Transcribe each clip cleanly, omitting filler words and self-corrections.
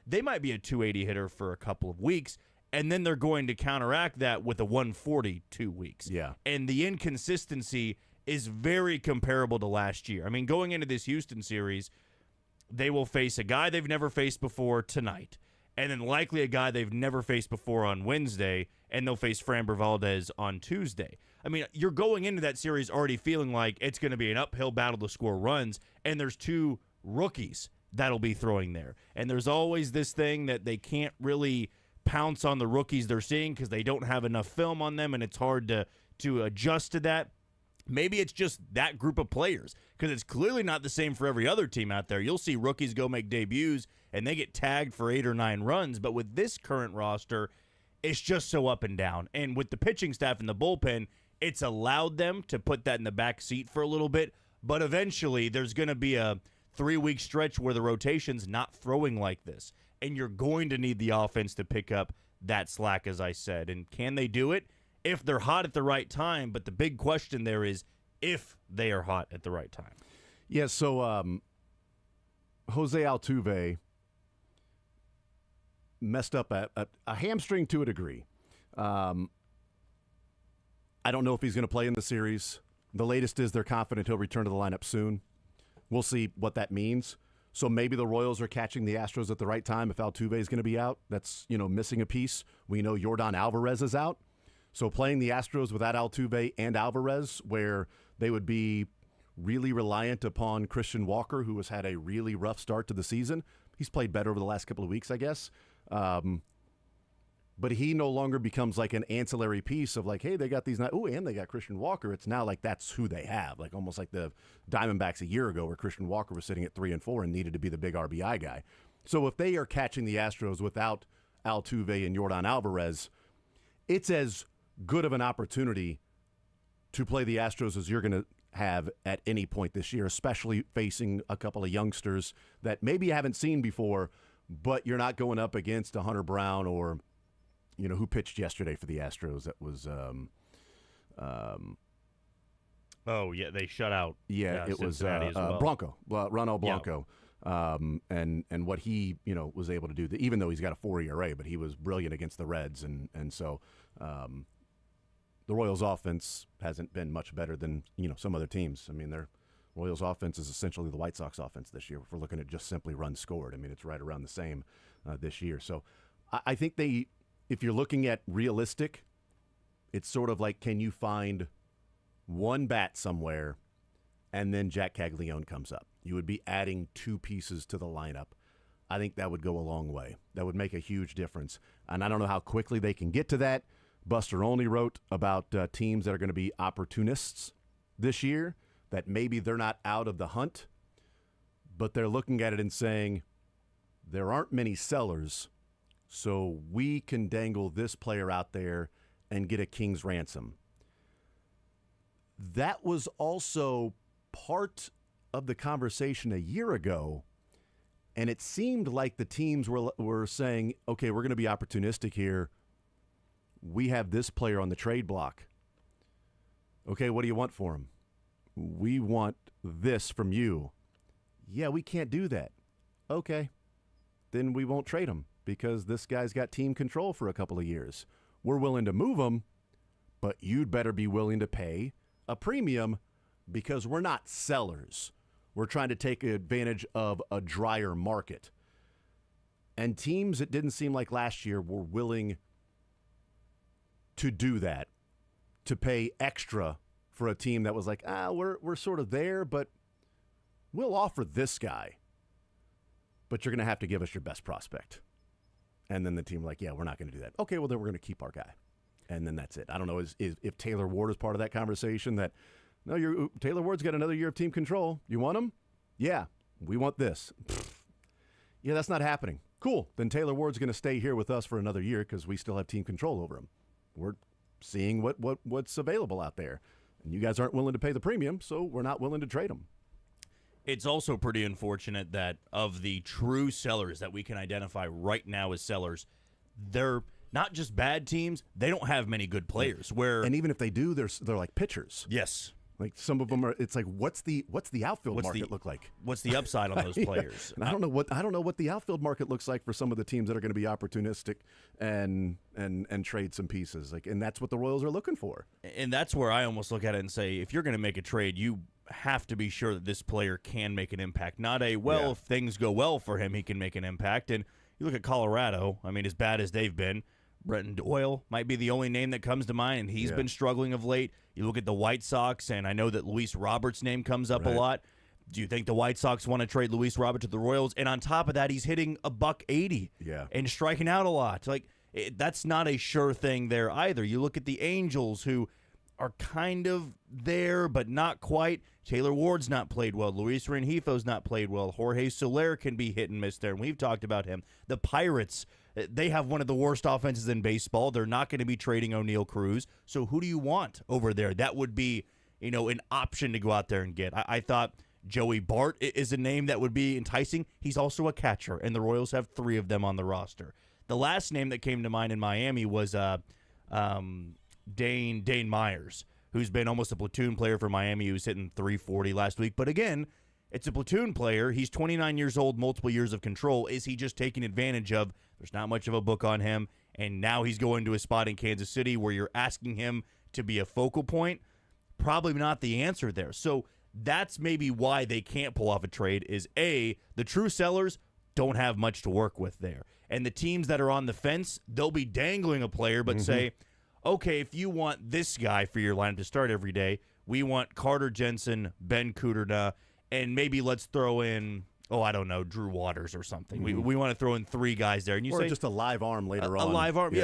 they might be a 280 hitter for a couple of weeks, and then they're going to counteract that with a 140 2 weeks. Yeah. And the inconsistency is very comparable to last year. I mean, going into this Houston series, they will face a guy they've never faced before tonight, and then likely a guy they've never faced before on Wednesday, and they'll face Framber Valdez on Tuesday. I mean, you're going into that series already feeling like it's going to be an uphill battle to score runs, and there's two rookies that'll be throwing there. And there's always this thing that they can't really pounce on the rookies they're seeing because they don't have enough film on them, and it's hard to adjust to that. Maybe it's just that group of players because it's clearly not the same for every other team out there. You'll see rookies go make debuts and they get tagged for 8 or 9 runs. But with this current roster, it's just so up and down. And with the pitching staff and the bullpen, it's allowed them to put that in the back seat for a little bit. But eventually there's going to be a 3-week stretch where the rotation's not throwing like this. And you're going to need the offense to pick up that slack, as I said. And can they do it? If they're hot at the right time, but the big question there is if they are hot at the right time. Yeah, so Jose Altuve messed up a hamstring to a degree. I don't know if he's going to play in the series. The latest is they're confident he'll return to the lineup soon. We'll see what that means. So maybe the Royals are catching the Astros at the right time if Altuve is going to be out. That's, missing a piece. We know Yordan Alvarez is out. So playing the Astros without Altuve and Alvarez, where they would be really reliant upon Christian Walker, who has had a really rough start to the season. He's played better over the last couple of weeks, I guess. But he no longer becomes like an ancillary piece of like, hey, they got these. And they got Christian Walker. It's now like that's who they have. Like almost like the Diamondbacks a year ago where Christian Walker was sitting at 3 and 4 and needed to be the big RBI guy. So if they are catching the Astros without Altuve and Yordan Alvarez, it's as good of an opportunity to play the Astros as you're going to have at any point this year, especially facing a couple of youngsters that maybe you haven't seen before, but you're not going up against a Hunter Brown or, who pitched yesterday for the Astros. That was oh, yeah, they shut out. Yeah, it was well. Blanco, Ronald Blanco. Yeah. And what he, was able to do, even though he's got a 4 ERA, but he was brilliant against the Reds. And so the Royals offense hasn't been much better than, some other teams. I mean, their Royals offense is essentially the White Sox offense this year. If we're looking at just simply runs scored, I mean, it's right around the same this year. So I think if you're looking at realistic, it's sort of like, can you find one bat somewhere and then Jack Caglione comes up? You would be adding 2 pieces to the lineup. I think that would go a long way. That would make a huge difference. And I don't know how quickly they can get to that. Buster Olney wrote about teams that are going to be opportunists this year, that maybe they're not out of the hunt, but they're looking at it and saying, there aren't many sellers, so we can dangle this player out there and get a king's ransom. That was also part of the conversation a year ago, and it seemed like the teams were saying, okay, we're going to be opportunistic here. We have this player on the trade block. Okay, what do you want for him? We want this from you. Yeah, we can't do that. Okay, then we won't trade him because this guy's got team control for a couple of years. We're willing to move him, but you'd better be willing to pay a premium because we're not sellers. We're trying to take advantage of a drier market. And teams, it didn't seem like last year, were willing to do that, to pay extra for a team that was like, we're sort of there, but we'll offer this guy, but you're going to have to give us your best prospect. And then the team like, yeah, we're not going to do that. Okay, well, then we're going to keep our guy. And then that's it. I don't know if Taylor Ward is part of that conversation that, no, Taylor Ward's got another year of team control. You want him? Yeah, we want this. Yeah, that's not happening. Cool. Then Taylor Ward's going to stay here with us for another year because we still have team control over him. We're seeing what's available out there. And you guys aren't willing to pay the premium, so we're not willing to trade him. It's also pretty unfortunate that of the true sellers that we can identify right now as sellers, they're not just bad teams, they don't have many good players. And even if they do, they're like pitchers. Yes. Like some of them are. It's like what's the outfield market look like? What's the upside on those players? And I don't know what the outfield market looks like for some of the teams that are going to be opportunistic and trade some pieces. Like, and that's what the Royals are looking for. And that's where I almost look at it and say, if you're going to make a trade, you have to be sure that this player can make an impact. Not if things go well for him, he can make an impact. And you look at Colorado. I mean, as bad as they've been, Brenton Doyle might be the only name that comes to mind, and he's been struggling of late. You look at the White Sox, and I know that Luis Roberts' name comes up a lot. Do you think the White Sox want to trade Luis Roberts to the Royals? And on top of that, he's hitting $180 and striking out a lot. Like, that's not a sure thing there either. You look at the Angels, who are kind of there, but not quite. Taylor Ward's not played well. Luis Rengifo's not played well. Jorge Soler can be hit and miss there, and we've talked about him. The Pirates, they have one of the worst offenses in baseball. They're not going to be trading O'Neal Cruz. So who do you want over there? That would be, an option to go out there and get. I thought Joey Bart is a name that would be enticing. He's also a catcher, and the Royals have 3 of them on the roster. The last name that came to mind in Miami was Dane Myers, who's been almost a platoon player for Miami, who's hitting 340 last week. But again, it's a platoon player. He's 29 years old, multiple years of control. Is he just taking advantage of there's not much of a book on him, and now he's going to a spot in Kansas City where you're asking him to be a focal point? Probably not the answer there. So that's maybe why they can't pull off a trade is, A, the true sellers don't have much to work with there. And the teams that are on the fence, they'll be dangling a player but say, okay, if you want this guy for your lineup to start every day, we want Carter Jensen, Ben Kudrna, and maybe let's throw in, Drew Waters or something. We want to throw in 3 guys there. And you say just a live arm later on. A live arm,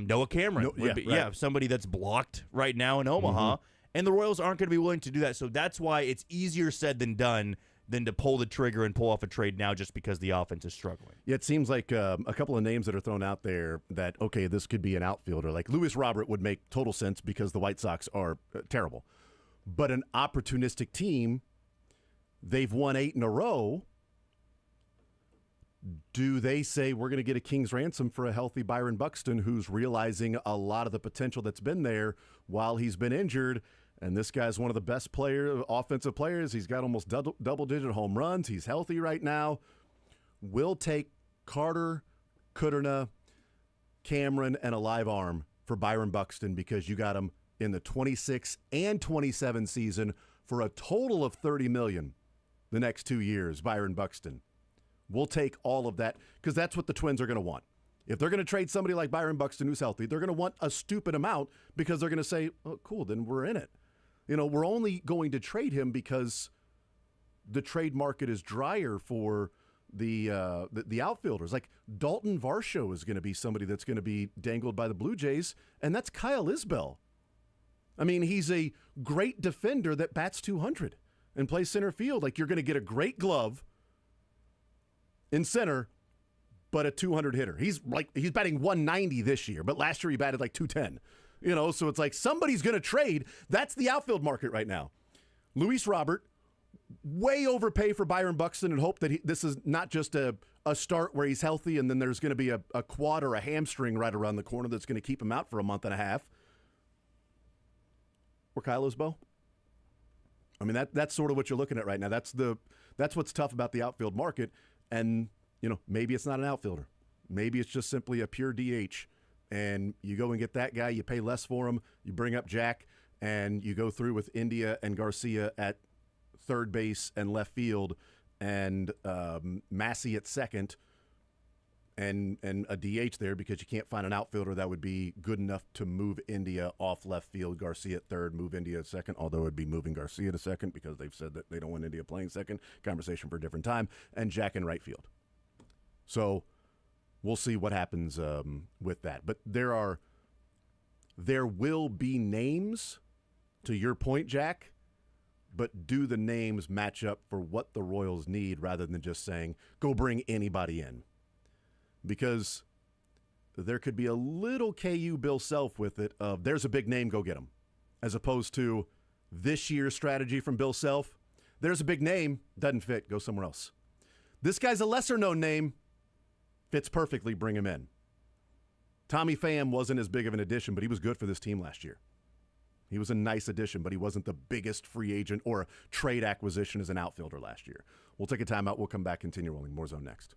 Noah Cameron. Somebody that's blocked right now in Omaha. And the Royals aren't going to be willing to do that. So that's why it's easier said than done than to pull the trigger and pull off a trade now just because the offense is struggling. Yeah, it seems like a couple of names that are thrown out there that, okay, this could be an outfielder. Like Luis Robert would make total sense because the White Sox are terrible. But an opportunistic team, they've won 8 in a row. Do they say we're going to get a king's ransom for a healthy Byron Buxton who's realizing a lot of the potential that's been there while he's been injured? And this guy's one of the best offensive players. He's got almost double-digit home runs. He's healthy right now. We'll take Carter, Kudrna, Cameron, and a live arm for Byron Buxton because you got him in the 26 and 27 season for a total of $30 million the next 2 years, Byron Buxton. We'll take all of that because that's what the Twins are going to want. If they're going to trade somebody like Byron Buxton who's healthy, they're going to want a stupid amount because they're going to say, oh, cool, then we're in it. We're only going to trade him because the trade market is drier for the outfielders. Like Dalton Varsho is going to be somebody that's going to be dangled by the Blue Jays, and that's Kyle Isbell. I mean, he's a great defender that bats 200 and plays center field. Like you're going to get a great glove in center, but a 200 hitter. He's batting 190 this year, but last year he batted like 210. So it's like somebody's going to trade. That's the outfield market right now. Luis Robert, way overpay for Byron Buxton and hope that this is not just a start where he's healthy and then there's going to be a quad or a hamstring right around the corner that's going to keep him out for a month and a half. Or Kyle Isbell. I mean, that's sort of what you're looking at right now. That's what's tough about the outfield market. And, maybe it's not an outfielder. Maybe it's just simply a pure DH. And you go and get that guy, you pay less for him, you bring up Jack, and you go through with India and Garcia at third base and left field, and Massey at second, and a DH there because you can't find an outfielder that would be good enough to move India off left field, Garcia at third, move India at second, although it would be moving Garcia to second because they've said that they don't want India playing second. Conversation for a different time. And Jack in right field. So we'll see what happens with that. But there will be names, to your point, Jack, but do the names match up for what the Royals need rather than just saying, go bring anybody in? Because there could be a little KU Bill Self with it of there's a big name, go get him. As opposed to this year's strategy from Bill Self, there's a big name, doesn't fit, go somewhere else. This guy's a lesser-known name, fits perfectly, bring him in. Tommy Pham wasn't as big of an addition, but he was good for this team last year. He was a nice addition, but he wasn't the biggest free agent or trade acquisition as an outfielder last year. We'll take a timeout. We'll come back, continue rolling. More Zone next.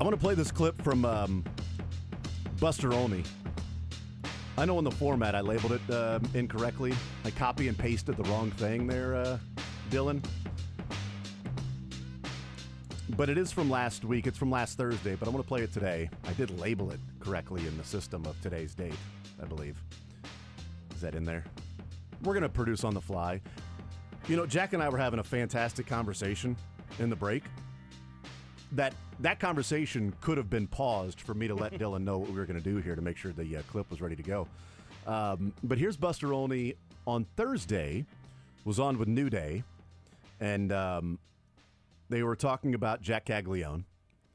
I want to play this clip from Buster Olney. I know in the format I labeled it incorrectly. I copy and pasted the wrong thing there, Dylan. But it is from last week. It's from last Thursday, but I'm going to play it today. I did label it correctly in the system of today's date, I believe. Is that in there? We're going to produce on the fly. You know, Jack and I were having a fantastic conversation in the break. That conversation could have been paused for me to let Dylan know what we were going to do here to make sure the clip was ready to go. But here's Buster Olney on Thursday, was on with New Day, and they were talking about Jack Caglione,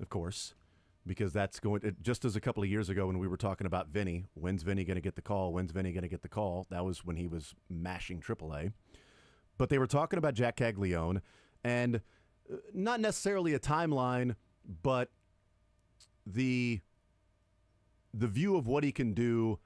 of course, because that's just as a couple of years ago when we were talking about Vinny. When's Vinny going to get the call? When's Vinny going to get the call? That was when he was mashing AAA. But they were talking about Jack Caglione, and not necessarily a timeline, but the view of what he can do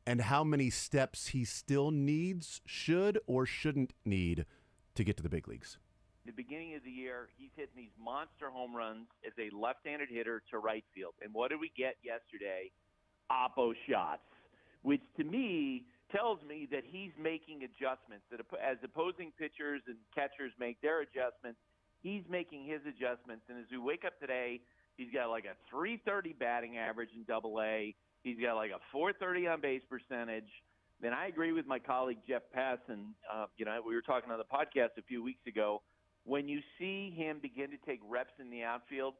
and how many steps he still needs, should or shouldn't need to get to the big leagues. The beginning of the year, he's hitting these monster home runs as a left-handed hitter to right field. And what did we get yesterday? Oppo shots, which to me tells me that he's making adjustments. That as opposing pitchers and catchers make their adjustments, he's making his adjustments. And as we wake up today, he's got like a .330 batting average in Double-A. He's got like a .430 on base percentage. Then I agree with my colleague Jeff Passan. We were talking on the podcast a few weeks ago. When you see him begin to take reps in the outfield,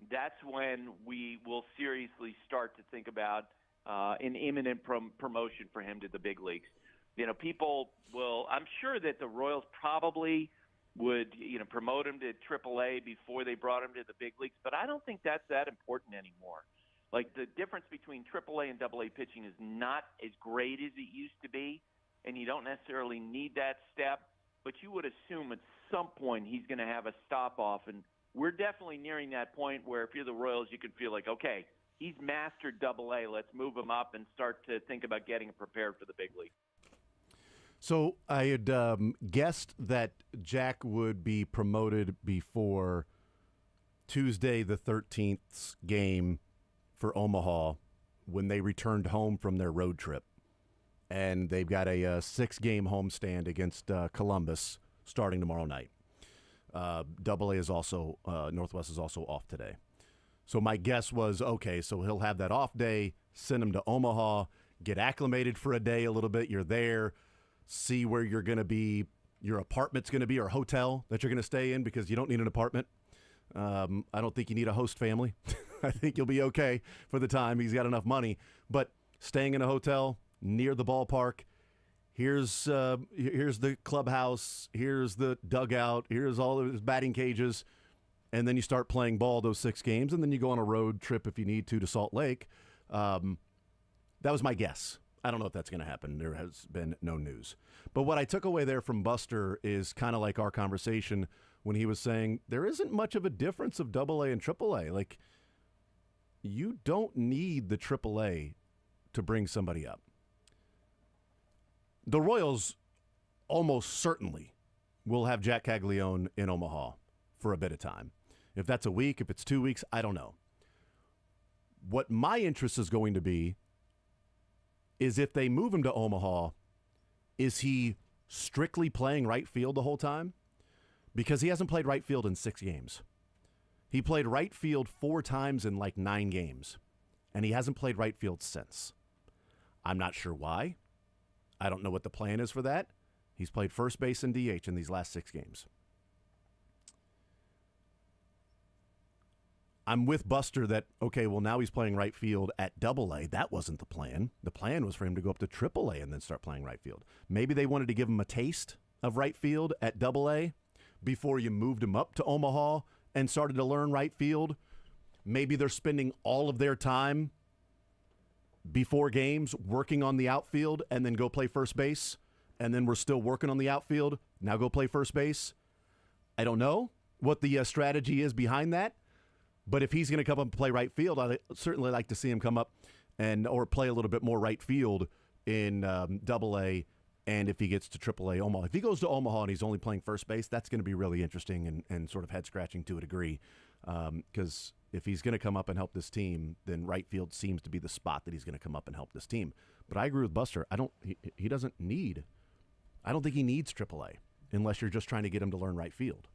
that's when we will seriously start to think about an imminent promotion for him to the big leagues. You know, people will – I'm sure that the Royals probably would, promote him to AAA before they brought him to the big leagues, but I don't think that's that important anymore. Like, the difference between AAA and AA pitching is not as great as it used to be, and you don't necessarily need that step, but you would assume at some point he's going to have a stop-off, and we're definitely nearing that point where if you're the Royals, you can feel like, okay, he's mastered Double-A. Let's move him up and start to think about getting him prepared for the big league. So I had guessed that Jack would be promoted before Tuesday the 13th's game for Omaha when they returned home from their road trip. And they've got a 6-game homestand against Columbus starting tomorrow night. Double-A is also, Northwest is also off today. So my guess was, okay, so he'll have that off day, send him to Omaha, get acclimated for a day a little bit. You're there, see where you're going to be, your apartment's going to be, or hotel that you're going to stay in, because you don't need an apartment. I don't think you need a host family. I think you'll be okay for the time. He's got enough money. But staying in a hotel near the ballpark, here's the clubhouse, here's the dugout, here's all of his batting cages, and then you start playing ball those 6 games, and then you go on a road trip if you need to Salt Lake. That was my guess. I don't know if that's going to happen. There has been no news. But what I took away there from Buster is kind of like our conversation when he was saying there isn't much of a difference of Double-A and Triple-A. Like, you don't need the Triple-A to bring somebody up. The Royals almost certainly will have Jack Caglione in Omaha for a bit of time. If that's a week, if it's 2 weeks, I don't know. What my interest is going to be is if they move him to Omaha, is he strictly playing right field the whole time? Because he hasn't played right field in 6 games. He played right field 4 times in like 9 games, and he hasn't played right field since. I'm not sure why. I don't know what the plan is for that. He's played first base and DH in these last 6 games. I'm with Buster that, okay, well, now he's playing right field at Double-A. That wasn't the plan. The plan was for him to go up to Triple-A and then start playing right field. Maybe they wanted to give him a taste of right field at Double-A before you moved him up to Omaha and started to learn right field. Maybe they're spending all of their time before games working on the outfield and then go play first base, and then we're still working on the outfield, now go play first base. I don't know what the strategy is behind that, but if he's going to come up and play right field, I'd certainly like to see him come up or play a little bit more right field in Double-A and if he gets to AAA Omaha. If he goes to Omaha and he's only playing first base, that's going to be really interesting and sort of head-scratching to a degree. Because if he's going to come up and help this team, then right field seems to be the spot that he's going to come up and help this team. But I agree with Buster. He doesn't need – I don't think he needs AAA unless you're just trying to get him to learn right field.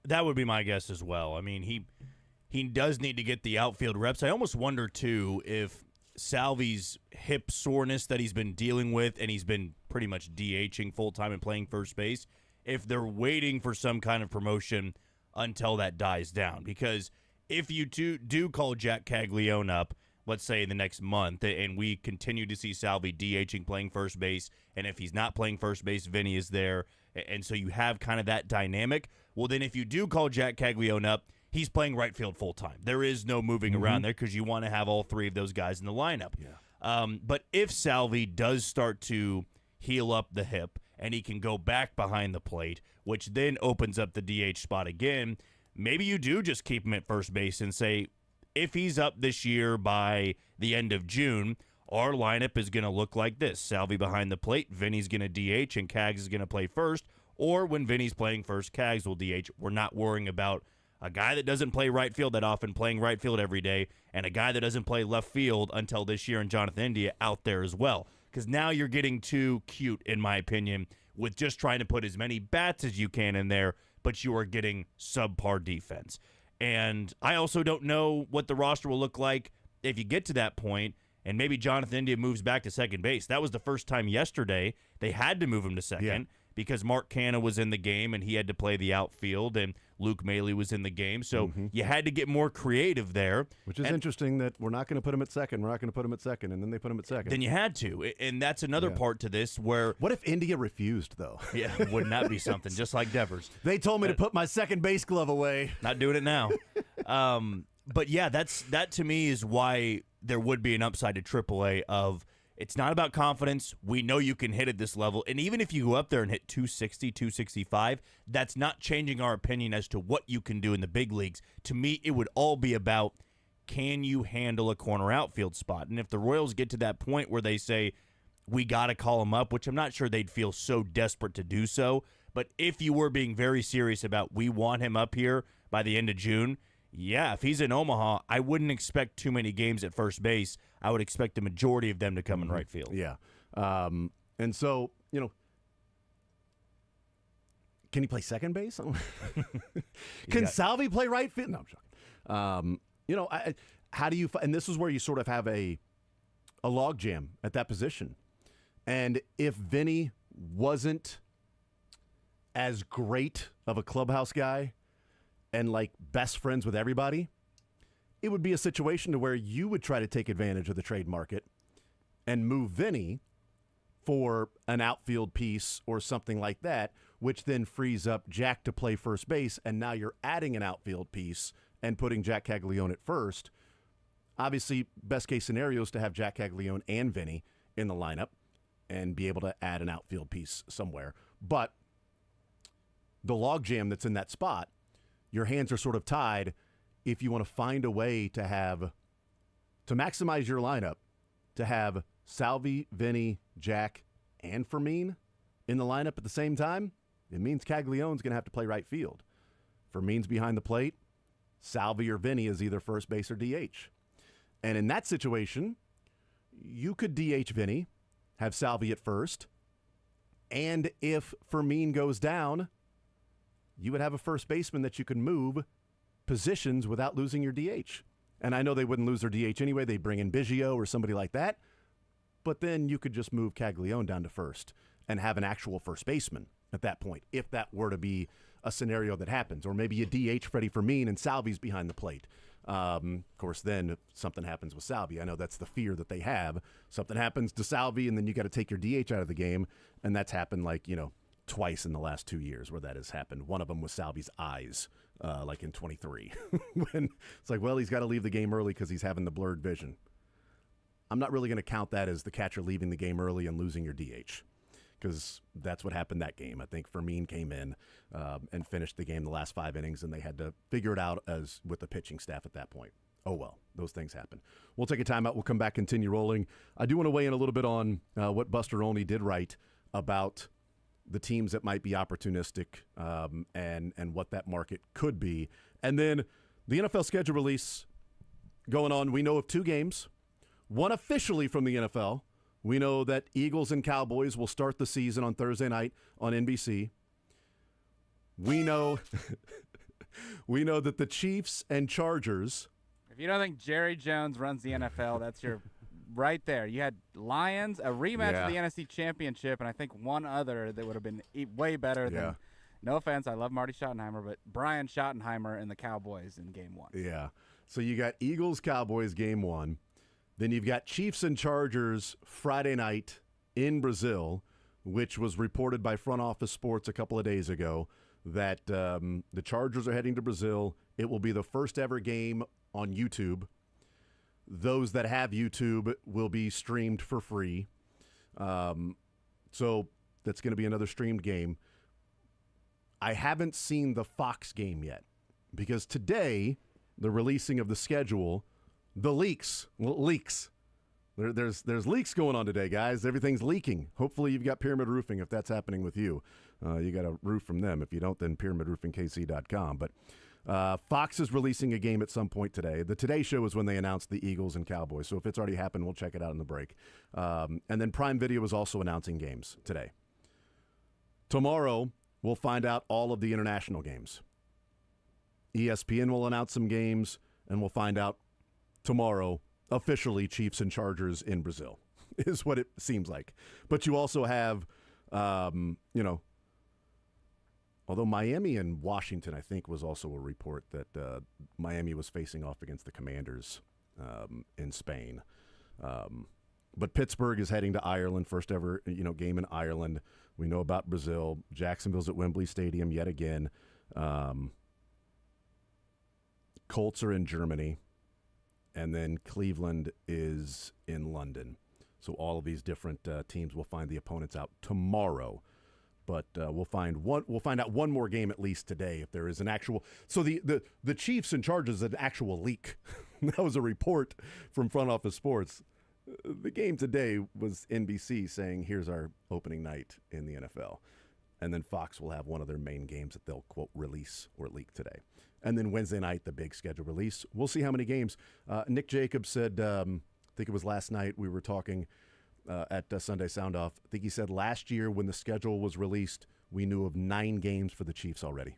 That would be my guess as well. I mean, he does need to get the outfield reps. I almost wonder, too, if Salvi's hip soreness that he's been dealing with, and he's been pretty much DHing full-time and playing first base, if they're waiting for some kind of promotion until that dies down. Because if you do call Jack Caglione up, let's say in the next month, and we continue to see Salvi DHing playing first base, and if he's not playing first base, Vinny is there, and so you have kind of that dynamic, well, then if you do call Jack Caglione up, he's playing right field full-time. There is no moving around there because you want to have all three of those guys in the lineup. Yeah. But if Salvi does start to heal up the hip and he can go back behind the plate, which then opens up the DH spot again, maybe you do just keep him at first base and say, if he's up this year by the end of June, our lineup is going to look like this. Salvi behind the plate, Vinny's going to DH, and Cags is going to play first. Or when Vinny's playing first, Cags will DH. We're not worrying about a guy that doesn't play right field that often playing right field every day, and a guy that doesn't play left field until this year, and Jonathan India out there as well. Because now you're getting too cute, in my opinion, with just trying to put as many bats as you can in there, but you are getting subpar defense. And I also don't know what the roster will look like if you get to that point, and maybe Jonathan India moves back to second base. That was the first time yesterday they had to move him to second because Mark Canha was in the game, and he had to play the outfield, and Luke Maile was in the game. So you had to get more creative there. Which is interesting that we're not going to put him at second. We're not going to put him at second, and then they put him at second. Then you had to. And that's another part to this where... What if India refused, though? Yeah, wouldn't that be something? Just like Devers. They told me to put my second base glove away. Not doing it now. But yeah, that to me is why there would be an upside to AAA of... It's not about confidence. We know you can hit at this level. And even if you go up there and hit 260, 265, that's not changing our opinion as to what you can do in the big leagues. To me, it would all be about, can you handle a corner outfield spot? And if the Royals get to that point where they say, we got to call him up, which I'm not sure they'd feel so desperate to do so, but if you were being very serious about, we want him up here by the end of June, yeah, if he's in Omaha, I wouldn't expect too many games at first base. I would expect the majority of them to come in right field. Yeah. And so, can he play second base? Can Salvi play right field? No, I'm joking. How do you – and this is where you sort of have a log jam at that position. And if Vinny wasn't as great of a clubhouse guy and like best friends with everybody, it would be a situation to where you would try to take advantage of the trade market and move Vinny for an outfield piece or something like that, which then frees up Jack to play first base, and now you're adding an outfield piece and putting Jack Caglione at first. Obviously, best case scenario is to have Jack Caglione and Vinny in the lineup and be able to add an outfield piece somewhere. But the logjam that's in that spot, your hands are sort of tied if you want to find a way to maximize your lineup, to have Salvi, Vinny, Jack, and Fermin in the lineup at the same time. It means Caglione's going to have to play right field. Fermin's behind the plate. Salvi or Vinny is either first base or DH. And in that situation, you could DH Vinny, have Salvi at first, and if Fermin goes down, you would have a first baseman that you can move positions without losing your DH. And I know they wouldn't lose their DH anyway. They'd bring in Biggio or somebody like that. But then you could just move Caglione down to first and have an actual first baseman at that point, if that were to be a scenario that happens. Or maybe you DH Freddie Fermin and Salvi's behind the plate. Of course, then if something happens with Salvi, I know that's the fear that they have. Something happens to Salvi, and then you got to take your DH out of the game. And that's happened twice in the last 2 years where that has happened. One of them was Salvi's eyes, like in 23. When it's like, well, he's got to leave the game early because he's having the blurred vision. I'm not really going to count that as the catcher leaving the game early and losing your DH, because that's what happened that game. I think Fermin came in and finished the game the last 5 innings, and they had to figure it out as with the pitching staff at that point. Oh, well, those things happen. We'll take a timeout. We'll come back, continue rolling. I do want to weigh in a little bit on what Buster Olney did right about the teams that might be opportunistic and what that market could be. And then the NFL schedule release going on. We know of 2 games, one officially from the NFL. We know that Eagles and Cowboys will start the season on Thursday night on NBC. We know we know that the Chiefs and Chargers. If you don't think Jerry Jones runs the NFL, that's your right there. You had Lions, a rematch of the NFC Championship, and I think one other that would have been way better than, no offense, I love Marty Schottenheimer, but Brian Schottenheimer and the Cowboys in game 1. Yeah. So you got Eagles, Cowboys game 1. Then you've got Chiefs and Chargers Friday night in Brazil, which was reported by Front Office Sports a couple of days ago that the Chargers are heading to Brazil. It will be the first ever game on YouTube. Those that have YouTube will be streamed for free. So that's going to be another streamed game. I haven't seen the Fox game yet because today, the releasing of the schedule, the leaks. There's leaks going on today, guys. Everything's leaking. Hopefully you've got Pyramid Roofing if that's happening with you. You got a roof from them. If you don't, then pyramidroofingkc.com. But Fox is releasing a game at some point today. The Today Show is when they announced the Eagles and Cowboys. So if it's already happened, we'll check it out in the break. And then Prime Video is also announcing games today. Tomorrow, we'll find out all of the international games. ESPN will announce some games, and we'll find out tomorrow officially Chiefs and Chargers in Brazil is what it seems like. But you also have, although Miami and Washington, I think, was also a report that Miami was facing off against the Commanders in Spain. But Pittsburgh is heading to Ireland, first ever game in Ireland. We know about Brazil. Jacksonville's at Wembley Stadium yet again. Colts are in Germany. And then Cleveland is in London. So all of these different teams will find the opponents out tomorrow. But we'll find out one more game at least today if there is an actual. So the Chiefs and Chargers is an actual leak. That was a report from Front Office Sports. The game today was NBC saying, here's our opening night in the NFL. And then Fox will have one of their main games that they'll, quote, release or leak today. And then Wednesday night, the big schedule release. We'll see how many games. Nick Jacobs said, I think it was last night, we were talking at Sunday Sound Off. I think he said last year when the schedule was released, we knew of 9 games for the Chiefs already.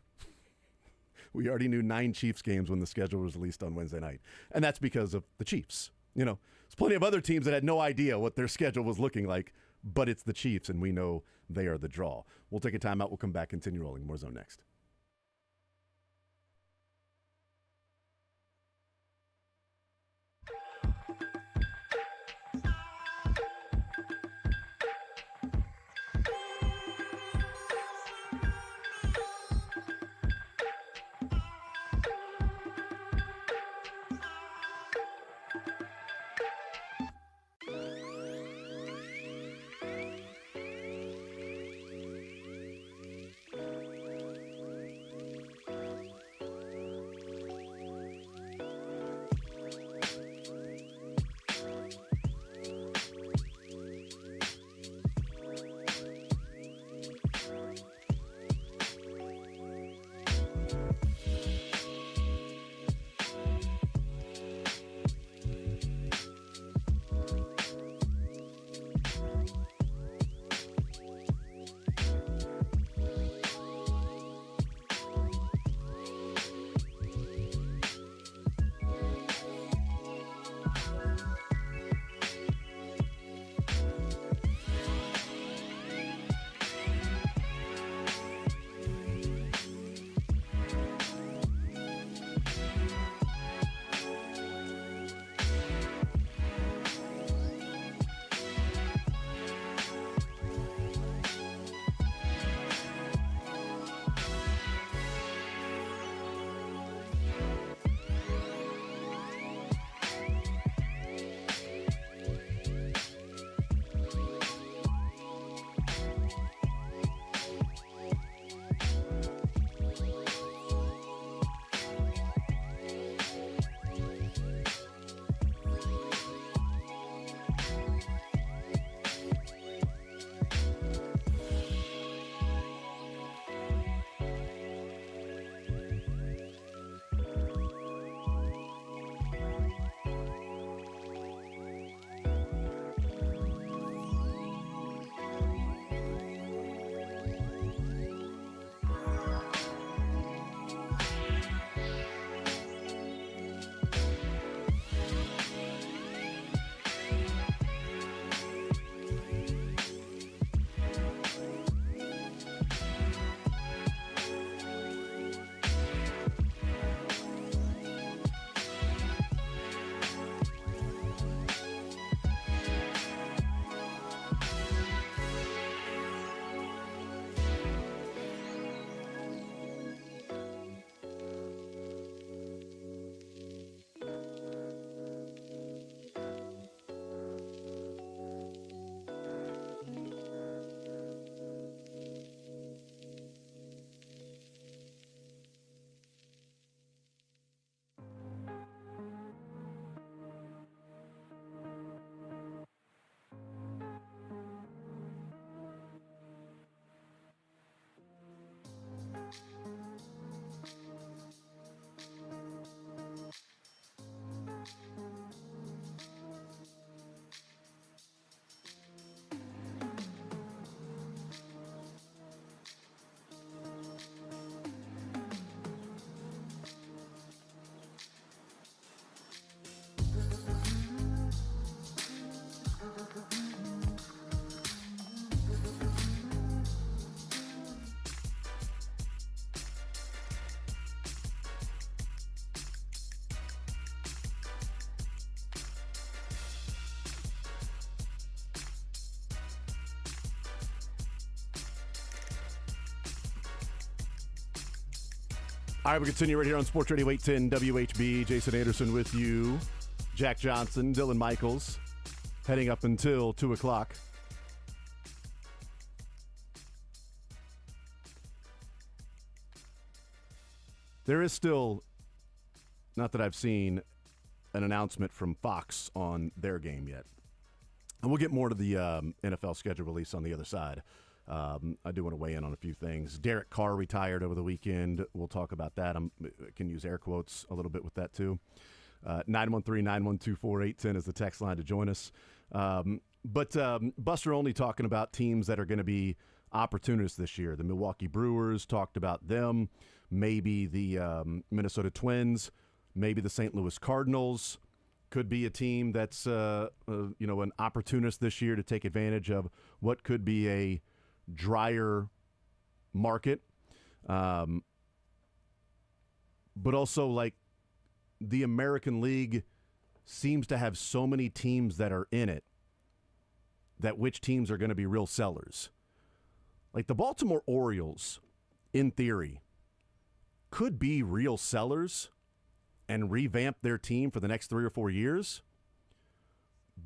We already knew 9 Chiefs games when the schedule was released on Wednesday night. And that's because of the Chiefs. There's plenty of other teams that had no idea what their schedule was looking like, but it's the Chiefs, and we know they are the draw. We'll take a timeout. We'll come back, continue rolling. More Zone next. All right, we continue right here on Sports Radio 810 WHB. Jason Anderson with you. Jack Johnson, Dylan Michaels, heading up until 2 o'clock. There is still, not that I've seen, an announcement from Fox on their game yet. And we'll get more to the NFL schedule release on the other side. I do want to weigh in on a few things. Derek Carr retired over the weekend. We'll talk about that. I can use air quotes a little bit with that too. 913-912-4810 is the text line to join us. But Buster only talking about teams that are going to be opportunists this year. The Milwaukee Brewers, talked about them. Maybe the Minnesota Twins. Maybe the St. Louis Cardinals. Could be a team that's an opportunist this year to take advantage of what could be a drier market. But also, like, the American League seems to have so many teams that are in it that which teams are going to be real sellers. Like the Baltimore Orioles, in theory, could be real sellers and revamp their team for the next 3 or 4 years.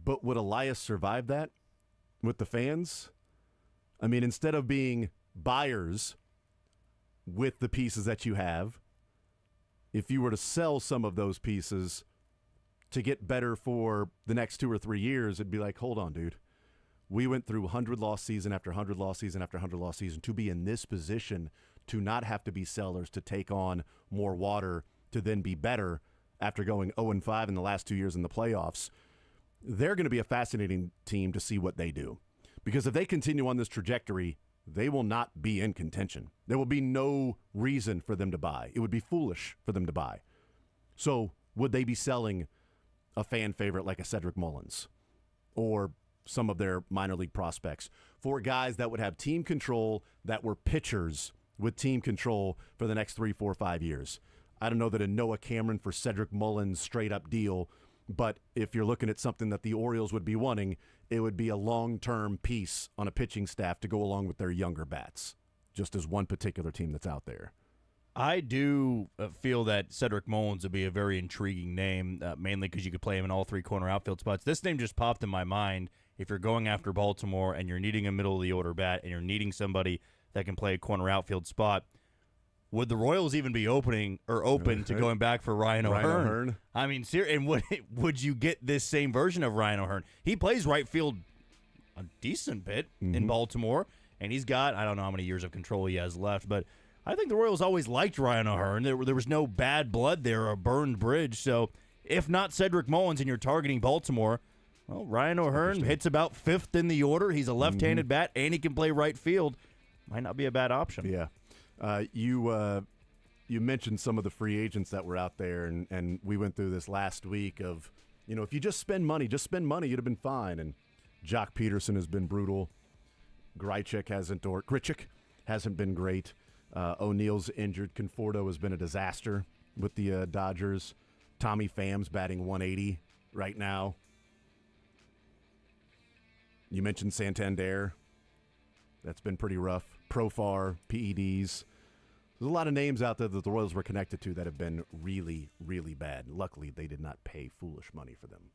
But would Elias survive that with the fans? I mean, instead of being buyers with the pieces that you have, if you were to sell some of those pieces to get better for the next 2 or 3 years, it'd be like, hold on, dude. We went through 100-loss season after 100-loss season after 100-loss season to be in this position, to not have to be sellers, to take on more water, to then be better after going 0-5 in the last 2 years in the playoffs. They're going to be a fascinating team to see what they do. Because if they continue on this trajectory, they will not be in contention. There will be no reason for them to buy. It would be foolish for them to buy. So would they be selling a fan favorite like a Cedric Mullins or some of their minor league prospects for guys that would have team control, that were pitchers with team control for the next 3, 4, 5 years? I don't know that a Noah Cameron for Cedric Mullins straight-up deal, but if you're looking at something that the Orioles would be wanting, it would be a long-term piece on a pitching staff to go along with their younger bats, just as one particular team that's out there. I do feel that Cedric Mullins would be a very intriguing name, mainly because you could play him in all 3 corner outfield spots. This name just popped in my mind. If you're going after Baltimore and you're needing a middle-of-the-order bat and you're needing somebody that can play a corner outfield spot, would the Royals even be open to going back for Ryan O'Hearn? I mean, and would you get this same version of Ryan O'Hearn? He plays right field a decent bit in Baltimore, and he's got, I don't know how many years of control he has left, but I think the Royals always liked Ryan O'Hearn. There was no bad blood there or a burned bridge. So if not Cedric Mullins and you're targeting Baltimore, well, Ryan O'Hearn hits about 5th in the order. He's a left-handed bat, and he can play right field. Might not be a bad option. Yeah. You mentioned some of the free agents that were out there, and we went through this last week of, if you just spend money, you'd have been fine. And Jock Peterson has been brutal. Grichuk hasn't been great. O'Neal's injured. Conforto has been a disaster with the Dodgers. Tommy Pham's batting 180 right now. You mentioned Santander. That's been pretty rough. Profar, PEDs. There's a lot of names out there that the Royals were connected to that have been really, really bad. Luckily, they did not pay foolish money for them.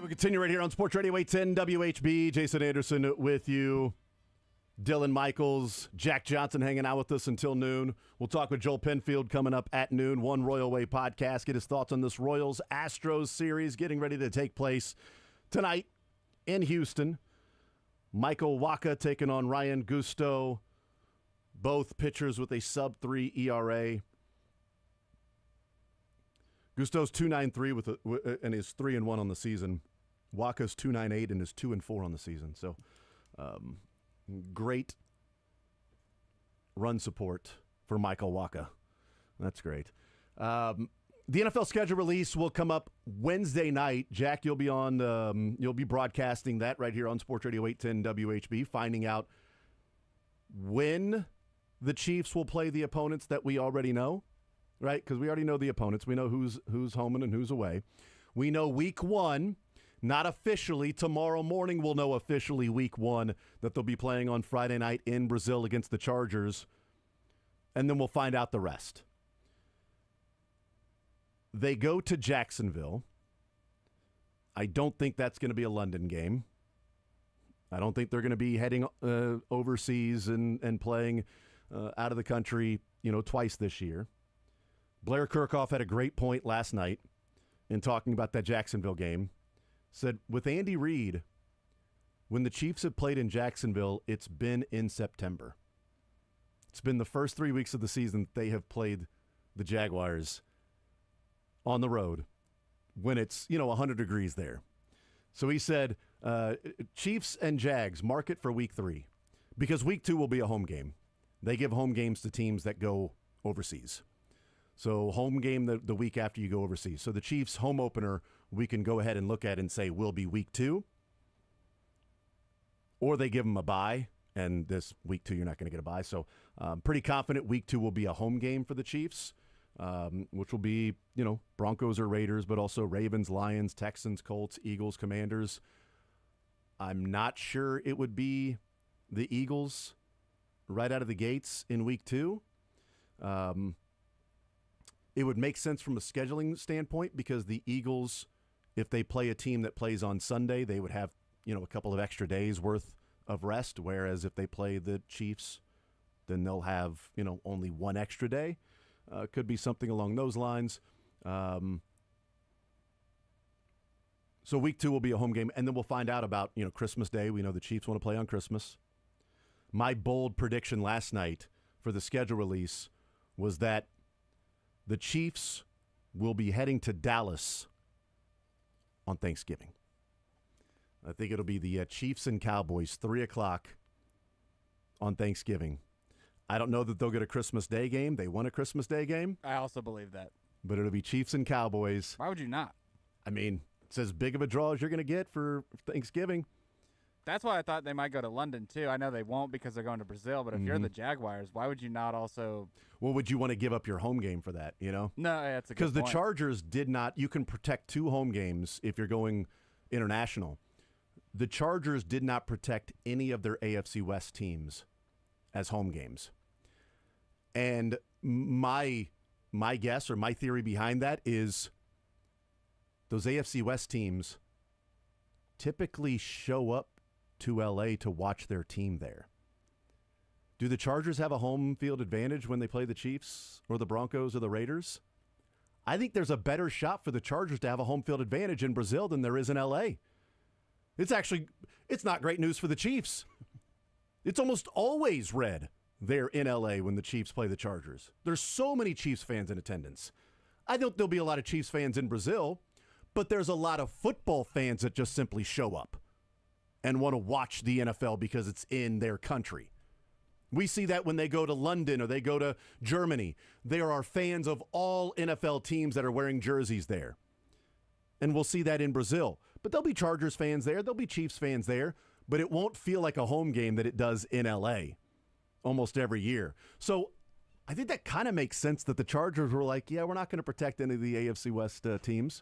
We continue right here on Sports Radio 810 WHB. Jason Anderson with you. Dylan Michaels, Jack Johnson hanging out with us until noon. We'll talk with Joel Penfield coming up at noon. One Royal Way podcast. Get his thoughts on this Royals-Astros series getting ready to take place tonight in Houston. Michael Wacha taking on Ryan Gusto. Both pitchers with a sub-3 ERA. Gusto's 2.93 and is 3-1 on the season. Wacha's 2.98 and is 2-4 on the season. So, great run support for Michael Wacha. That's great. The NFL schedule release will come up Wednesday night. Jack, you'll be on. You'll be broadcasting that right here on Sports Radio 810 WHB, finding out when the Chiefs will play the opponents that we already know, right? Because we already know the opponents. We know who's home and who's away. We know week one. Not officially. Tomorrow morning we'll know officially week one that they'll be playing on Friday night in Brazil against the Chargers. And then we'll find out the rest. They go to Jacksonville. I don't think that's going to be a London game. I don't think they're going to be heading overseas and playing out of the country, twice this year. Blair Kirchhoff had a great point last night in talking about that Jacksonville game. Said, with Andy Reid, when the Chiefs have played in Jacksonville, it's been in September. It's been the first 3 weeks of the season they have played the Jaguars on the road when it's, 100 degrees there. So he said, Chiefs and Jags, mark it for week 3 because week 2 will be a home game. They give home games to teams that go overseas. So home game the week after you go overseas. So the Chiefs' home opener, we can go ahead and look at and say will be week 2. Or they give them a bye, and this week 2 you're not going to get a bye. So I'm pretty confident week 2 will be a home game for the Chiefs, which will be, Broncos or Raiders, but also Ravens, Lions, Texans, Colts, Eagles, Commanders. I'm not sure it would be the Eagles right out of the gates in week 2. It would make sense from a scheduling standpoint because the Eagles, if they play a team that plays on Sunday, they would have, a couple of extra days worth of rest, whereas if they play the Chiefs, then they'll have, only one extra day. Could be something along those lines. So week 2 will be a home game, and then we'll find out about, Christmas Day. We know the Chiefs want to play on Christmas. My bold prediction last night for the schedule release was that the Chiefs will be heading to Dallas on Thanksgiving. I think it'll be the Chiefs and Cowboys, 3 o'clock on Thanksgiving. I don't know that they'll get a Christmas Day game. They won a Christmas Day game. I also believe that. But it'll be Chiefs and Cowboys. Why would you not? I mean, it's as big of a draw as you're going to get for Thanksgiving. That's why I thought they might go to London, too. I know they won't because they're going to Brazil, but if you're the Jaguars, why would you not also... Well, would you want to give up your home game for that, No, that's a good point. Because the Chargers did not... You can protect 2 home games if you're going international. The Chargers did not protect any of their AFC West teams as home games. And my guess or my theory behind that is those AFC West teams typically show up to LA to watch their team there. Do the Chargers have a home field advantage when they play the Chiefs or the Broncos or the Raiders? I think there's a better shot for the Chargers to have a home field advantage in Brazil than there is in LA. It's not great news for the Chiefs. It's almost always red there in LA when the Chiefs play the Chargers. There's so many Chiefs fans in attendance. I think there'll be a lot of Chiefs fans in Brazil, but there's a lot of football fans that just simply show up and want to watch the NFL because it's in their country. We see that when they go to London or they go to Germany. There are fans of all NFL teams that are wearing jerseys there. And we'll see that in Brazil. But there'll be Chargers fans there. There'll be Chiefs fans there. But it won't feel like a home game that it does in L.A. almost every year. So I think that kind of makes sense that the Chargers were like, yeah, we're not going to protect any of the AFC West teams.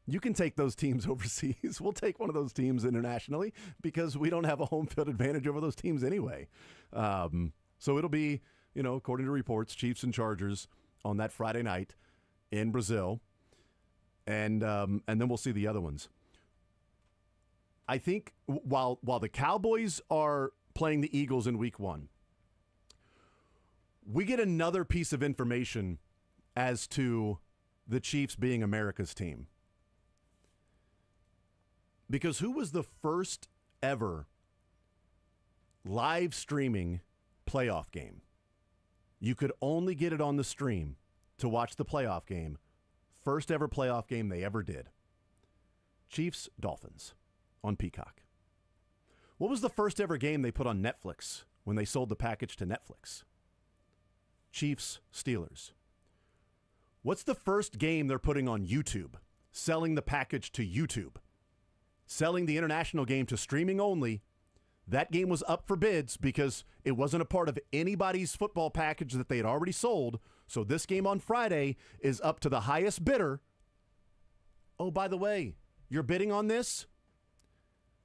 You can take those teams overseas. We'll take one of those teams internationally because we don't have a home field advantage over those teams anyway. So it'll be, according to reports, Chiefs and Chargers on that Friday night in Brazil. And then we'll see the other ones. I think while the Cowboys are playing the Eagles in week 1, we get another piece of information as to the Chiefs being America's team. Because who was the first ever live streaming playoff game? You could only get it on the stream to watch the playoff game. First ever playoff game they ever did. Chiefs, Dolphins on Peacock. What was the first ever game they put on Netflix when they sold the package to Netflix? Chiefs, Steelers. What's the first game they're putting on YouTube? Selling the package to YouTube. Selling the international game to streaming only. That game was up for bids because it wasn't a part of anybody's football package that they had already sold. So this game on Friday is up to the highest bidder. Oh, by the way, you're bidding on this?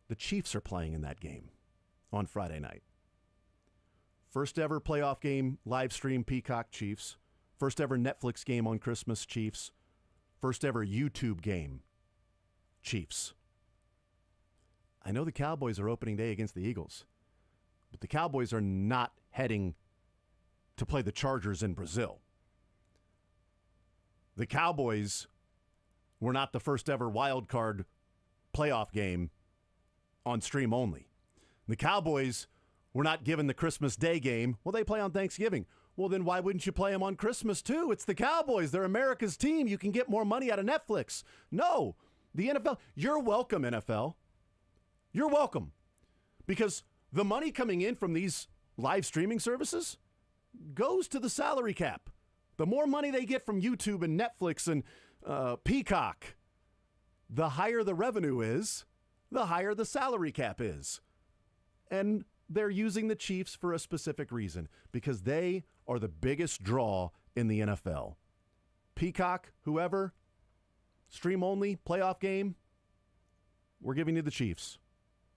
The Chiefs are playing in that game on Friday night. First ever playoff game, live stream, Peacock, Chiefs. First ever Netflix game on Christmas, Chiefs. First ever YouTube game, Chiefs. I know the Cowboys are opening day against the Eagles, but the Cowboys are not heading to play the Chargers in Brazil. The Cowboys were not the first ever wild card playoff game on stream only. The Cowboys were not given the Christmas Day game. Well, they play on Thanksgiving. Well, then why wouldn't you play them on Christmas too? It's the Cowboys. They're America's team. You can get more money out of Netflix. No, the NFL. You're welcome, NFL. You're welcome. Because the money coming in from these live streaming services goes to the salary cap. The more money they get from YouTube and Netflix and Peacock, the higher the revenue is, the higher the salary cap is. And they're using the Chiefs for a specific reason, because they are the biggest draw in the NFL. Peacock, whoever, stream only, playoff game, we're giving you the Chiefs.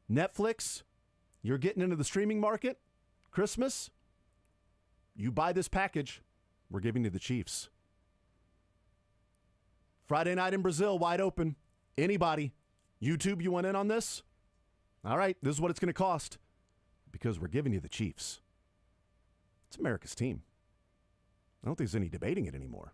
Netflix, you're getting into the streaming market, Christmas, you buy this package, we're giving you the Chiefs. Friday night in Brazil, wide open. Anybody, YouTube, you want in on this? All right, this is what it's going to cost, because we're giving you the Chiefs. It's America's team. I don't think there's any debating it anymore.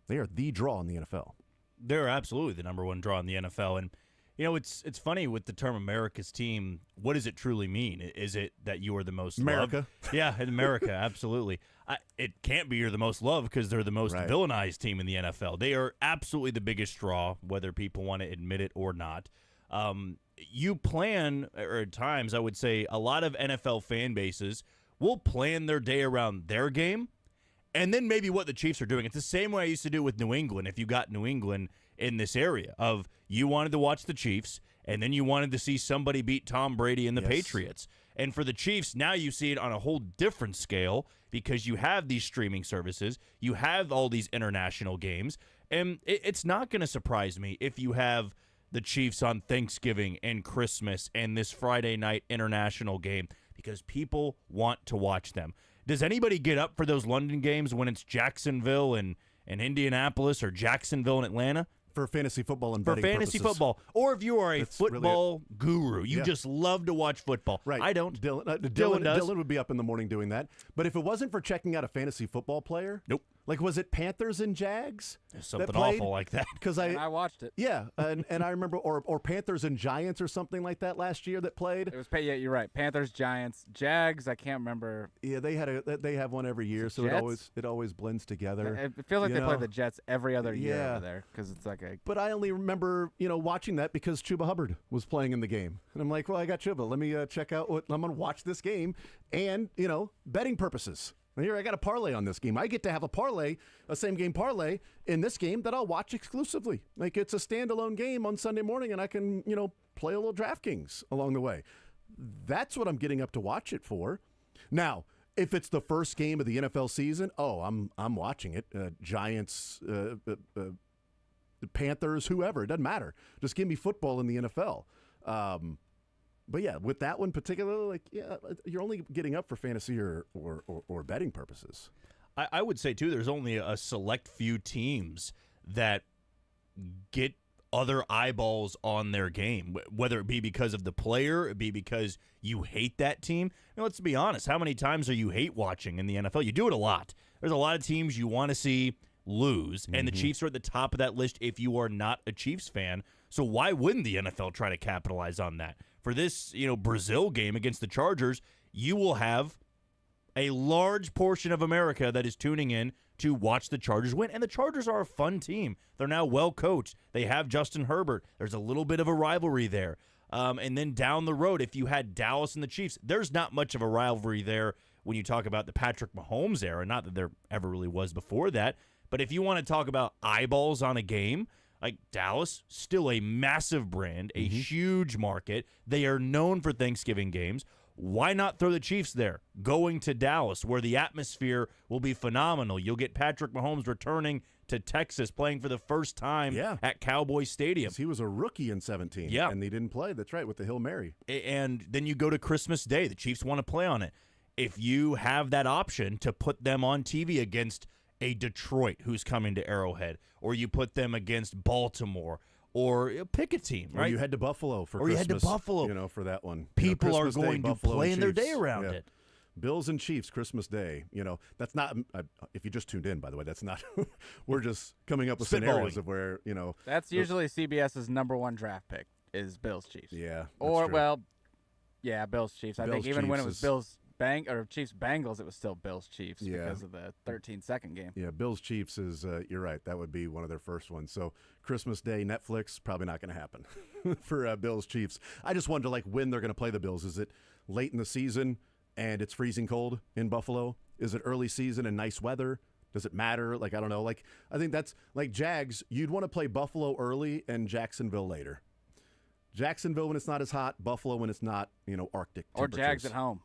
They are the draw in the NFL. They're absolutely the number one draw in the NFL. And, you know, it's funny with the term America's team. What does it truly mean? Is it that you are the most America? Loved? Yeah, in America, absolutely. It can't be you're the most loved because they're the most villainized team in the NFL. They are absolutely the biggest draw, whether people want to admit it or not. You plan, or at times I would say a lot of NFL fan bases will plan their day around their game and then maybe what the Chiefs are doing. It's the same way I used to do with New England if you got New England in this area of you wanted to watch the Chiefs and then you wanted to see somebody beat Tom Brady and the Patriots. And for the Chiefs, now you see it on a whole different scale because you have these streaming services, you have all these international games, and it's not going to surprise me if you have the Chiefs on Thanksgiving and Christmas and this Friday night international game because people want to watch them. Does anybody get up for those London games when it's Jacksonville and Indianapolis or Jacksonville and Atlanta? For fantasy football and for betting fantasy purposes. Football. Or if you are a That's football guru, you just love to watch football. Right. I don't. Dylan does. Dylan would be up in the morning doing that. But if it wasn't for checking out a fantasy football player, nope. Like, was it Panthers and Jags? There's something awful like that. Because I watched it. Yeah, and I remember, or Panthers and Giants or something like that last year that played. It was yeah, you're right. Panthers, Giants, Jags. I can't remember. Yeah, they have one every year, so it always blends together. It feels like they play the Jets every other year over there because it's like a. But I only remember watching that because Chuba Hubbard was playing in the game, and I'm like, well, I got Chuba. Let me check out what I'm going to watch this game, and betting purposes. And here I got a parlay on this game. I get to have a parlay, a same-game parlay in this game that I'll watch exclusively. Like, it's a standalone game on Sunday morning, and I can, play a little DraftKings along the way. That's what I'm getting up to watch it for. Now, if it's the first game of the NFL season, I'm watching it. Giants, Panthers, whoever. It doesn't matter. Just give me football in the NFL. But yeah, with that one particularly, you're only getting up for fantasy or betting purposes. I would say, too, there's only a select few teams that get other eyeballs on their game, whether it be because of the player, it be because you hate that team. Let's be honest. How many times are you hate watching in the NFL? You do it a lot. There's a lot of teams you want to see lose, and the Chiefs are at the top of that list if you are not a Chiefs fan. So why wouldn't the NFL try to capitalize on that? For this, Brazil game against the Chargers, you will have a large portion of America that is tuning in to watch the Chargers win. And the Chargers are a fun team. They're now well coached. They have Justin Herbert. There's a little bit of a rivalry there. And then down the road, if you had Dallas and the Chiefs, there's not much of a rivalry there when you talk about the Patrick Mahomes era. Not that there ever really was before that. But if you want to talk about eyeballs on a game, like Dallas, still a massive brand, a huge market. They are known for Thanksgiving games. Why not throw the Chiefs there, going to Dallas, where the atmosphere will be phenomenal? You'll get Patrick Mahomes returning to Texas, playing for the first time at Cowboy Stadium. He was a rookie in 17, and he didn't play. That's right, with the Hail Mary. And then you go to Christmas Day. The Chiefs want to play on it. If you have that option to put them on TV against a Detroit who's coming to Arrowhead, or you put them against Baltimore, or pick a team, right? Or you head to Buffalo for Christmas. Or you head to Buffalo. For that one. People are going to plan their day around it. Bills and Chiefs, Christmas Day. That's not, if you just tuned in, by the way, that's not, we're just coming up with scenarios of where, That's usually CBS's number one draft pick is Bills Chiefs. Yeah. Or, Bills Chiefs. I think even when it was Bills Chiefs Bengals, it was still Bills Chiefs because of the 13-second game. Yeah, Bills Chiefs is, you're right, that would be one of their first ones. So Christmas Day, Netflix, probably not going to happen for Bills Chiefs. I just wonder when they're going to play the Bills. Is it late in the season and it's freezing cold in Buffalo? Is it early season and nice weather? Does it matter? I don't know. I think that's like Jags. You'd want to play Buffalo early and Jacksonville later. Jacksonville when it's not as hot, Buffalo when it's not, Arctic or temperatures. Jags at home.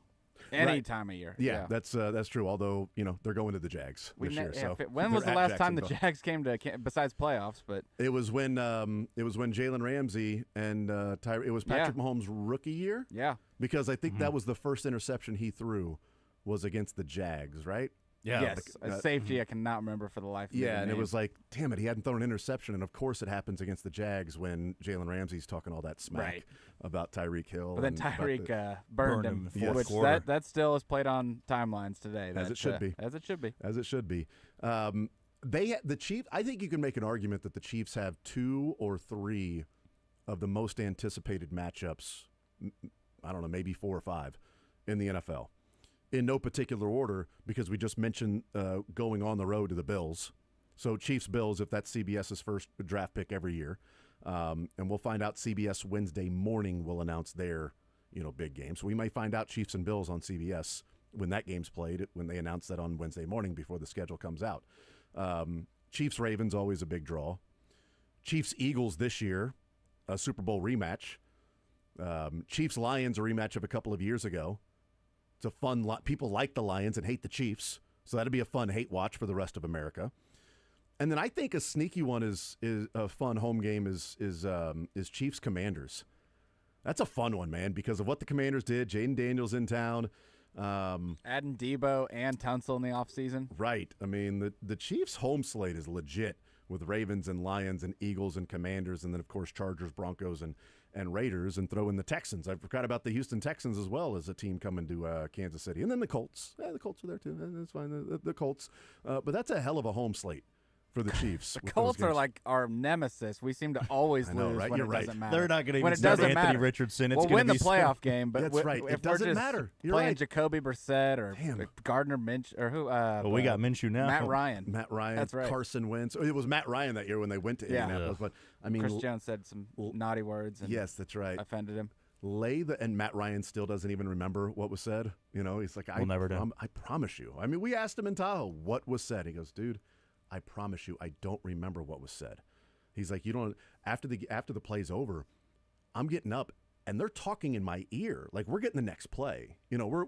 Any time of year. Yeah, that's true. Although they're going to the Jags this year. So when was the last time the Jags came to besides playoffs? But it was when Jalen Ramsey and it was Patrick Mahomes' rookie year. Yeah, because I think that was the first interception he threw was against the Jags, right? Yeah. Yes, a safety I cannot remember for the life of me. Yeah, and it was damn it, he hadn't thrown an interception. And, of course, it happens against the Jags when Jalen Ramsey's talking all that smack about Tyreek Hill. But then Tyreek burned him, which that still is played on timelines today. As it should be. As it should be. As it should be. The Chiefs, I think you can make an argument that the Chiefs have 2 or 3 of the most anticipated matchups, I don't know, maybe 4 or 5 in the NFL. In no particular order, because we just mentioned going on the road to the Bills. So Chiefs-Bills, if that's CBS's first draft pick every year. And we'll find out CBS Wednesday morning will announce their big game. So we may find out Chiefs and Bills on CBS when that game's played, when they announce that on Wednesday morning before the schedule comes out. Chiefs-Ravens, always a big draw. Chiefs-Eagles this year, a Super Bowl rematch. Chiefs-Lions, a rematch of a couple of years ago. It's a fun lot. People like the Lions and hate the Chiefs, so that'd be a fun hate watch for the rest of America. And then I think a sneaky one is a fun home game is Chiefs Commanders. That's a fun one, man, because of what the Commanders did. Jaden Daniels in town, adding Debo and Tunsil in the offseason. Right. I mean, the Chiefs home slate is legit with Ravens and Lions and Eagles and Commanders, and then of course Chargers, Broncos, and Raiders, and throw in the Texans. I forgot about the Houston Texans as well as a team coming to Kansas City. And then the Colts. Yeah, the Colts are there too. That's fine, the Colts. But that's a hell of a home slate for the Chiefs. The Colts are like our nemesis. We seem to always lose when it doesn't matter. They're not going to even start Anthony Richardson. We'll win the playoff game, but that's right. It doesn't matter. You're playing right. Jacoby Brissett or Gardner Minshew or who? Well, we got Minshew now. Matt Ryan. That's right. Carson Wentz. It was Matt Ryan that year when they went to Indianapolis. But I mean, Chris Jones said some naughty words. And yes, that's right. Offended him. And Matt Ryan still doesn't even remember what was said. He's like, we'll never know. I promise you. I mean, we asked him in Tahoe what was said. He goes, dude, I promise you, I don't remember what was said. He's like, you don't. After the play's over, I'm getting up and they're talking in my ear, like we're getting the next play. We're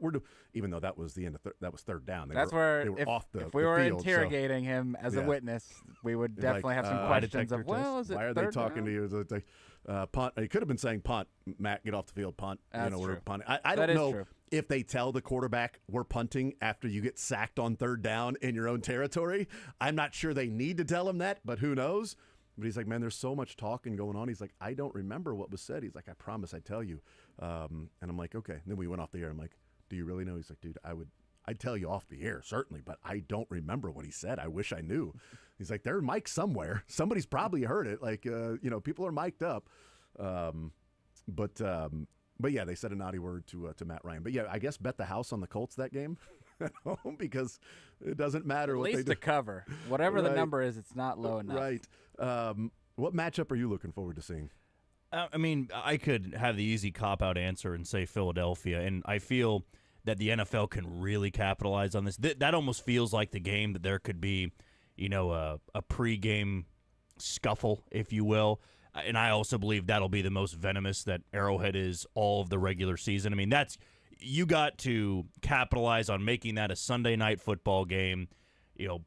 even though that was the end of that was third down. That's where if we were interrogating him as a witness, we would definitely have some questions of, is it why are they talking to you? Is it punt? He could have been saying punt. Matt, get off the field, punt. That's we're true. punting. I don't know if they tell the quarterback we're punting after you get sacked on third down in your own territory. I'm not sure they need to tell him that, but who knows? But he's like, man, there's so much talking going on. He's like, I don't remember what was said. He's like, I promise I'd tell you. And I'm like, okay. And then we went off the air. I'm like, do you really know? He's like, dude, I'd tell you off the air, certainly, but I don't remember what he said. I wish I knew. He's like, there are mics somewhere. Somebody's probably heard it. Like, people are mic'd up. But yeah, they said a naughty word to Matt Ryan. But yeah, I guess bet the house on the Colts that game at home because it doesn't matter what they do. At least to cover. Whatever the number is, it's not low enough. Right. What matchup are you looking forward to seeing? I mean, I could have the easy cop-out answer and say Philadelphia, and I feel that the NFL can really capitalize on this. That almost feels like the game that there could be, a pregame scuffle, if you will. And I also believe that'll be the most venomous that Arrowhead is all of the regular season. I mean, you got to capitalize on making that a Sunday night football game,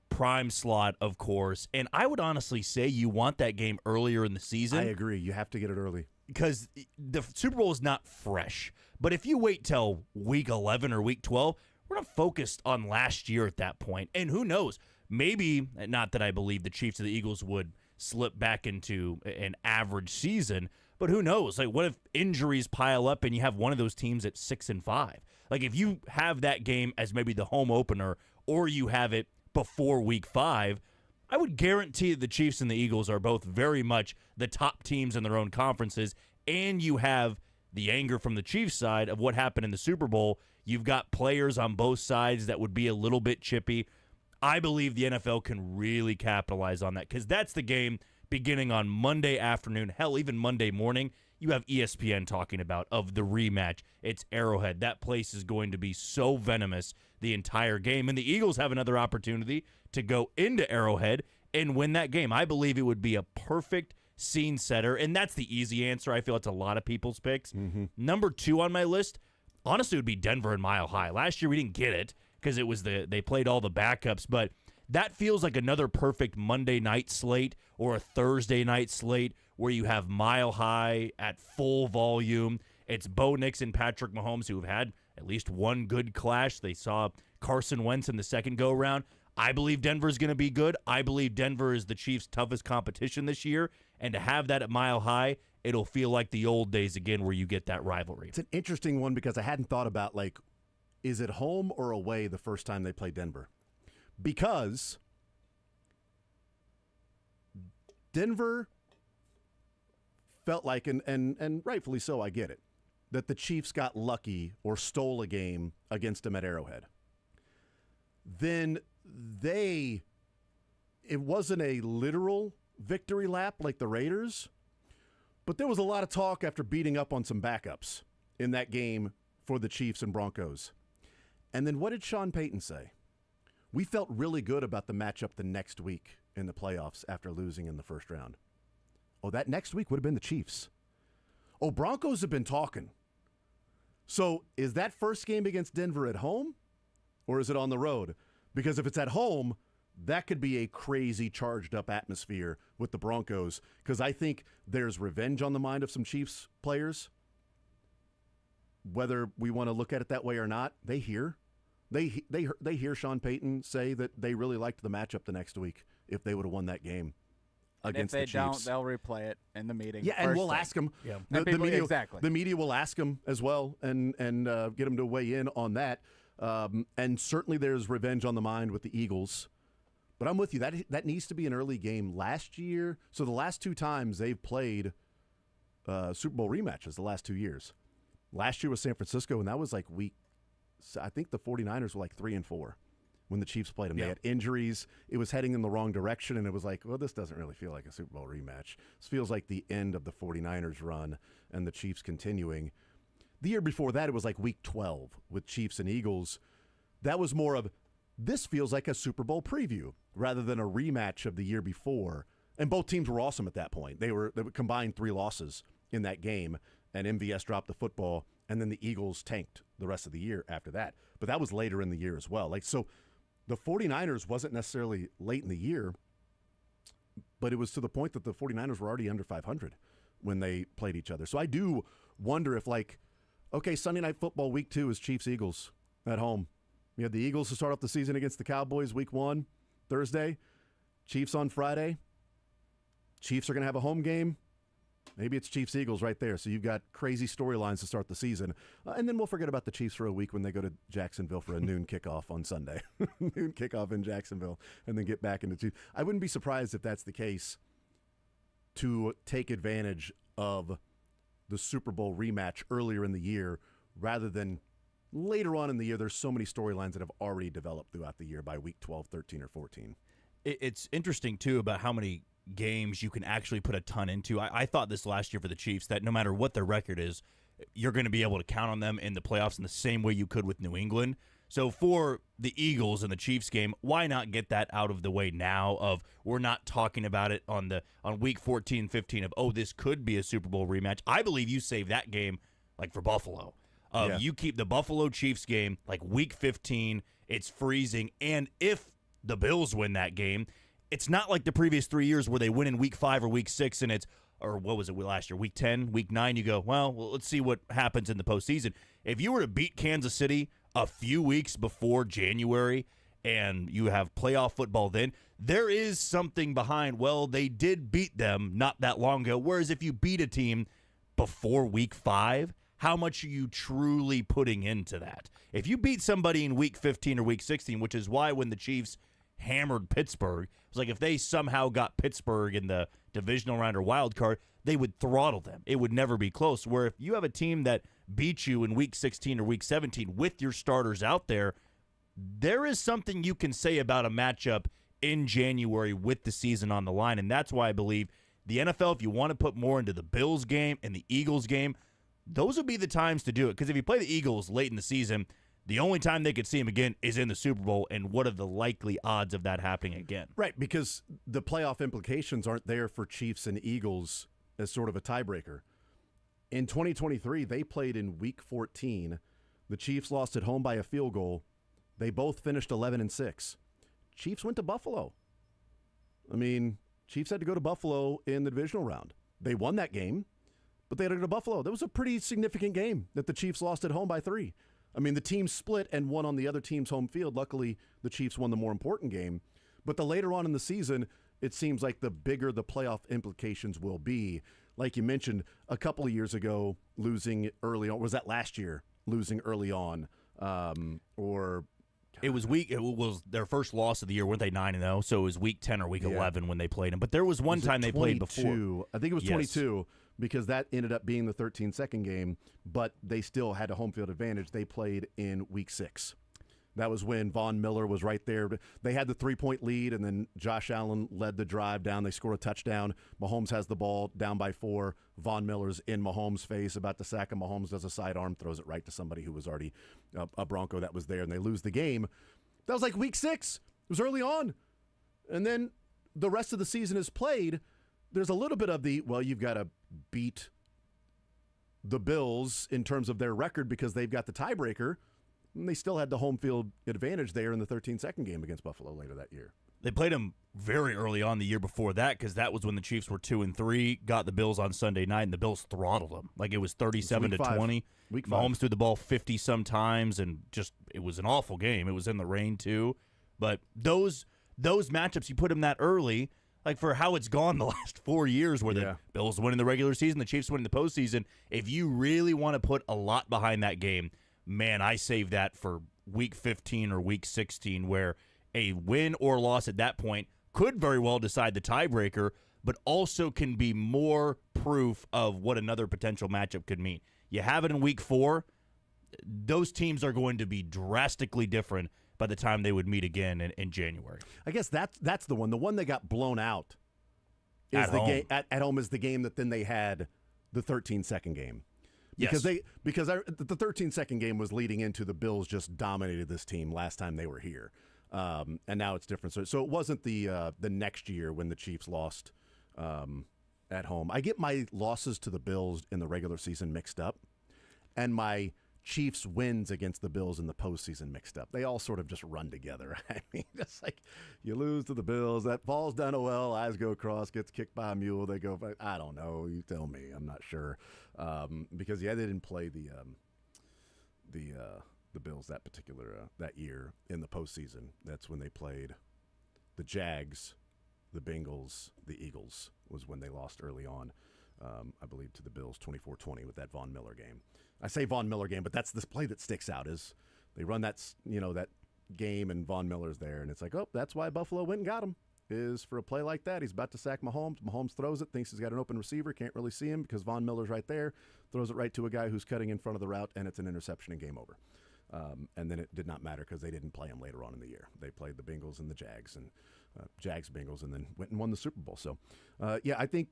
prime slot, of course. And I would honestly say you want that game earlier in the season. I agree. You have to get it early. Because the Super Bowl is not fresh. But if you wait till week 11 or week 12, we're not focused on last year at that point. And who knows? Maybe, not that I believe the Chiefs or the Eagles would slip back into an average season, but who knows? Like, what if injuries pile up and you have one of those teams at 6-5? Like, if you have that game as maybe the home opener, or you have it before week 5, I would guarantee that the Chiefs and the Eagles are both very much the top teams in their own conferences, and you have the anger from the Chiefs side of what happened in the Super Bowl. You've got players on both sides that would be a little bit chippy. I believe the NFL can really capitalize on that because that's the game beginning on Monday afternoon, hell, even Monday morning. You have ESPN talking about of the rematch. It's Arrowhead. That place is going to be so venomous the entire game. And the Eagles have another opportunity to go into Arrowhead and win that game. I believe it would be a perfect scene setter, and that's the easy answer. I feel it's a lot of people's picks. Mm-hmm. Number 2 on my list, honestly, would be Denver and Mile High. Last year we didn't get it because it was they played all the backups, but that feels like another perfect Monday night slate or a Thursday night slate where you have Mile High at full volume. It's Bo Nix and Patrick Mahomes who have had at least one good clash. They saw Carson Wentz in the second go-around. I believe Denver's going to be good. I believe Denver is the Chiefs' toughest competition this year, and to have that at Mile High, it'll feel like the old days again where you get that rivalry. It's an interesting one because I hadn't thought about, like, is it home or away the first time they play Denver? Because Denver felt like, and rightfully so, I get it, that the Chiefs got lucky or stole a game against them at Arrowhead. Then it wasn't a literal victory lap like the Raiders, but there was a lot of talk after beating up on some backups in that game for the Chiefs and Broncos. And then what did Sean Payton say? We felt really good about the matchup the next week in the playoffs after losing in the first round. Oh, that next week would have been the Chiefs. Oh, Broncos have been talking. So is that first game against Denver at home or is it on the road? Because if it's at home, that could be a crazy charged up atmosphere with the Broncos because I think there's revenge on the mind of some Chiefs players. Whether we want to look at it that way or not, they hear Sean Payton say that they really liked the matchup the next week if they would have won that game against the Chiefs. If they don't, they'll replay it in the meeting. Yeah, and we'll ask them. Yeah. The media will ask them as well and get them to weigh in on that. And certainly there's revenge on the mind with the Eagles. But I'm with you. That needs to be an early game. Last year, so the last 2 times they've played Super Bowl rematches the last 2 years. Last year was San Francisco, and that was like I think the 49ers were like 3-4 when the Chiefs played them. Yeah. They had injuries. It was heading in the wrong direction, and it was like, well, this doesn't really feel like a Super Bowl rematch. This feels like the end of the 49ers run and the Chiefs continuing. The year before that, it was like week 12 with Chiefs and Eagles. That was more of, this feels like a Super Bowl preview rather than a rematch of the year before. And both teams were awesome at that point. They combined 3 losses in that game, and MVS dropped the football, and then the Eagles tanked the rest of the year after that. But that was later in the year as well. So the 49ers wasn't necessarily late in the year, but it was to the point that the 49ers were already under 500 when they played each other. So I do wonder if, okay, Sunday Night Football week 2 is Chiefs-Eagles at home. You had the Eagles to start off the season against the Cowboys week 1, Thursday. Chiefs on Friday. Chiefs are going to have a home game. Maybe it's Chiefs-Eagles right there. So you've got crazy storylines to start the season. And then we'll forget about the Chiefs for a week when they go to Jacksonville for a noon kickoff on Sunday. Noon kickoff in Jacksonville, and then get back into Chiefs. I wouldn't be surprised if that's the case to take advantage of the Super Bowl rematch earlier in the year rather than later on in the year. There's so many storylines that have already developed throughout the year by week 12, 13, or 14. It's interesting, too, about how many games you can actually put a ton into. I thought this last year for the Chiefs that no matter what their record is, you're going to be able to count on them in the playoffs in the same way you could with New England. So for the Eagles and the Chiefs game, why not get that out of the way now? Of we're not talking about it on week 14, 15 of, oh, this could be a Super Bowl rematch. I believe you save that game like for Buffalo. You keep the Buffalo Chiefs game like week 15. It's freezing, and if the Bills win that game, it's not like the previous 3 years where they win in week 5 or week 6 and it's, or what was it last year, week 10, week 9, you go, well, let's see what happens in the postseason. If you were to beat Kansas City a few weeks before January and you have playoff football then, there is something behind, well, they did beat them not that long ago. Whereas if you beat a team before week 5, how much are you truly putting into that? If you beat somebody in week 15 or week 16, which is why when the Chiefs hammered Pittsburgh, it was like if they somehow got Pittsburgh in the divisional round or wild card, they would throttle them. It would never be close. Where if you have a team that beats you in week 16 or week 17 with your starters out there, there is something you can say about a matchup in January with the season on the line. And that's why I believe the NFL, if you want to put more into the Bills game and the Eagles game, those would be the times to do it. Because if you play the Eagles late in the season, the only time they could see him again is in the Super Bowl, and what are the likely odds of that happening again? Right, because the playoff implications aren't there for Chiefs and Eagles as sort of a tiebreaker. In 2023, they played in Week 14. The Chiefs lost at home by a field goal. They both finished 11-6. Chiefs went to Buffalo. I mean, Chiefs had to go to Buffalo in the divisional round. They won that game, but they had to go to Buffalo. That was a pretty significant game that the Chiefs lost at home by 3. I mean, the team split and won on the other team's home field. Luckily, the Chiefs won the more important game. But the later on in the season, it seems like the bigger the playoff implications will be. Like you mentioned, a couple of years ago, losing early on. Was that last year, losing early on? It was their first loss of the year. Weren't they 9-0? So it was week 10 or week 11 when they played them. But there was one time they played before. I think it was 22. Because that ended up being the 13-second game, but they still had a home field advantage. They played in week 6. That was when Von Miller was right there. They had the 3-point lead, and then Josh Allen led the drive down. They score a touchdown. Mahomes has the ball down by 4. Von Miller's in Mahomes' face, about to sack him. Mahomes does a sidearm, throws it right to somebody who was already a Bronco that was there, and they lose the game. That was like week 6. It was early on. And then the rest of the season is played. There's a little bit of you've got to beat the Bills in terms of their record because they've got the tiebreaker. And they still had the home field advantage there in the 13-second game against Buffalo later that year. They played them very early on the year before that because that was when the Chiefs were 2-3, got the Bills on Sunday night, and the Bills throttled them. Like it was 37-20. Week 5. Mahomes threw the ball 50 sometimes, and just it was an awful game. It was in the rain too. But those matchups, you put them that early. Like for how it's gone the last 4 years where the Bills win in the regular season, the Chiefs win in the postseason, if you really want to put a lot behind that game, man, I save that for week 15 or week 16 where a win or loss at that point could very well decide the tiebreaker, but also can be more proof of what another potential matchup could mean. You have it in week 4, those teams are going to be drastically different by the time they would meet again in January. I guess that's the one. The one that got blown out is at home is the game that then they had the 13-second game. Because the 13-second game was leading into the Bills just dominated this team last time they were here. And now it's different. So it wasn't the next year when the Chiefs lost at home. I get my losses to the Bills in the regular season mixed up, and my Chiefs wins against the Bills in the postseason mixed up. They all sort of just run together. I mean, just like you lose to the Bills, that ball's done well, eyes go across, gets kicked by a mule, they go, I don't know, you tell me, I'm not sure. Because they didn't play the Bills that particular that year in the postseason. That's when they played the Jags the Bengals, the Eagles was when they lost early on, I believe, to the Bills 24-20 with that Von Miller game. I say Von Miller game, but that's this play that sticks out is they run that game and Von Miller's there, and it's like, oh, that's why Buffalo went and got him, is for a play like that. He's about to sack Mahomes. Mahomes throws it, thinks he's got an open receiver, can't really see him because Von Miller's right there, throws it right to a guy who's cutting in front of the route, and it's an interception and game over. And then it did not matter because they didn't play him later on in the year. They played the Bengals and the Jags, and Jags-Bengals, and then went and won the Super Bowl. So, yeah, I think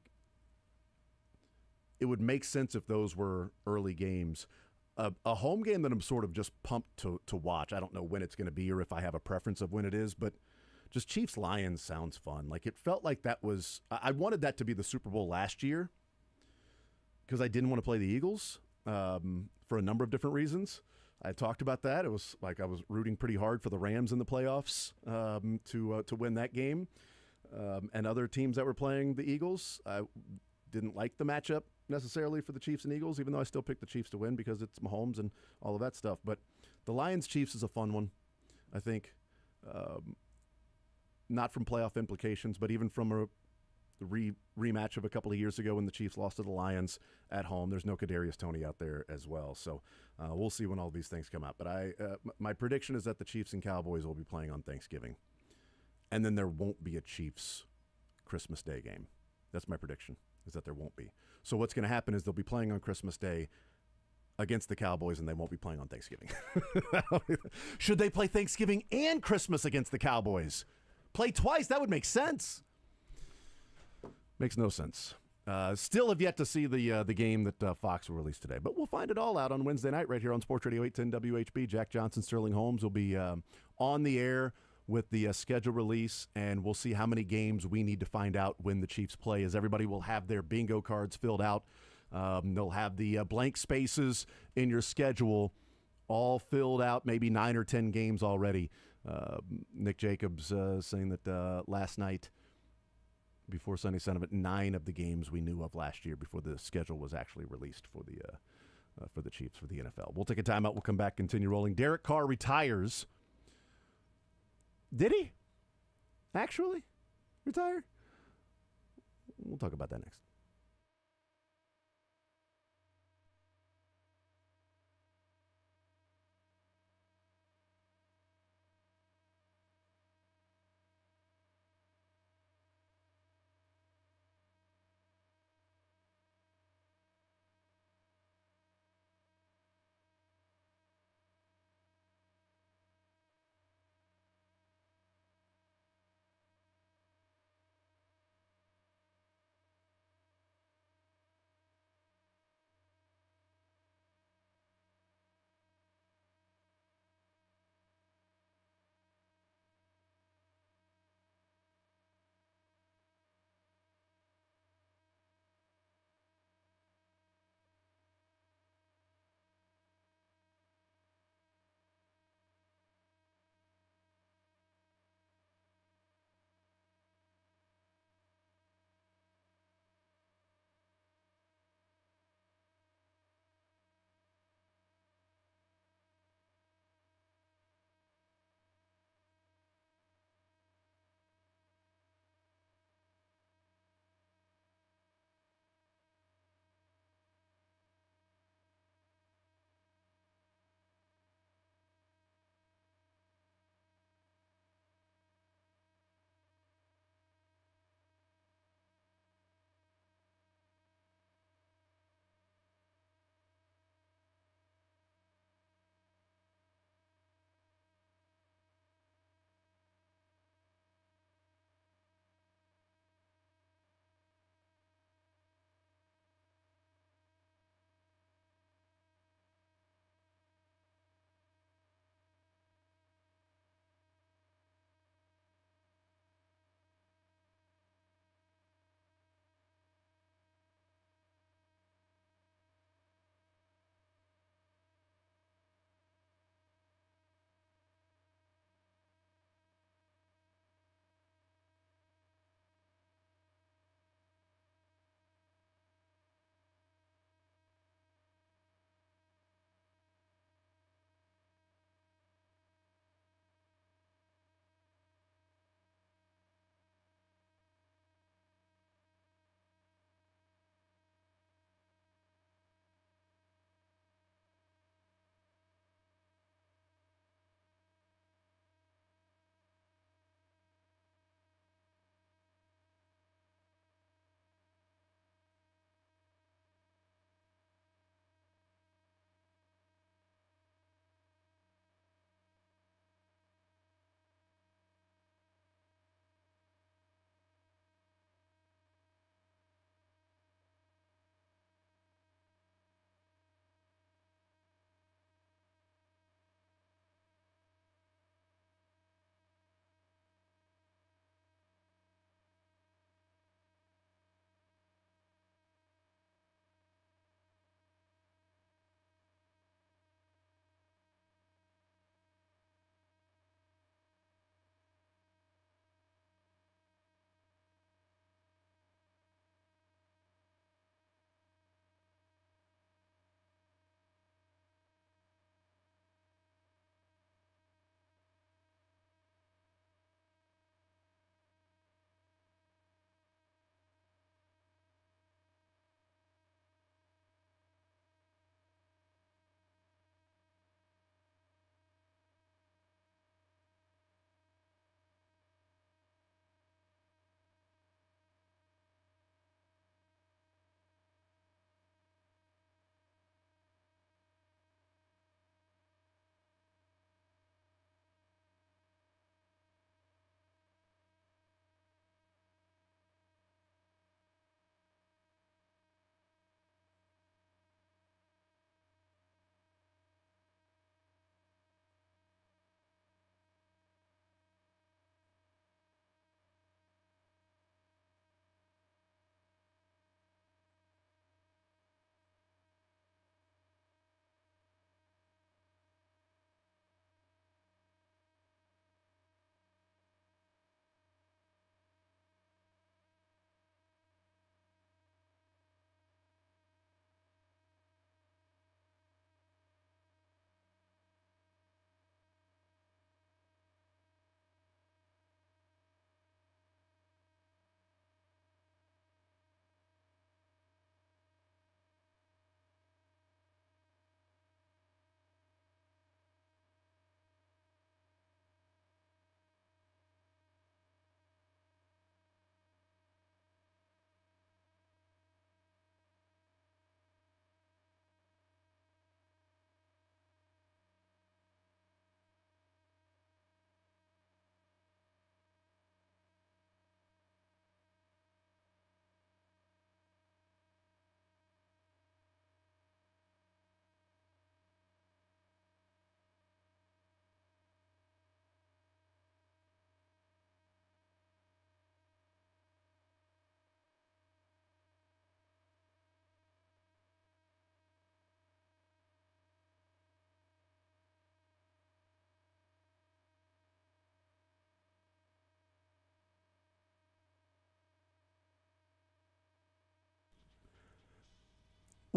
it would make sense if those were early games. A home game that I'm sort of just pumped to watch. I don't know when it's going to be or if I have a preference of when it is, but just Chiefs-Lions sounds fun. Like, it felt like that was – I wanted that to be the Super Bowl last year because I didn't want to play the Eagles for a number of different reasons. I talked about that. It was like I was rooting pretty hard for the Rams in the playoffs to win that game. And other teams that were playing the Eagles, I didn't like the matchup necessarily for the Chiefs and Eagles, even though I still picked the Chiefs to win because it's Mahomes and all of that stuff. But the Lions-Chiefs is a fun one, I think. Not from playoff implications, but even from a rematch of a couple of years ago when the Chiefs lost to the Lions at home. There's no Kadarius Toney out there as well. So we'll see when all these things come out. But my prediction is that the Chiefs and Cowboys will be playing on Thanksgiving. And then there won't be a Chiefs Christmas Day game. That's my prediction, is that there won't be. So what's going to happen is they'll be playing on Christmas Day against the Cowboys, and they won't be playing on Thanksgiving. Should they play Thanksgiving and Christmas against the Cowboys? Play twice? That would make sense. Makes no sense. Still have yet to see the game that Fox will release today. But we'll find it all out on Wednesday night right here on Sports Radio 810 WHB. Jack Johnson, Sterling Holmes will be on the air with the schedule release, and we'll see how many games we need to find out when the Chiefs play, as everybody will have their bingo cards filled out. They'll have the blank spaces in your schedule all filled out, maybe 9 or 10 games already. Nick Jacobs saying that last night, before Sunday Sentiment, 9 of the games we knew of last year before the schedule was actually released for the Chiefs, for the NFL. We'll take a timeout. We'll come back, continue rolling. Derek Carr retires. Did he actually retire? We'll talk about that next.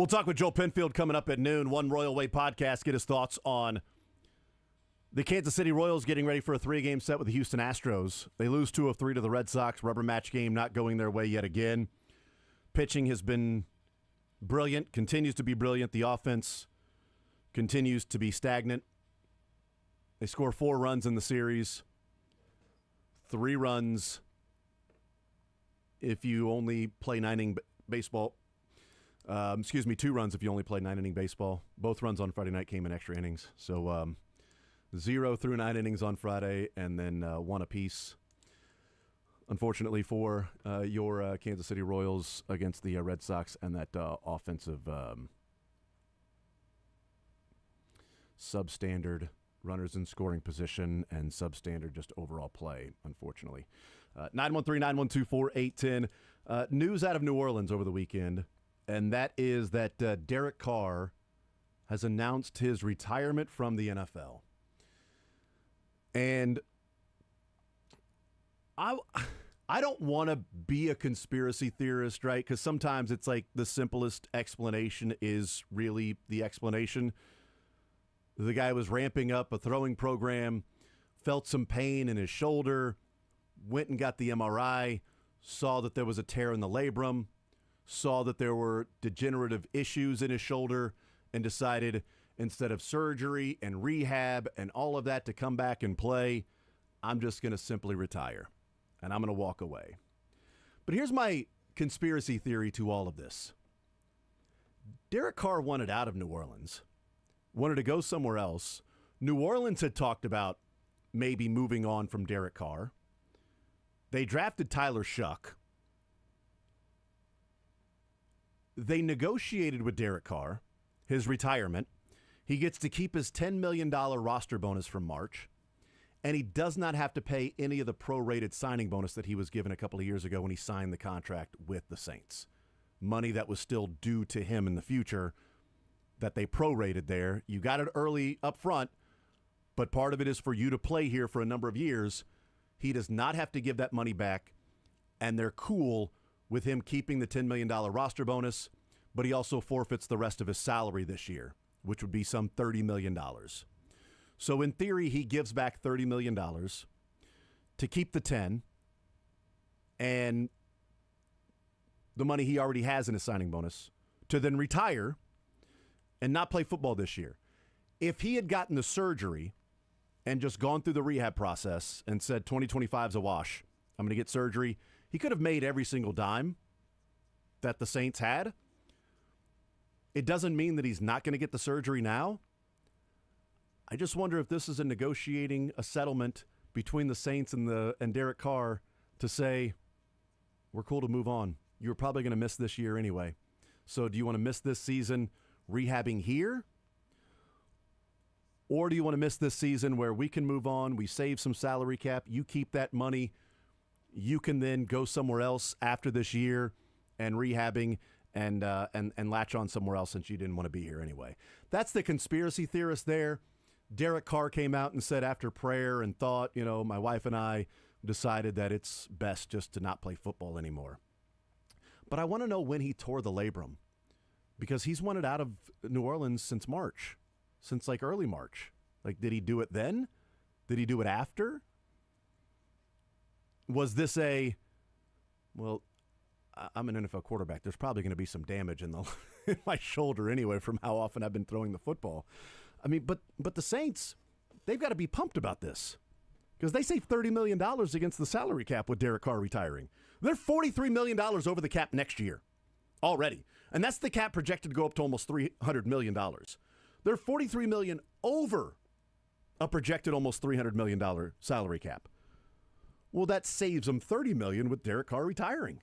We'll talk with Joe Penfield coming up at noon. One Royal Way podcast. Get his thoughts on the Kansas City Royals getting ready for a 3-game set with the Houston Astros. They lose 2 of 3 to the Red Sox. Rubber match game not going their way yet again. Pitching has been brilliant, continues to be brilliant. The offense continues to be stagnant. They score 4 runs in the series, 3 runs if you only play 9-inning baseball. 2 runs if you only play 9-inning baseball. Both runs on Friday night came in extra innings. So 0 through 9 innings on Friday, and then 1 apiece. Unfortunately for your Kansas City Royals against the Red Sox and that offensive substandard runners in scoring position and substandard just overall play, unfortunately. 913-912-4810. News out of New Orleans over the weekend, and that is that Derek Carr has announced his retirement from the NFL. And I don't want to be a conspiracy theorist, right? Because sometimes it's like the simplest explanation is really the explanation. The guy was ramping up a throwing program, felt some pain in his shoulder, went and got the MRI, saw that there was a tear in the labrum, saw that there were degenerative issues in his shoulder, and decided instead of surgery and rehab and all of that to come back and play, I'm just going to simply retire. And I'm going to walk away. But here's my conspiracy theory to all of this. Derek Carr wanted out of New Orleans, wanted to go somewhere else. New Orleans had talked about maybe moving on from Derek Carr. They drafted Tyler Shuck. They negotiated with Derek Carr, his retirement. He gets to keep his $10 million roster bonus from March. And he does not have to pay any of the prorated signing bonus that he was given a couple of years ago when he signed the contract with the Saints. Money that was still due to him in the future that they prorated there. You got it early up front, but part of it is for you to play here for a number of years. He does not have to give that money back, and they're cool with him keeping the $10 million roster bonus, but he also forfeits the rest of his salary this year, which would be some $30 million. So in theory, he gives back $30 million to keep the 10 and the money he already has in his signing bonus to then retire and not play football this year. If he had gotten the surgery and just gone through the rehab process and said 2025 is a wash, I'm going to get surgery, he could have made every single dime that the Saints had. It doesn't mean that he's not going to get the surgery now. I just wonder if this is a settlement between the Saints and Derek Carr to say, we're cool to move on. You're probably going to miss this year anyway. So do you want to miss this season rehabbing here? Or do you want to miss this season where we can move on, we save some salary cap, you keep that money, you can then go somewhere else after this year and rehabbing and latch on somewhere else since you didn't want to be here anyway. That's the conspiracy theorist there. Derek Carr came out and said after prayer and thought, my wife and I decided that it's best just to not play football anymore. But I want to know when he tore the labrum, because he's wanted out of New Orleans since March, since like early March. Like, did he do it then? Did he do it after? Was this I'm an NFL quarterback. There's probably going to be some damage in my shoulder anyway from how often I've been throwing the football. I mean, but the Saints, they've got to be pumped about this because they saved $30 million against the salary cap with Derek Carr retiring. They're $43 million over the cap next year already. And that's the cap projected to go up to almost $300 million. They're $43 million over a projected almost $300 million salary cap. Well, that saves them $30 million with Derek Carr retiring,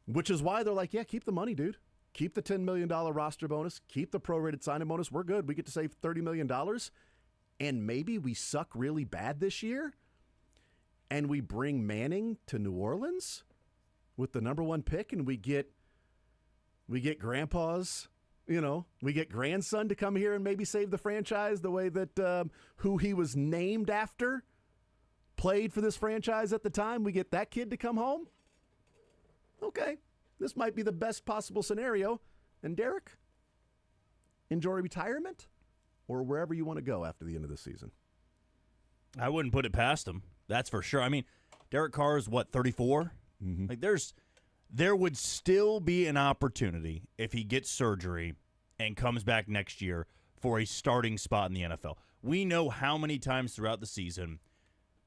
which is why they're like, yeah, keep the money, dude. Keep the $10 million roster bonus. Keep the prorated signing bonus. We're good. We get to save $30 million. And maybe we suck really bad this year and we bring Manning to New Orleans with the number 1 pick and we get grandpa's, we get grandson to come here and maybe save the franchise the way that who he was named after played for this franchise at the time. We get that kid to come home. Okay. This might be the best possible scenario, And Derek, enjoy retirement or wherever you want to go after the end of the season. I wouldn't put it past him. That's for sure. I mean, Derek Carr is, 34? Mm-hmm. Like, there would still be an opportunity if he gets surgery and comes back next year for a starting spot in the NFL. We know how many times throughout the season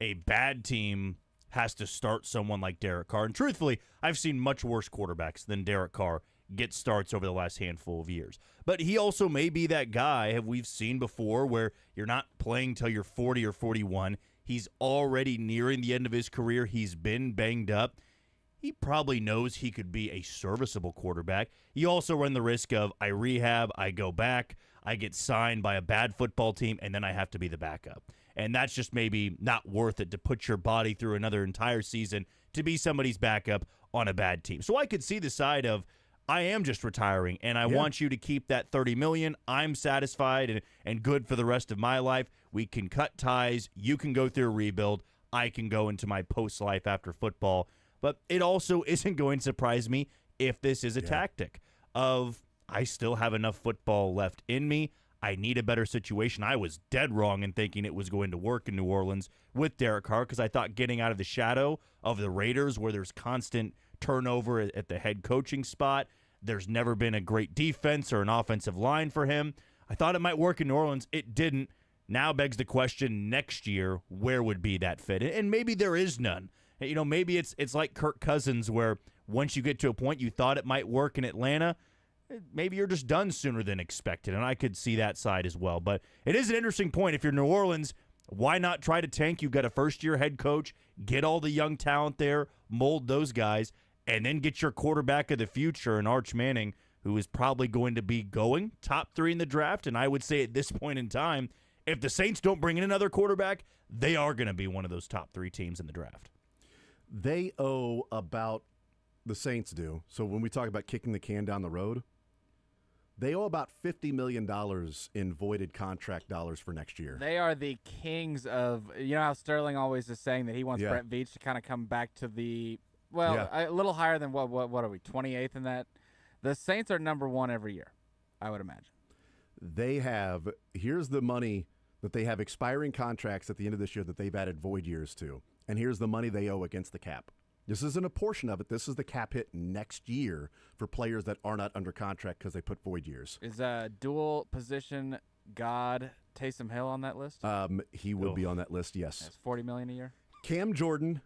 a bad team has to start someone like Derek Carr. And truthfully, I've seen much worse quarterbacks than Derek Carr get starts over the last handful of years. But he also may be that guy we've seen before where you're not playing till you're 40 or 41. He's already nearing the end of his career. He's been banged up. He probably knows he could be a serviceable quarterback. You also run the risk of I rehab, I go back, I get signed by a bad football team, and then I have to be the backup. And that's just maybe not worth it to put your body through another entire season to be somebody's backup on a bad team. So I could see the side of I am just retiring, and I want you to keep that $30 million. I'm satisfied and good for the rest of my life. We can cut ties. You can go through a rebuild. I can go into my post-life after football. But it also isn't going to surprise me if this is a tactic of I still have enough football left in me. I need a better situation. I was dead wrong in thinking it was going to work in New Orleans with Derek Carr because I thought getting out of the shadow of the Raiders where there's constant turnover at the head coaching spot, there's never been a great defense or an offensive line for him. I thought it might work in New Orleans. It didn't. Now begs the question next year, where would be that fit? And maybe there is none. You know, maybe it's like Kirk Cousins where once you get to a point you thought it might work in Atlanta, maybe you're just done sooner than expected, and I could see that side as well. But it is an interesting point. If you're New Orleans, why not try to tank? You've got a first-year head coach, get all the young talent there, mold those guys, and then get your quarterback of the future, an Arch Manning, who is probably going to be going top 3 in the draft. And I would say at this point in time, if the Saints don't bring in another quarterback, they are going to be one of those top 3 teams in the draft. They owe about, the Saints do, so when we talk about kicking the can down the road, they owe about $50 million in voided contract dollars for next year. They are the kings of, you know how Sterling always is saying that he wants Brett Veach to kind of come back to the, a little higher than what are we, 28th in that? The Saints are number 1 every year, I would imagine. They have, here's the money that they have expiring contracts at the end of this year that they've added void years to. And here's the money they owe against the cap. This isn't a portion of it. This is the cap hit next year for players that are not under contract because they put void years. Is dual position God Taysom Hill on that list? He would be on that list, yes. That's $40 million a year. Cam Jordan,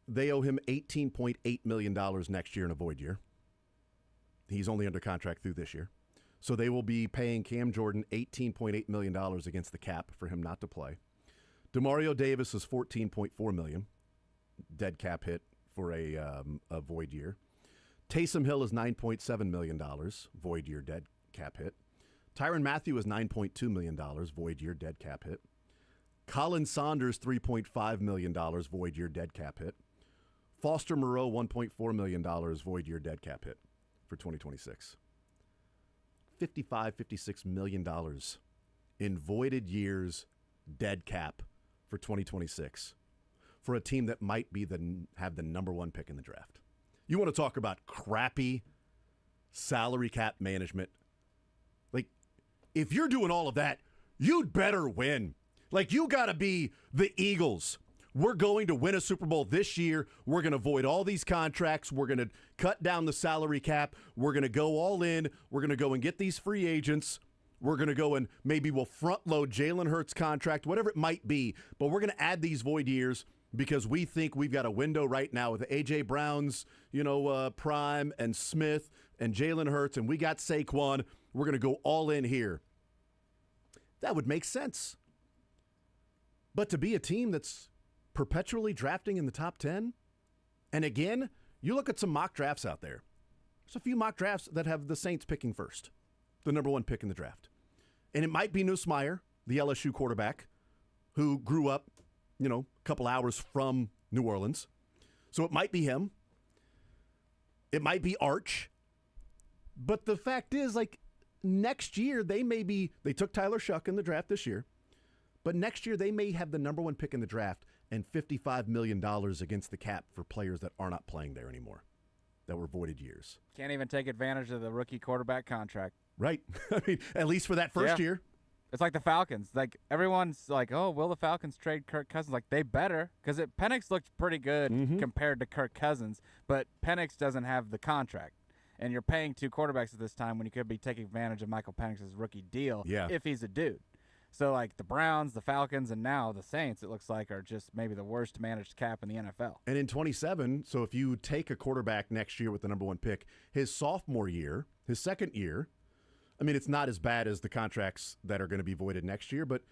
they owe him $18.8 million next year in a void year. He's only under contract through this year. So they will be paying Cam Jordan $18.8 million against the cap for him not to play. DeMario Davis is $14.4 million, dead cap hit for a void year. Taysom Hill is $9.7 million, void year, dead cap hit. Tyrann Mathieu is $9.2 million, void year, dead cap hit. Colin Saunders, $3.5 million, void year, dead cap hit. Foster Moreau, $1.4 million, void year, dead cap hit for 2026. $56 million in voided years, dead cap for 2026 for a team that might be have the number 1 pick in the draft. You want to talk about crappy salary cap management? Like, if you're doing all of that, you'd better win. Like, you got to be the Eagles. We're going to win a Super Bowl this year. We're going to void all these contracts. We're going to cut down the salary cap. We're going to go all in. We're going to go and get these free agents. We're going to go and maybe we'll front load Jalen Hurts' contract, whatever it might be. But we're going to add these void years because we think we've got a window right now with A.J. Brown's, prime and Smith and Jalen Hurts, and we got Saquon. We're going to go all in here. That would make sense. But to be a team that's perpetually drafting in the top 10, and again, you look at some mock drafts out there. There's a few mock drafts that have the Saints picking first, the number 1 pick in the draft. And it might be Nussmeier, the LSU quarterback, who grew up, a couple hours from New Orleans. So it might be him. It might be Arch. But the fact is, next year, they took Tyler Shuck in the draft this year. But next year, they may have the number 1 pick in the draft and $55 million against the cap for players that are not playing there anymore. that were voided years. Can't even take advantage of the rookie quarterback contract. Right. I mean, at least for that first year. It's like the Falcons. Like, everyone's like, oh, will the Falcons trade Kirk Cousins? Like, they better, because Penix looked pretty good compared to Kirk Cousins, but Penix doesn't have the contract. And you're paying 2 quarterbacks at this time when you could be taking advantage of Michael Penix's rookie deal if he's a dude. So, like, the Browns, the Falcons, and now the Saints, it looks like, are just maybe the worst managed cap in the NFL. And in 27, so if you take a quarterback next year with the number 1 pick, his sophomore year, his second year, I mean, it's not as bad as the contracts that are going to be voided next year, but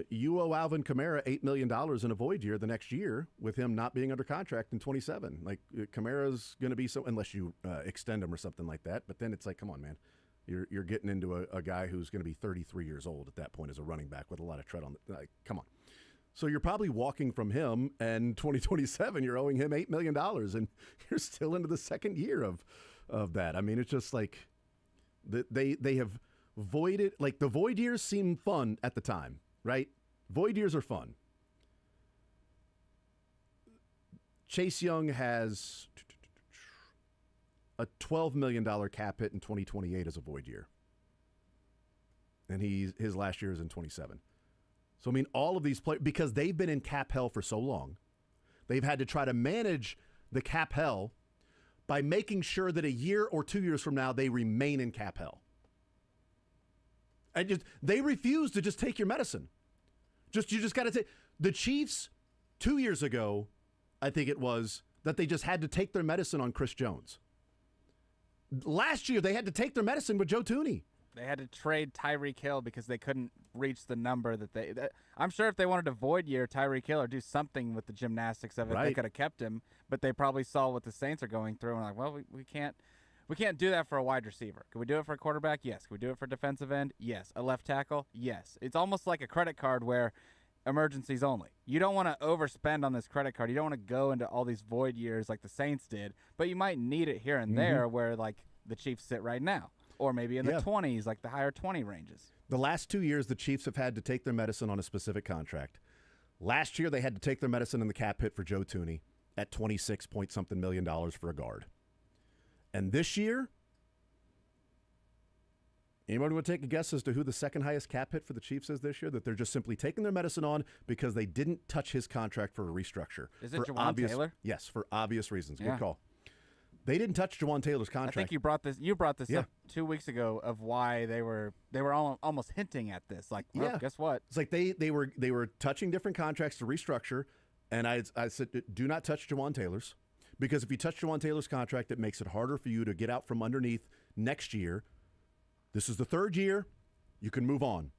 you owe Alvin Kamara $8 million in a void year the next year with him not being under contract in 27. Like, Kamara's going to be so, unless you extend him or something like that. But then it's like, come on, man. You're getting into a guy who's going to be 33 years old at that point as a running back with a lot of tread on the, like, come on. So you're probably walking from him, and 2027, you're owing him $8 million, and you're still into the second year of that. I mean, it's just like they have voided, like, the void years seem fun at the time, right? Void years are fun. Chase Young has a $12 million cap hit in 2028 as a void year. And his last year is in 27. So, I mean, all of these players, because they've been in cap hell for so long, they've had to try to manage the cap hell by making sure that a year or 2 years from now, they remain in cap hell. And they refuse to just take your medicine. You just got to take. The Chiefs, 2 years ago, I think it was, that they just had to take their medicine on Chris Jones. Last year, they had to take their medicine with Joe Thuney. They had to trade Tyreek Hill because they couldn't reach the number that I'm sure if they wanted to void year Tyreek Hill or do something with the gymnastics of it, they could have kept him. But they probably saw what the Saints are going through and like, well, we can't do that for a wide receiver. Can we do it for a quarterback? Yes. Can we do it for a defensive end? Yes. A left tackle? Yes. It's almost like a credit card where emergencies only. You don't want to overspend on this credit card. You don't want to go into all these void years like the Saints did, but you might need it here and there where like the Chiefs sit right now. Or maybe in the 20s, like the higher 20 ranges. The last 2 years, the Chiefs have had to take their medicine on a specific contract. Last year, they had to take their medicine in the cap hit for Joe Thuney at $26-point-something million for a guard. And this year, anybody want to take a guess as to who the second highest cap hit for the Chiefs is this year? That they're just simply taking their medicine on because they didn't touch his contract for a restructure. Is it Jawan Taylor? Yes, for obvious reasons. Good call. They didn't touch Jawan Taylor's contract. I think you brought this up 2 weeks ago of why they were almost hinting at this. Like, well, guess what? It's like they were touching different contracts to restructure, and I said, do not touch Jawan Taylor's, because if you touch Jawan Taylor's contract, it makes it harder for you to get out from underneath next year. This is the third year. You can move on.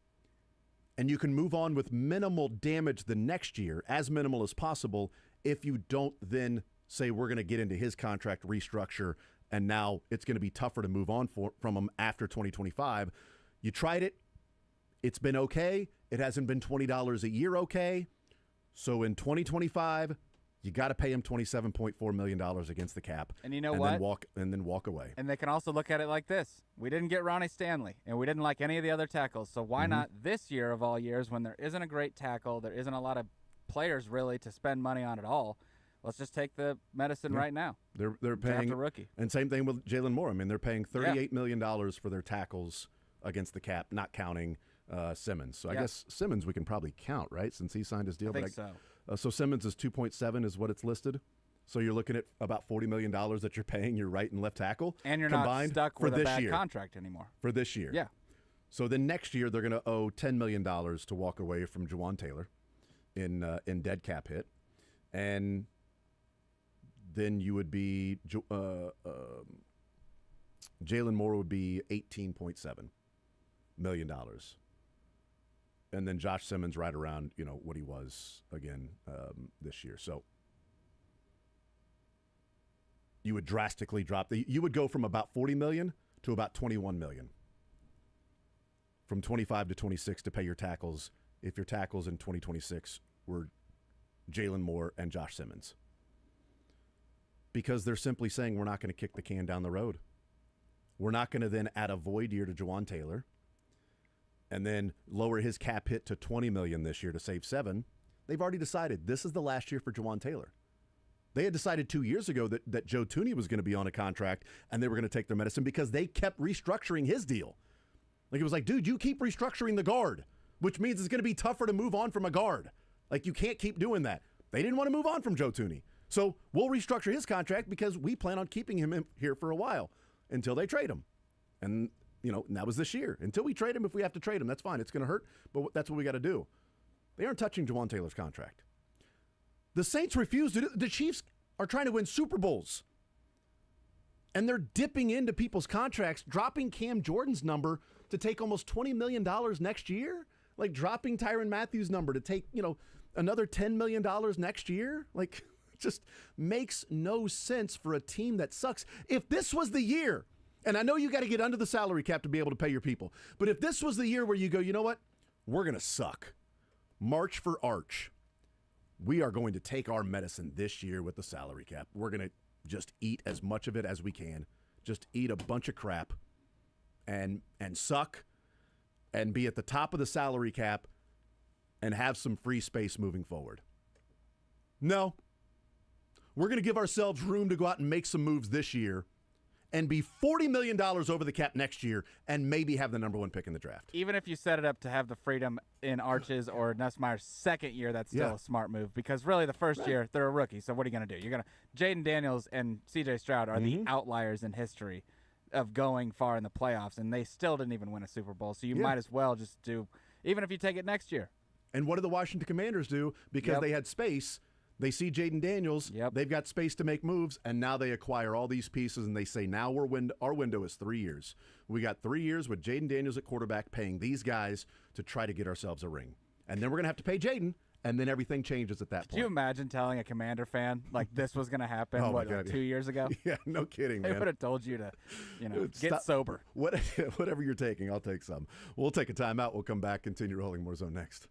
And you can move on with minimal damage the next year, as minimal as possible, if you don't then say we're going to get into his contract restructure, and now it's going to be tougher to move on from him after 2025. You tried it. It's been okay. It hasn't been $20 a year okay. So in 2025, you got to pay him $27.4 million against the cap. And you know what? Then walk away. And they can also look at it like this. We didn't get Ronnie Stanley, and we didn't like any of the other tackles. So why not this year of all years when there isn't a great tackle, there isn't a lot of players really to spend money on at all, let's just take the medicine right now. They're paying a rookie, and same thing with Jalen Moore. I mean, they're paying $38 million for their tackles against the cap, not counting Simmons. So I guess Simmons we can probably count, right? Since he signed his deal. I think so. So Simmons is 2.7 is what it's listed. So you're looking at about $40 million that you're paying your right and left tackle, and you're combined not stuck with for a this bad year. Contract anymore For this year, yeah. So then next year they're going to owe $10 million to walk away from Jawan Taylor in dead cap hit, and then you would be Jalen Moore would be $18.7 million. And then Josh Simmons right around, what he was again this year. So you would drastically drop. You would go from about $40 million to about $21 million. From 25 to 26 to pay your tackles if your tackles in 2026 were Jalen Moore and Josh Simmons. Because they're simply saying we're not going to kick the can down the road. We're not going to then add a void year to Jawan Taylor and then lower his cap hit to $20 million this year to save $7 million. They've already decided this is the last year for Jawan Taylor. They had decided 2 years ago that Joe Thuney was going to be on a contract and they were going to take their medicine because they kept restructuring his deal. Like, it was like, dude, you keep restructuring the guard, which means it's going to be tougher to move on from a guard. Like, you can't keep doing that. They didn't want to move on from Joe Thuney. So we'll restructure his contract because we plan on keeping him here for a while until they trade him. And, and that was this year. Until we trade him, if we have to trade him, that's fine. It's going to hurt, but that's what we got to do. They aren't touching Jawan Taylor's contract. The Saints refuse to do it. The Chiefs are trying to win Super Bowls. And they're dipping into people's contracts, dropping Cam Jordan's number to take almost $20 million next year. Like dropping Tyrann Mathieu' number to take, another $10 million next year. Like, it just makes no sense for a team that sucks. If this was the year, and I know you got to get under the salary cap to be able to pay your people, but if this was the year where you go, you know what? We're going to suck. March for Arch. We are going to take our medicine this year with the salary cap. We're going to just eat as much of it as we can. Just eat a bunch of crap and suck and be at the top of the salary cap and have some free space moving forward. No. We're going to give ourselves room to go out and make some moves this year and be $40 million over the cap next year and maybe have the number 1 pick in the draft. Even if you set it up to have the freedom in Arch's or Nussmeier's second year, that's still a smart move because really the first year, they're a rookie. So what are you going to do? You're going to Jaden Daniels and C.J. Stroud are the outliers in history of going far in the playoffs, and they still didn't even win a Super Bowl. So you might as well just do, even if you take it next year. And what did the Washington Commanders do? Because they had space. They see Jaden Daniels. They've got space to make moves, and now they acquire all these pieces, and they say, now our window is 3 years. We got 3 years with Jaden Daniels at quarterback paying these guys to try to get ourselves a ring. And then we're going to have to pay Jaden, and then everything changes at that point. Could you imagine telling a Commander fan, like, this was going to happen, 2 years ago? Yeah, no kidding, man. They would have told you to, get sober. Whatever you're taking, I'll take some. We'll take a timeout. We'll come back, continue rolling more zone next.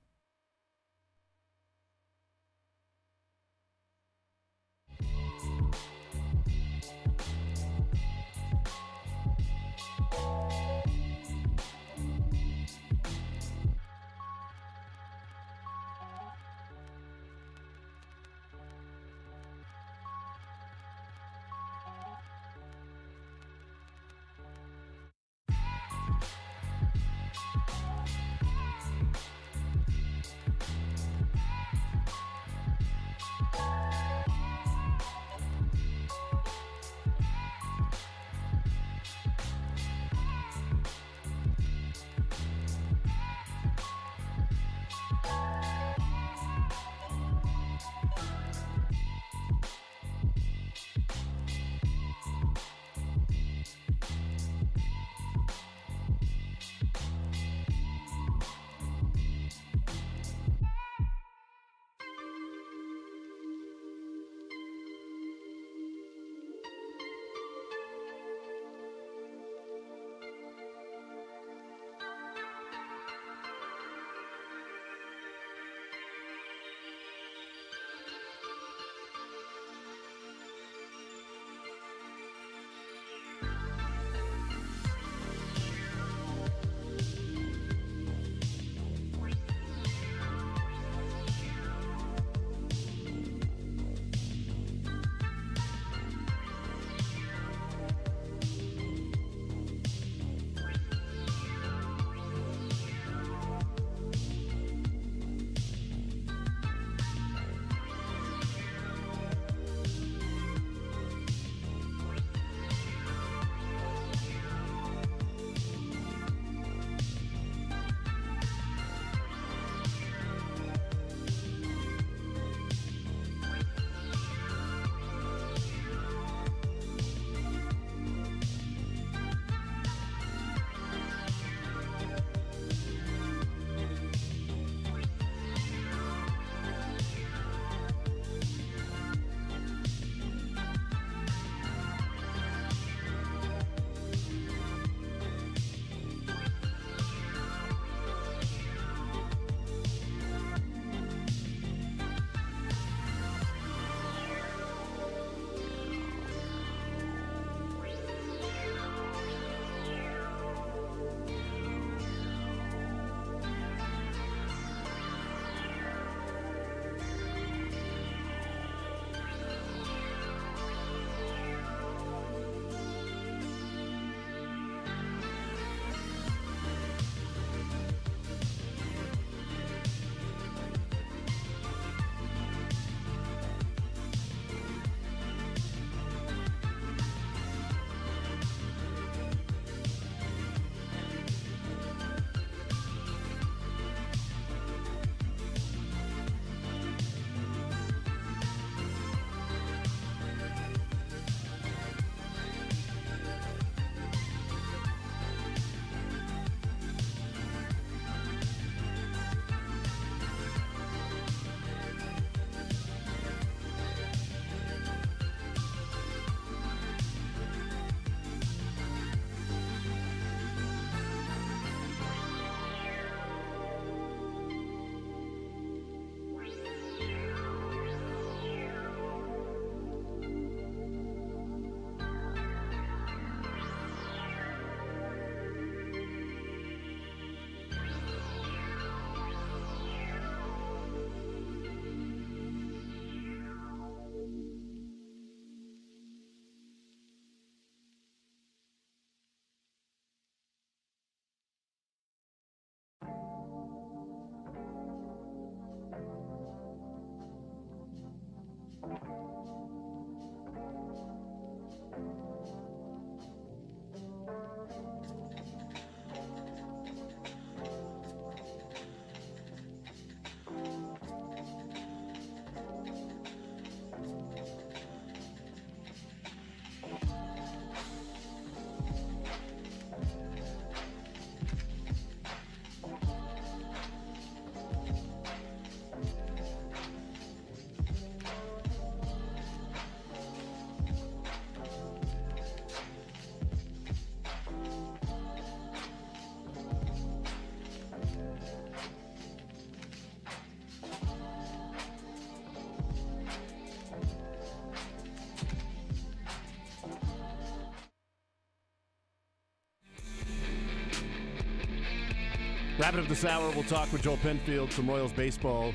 Wrapping up this hour, we'll talk with Joel Penfield from Royals Baseball.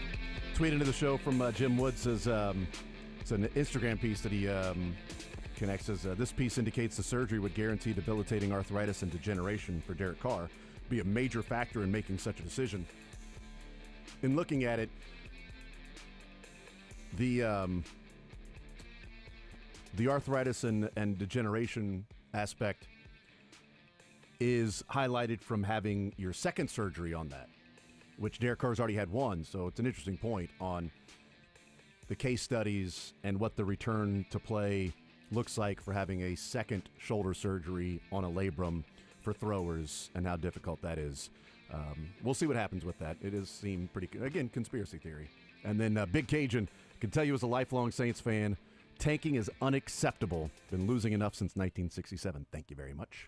Tweet into the show from Jim Wood says it's an Instagram piece that he connects. Says this piece indicates the surgery would guarantee debilitating arthritis and degeneration for Derek Carr. Be a major factor in making such a decision. In looking at it, the arthritis and degeneration aspect is highlighted from having your second surgery on that, which Derek Carr's already had one. So it's an interesting point on the case studies and what the return to play looks like for having a second shoulder surgery on a labrum for throwers and how difficult that is. We'll see what happens with that. It does seem pretty, again, conspiracy theory. And then Big Cajun can tell you as a lifelong Saints fan, tanking is unacceptable. Been losing enough since 1967. Thank you very much.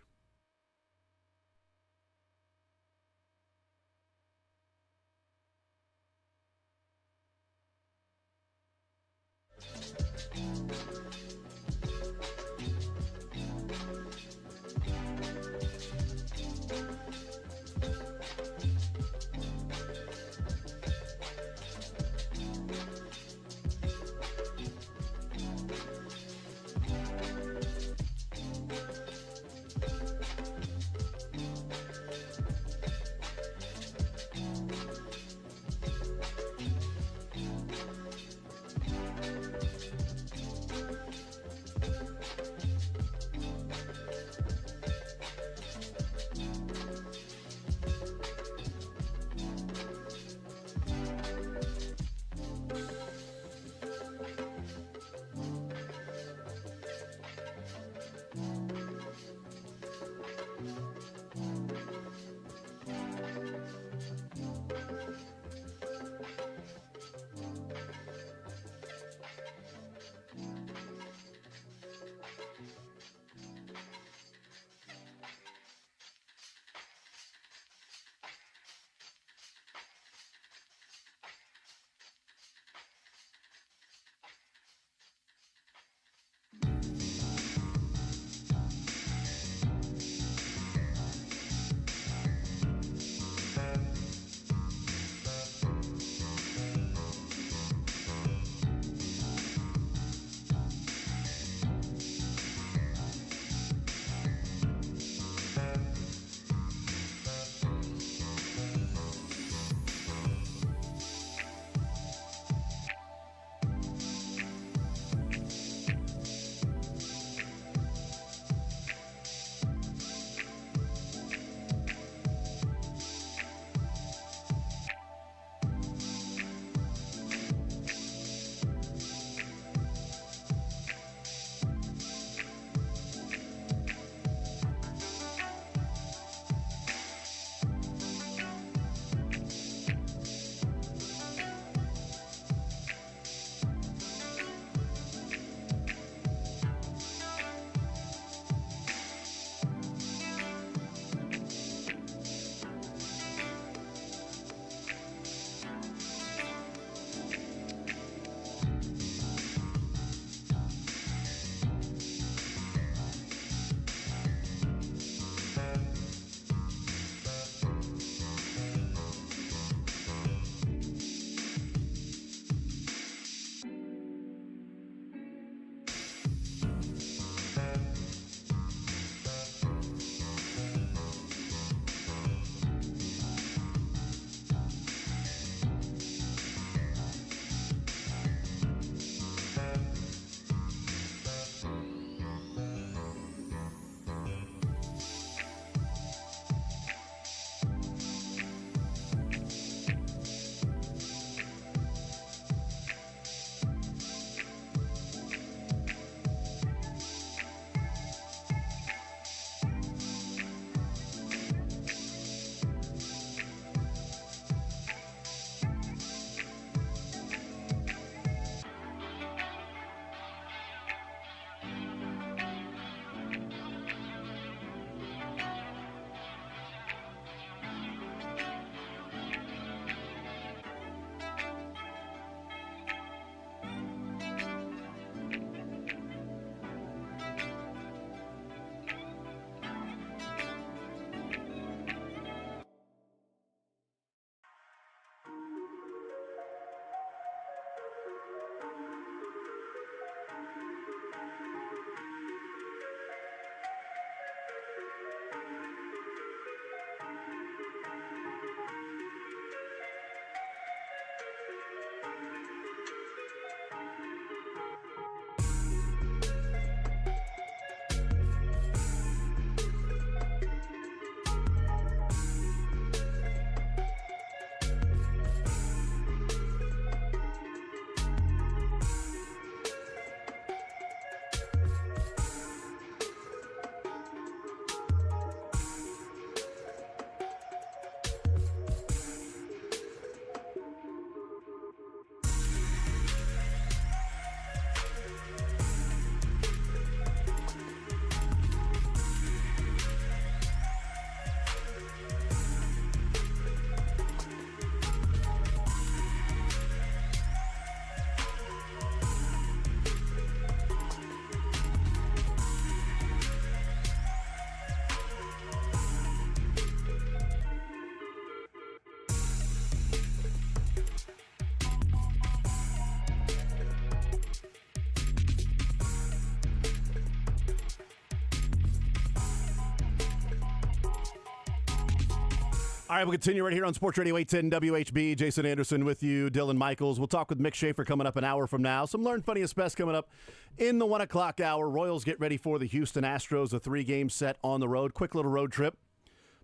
All right, we'll continue right here on Sports Radio 810 WHB. Jason Anderson with you, Dylan Michaels. We'll talk with Mick Schaefer coming up an hour from now. Some Learn Funniest Best coming up in the 1 o'clock hour. Royals get ready for the Houston Astros, a 3-game set on the road. Quick little road trip.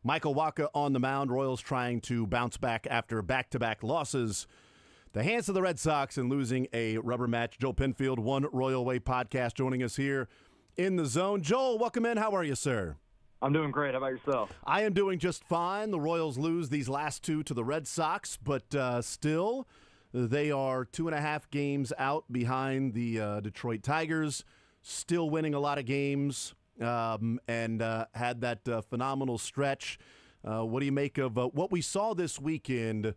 Michael Wacha on the mound. Royals trying to bounce back after back-to-back losses. The hands of the Red Sox and losing a rubber match. Joel Penfield, One Royal Way podcast, joining us here in the zone. Joel, welcome in. How are you, sir? I'm doing great. How about yourself? I am doing just fine. The Royals lose these last 2 to the Red Sox, but still, they are 2.5 games out behind the Detroit Tigers, still winning a lot of games, and had that phenomenal stretch. What do you make of what we saw this weekend?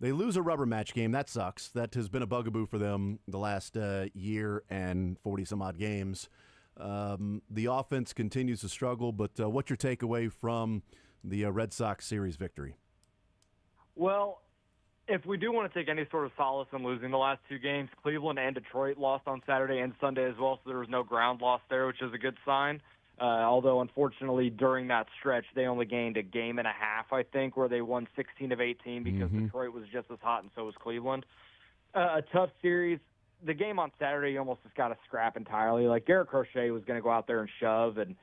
They lose a rubber match game. That sucks. That has been a bugaboo for them the last year and 40-some-odd games. The offense continues to struggle, but what's your takeaway from the Red Sox series victory? Well, if we do want to take any sort of solace in losing the last 2 games, Cleveland and Detroit lost on Saturday and Sunday as well, so there was no ground loss there, which is a good sign. Although, unfortunately, during that stretch, they only gained a game and a half, I think, where they won 16 of 18 because Detroit was just as hot and so was Cleveland. A tough series. The game on Saturday, you almost just got to scrap entirely. Like, Garrett Crochet was going to go out there and shove, and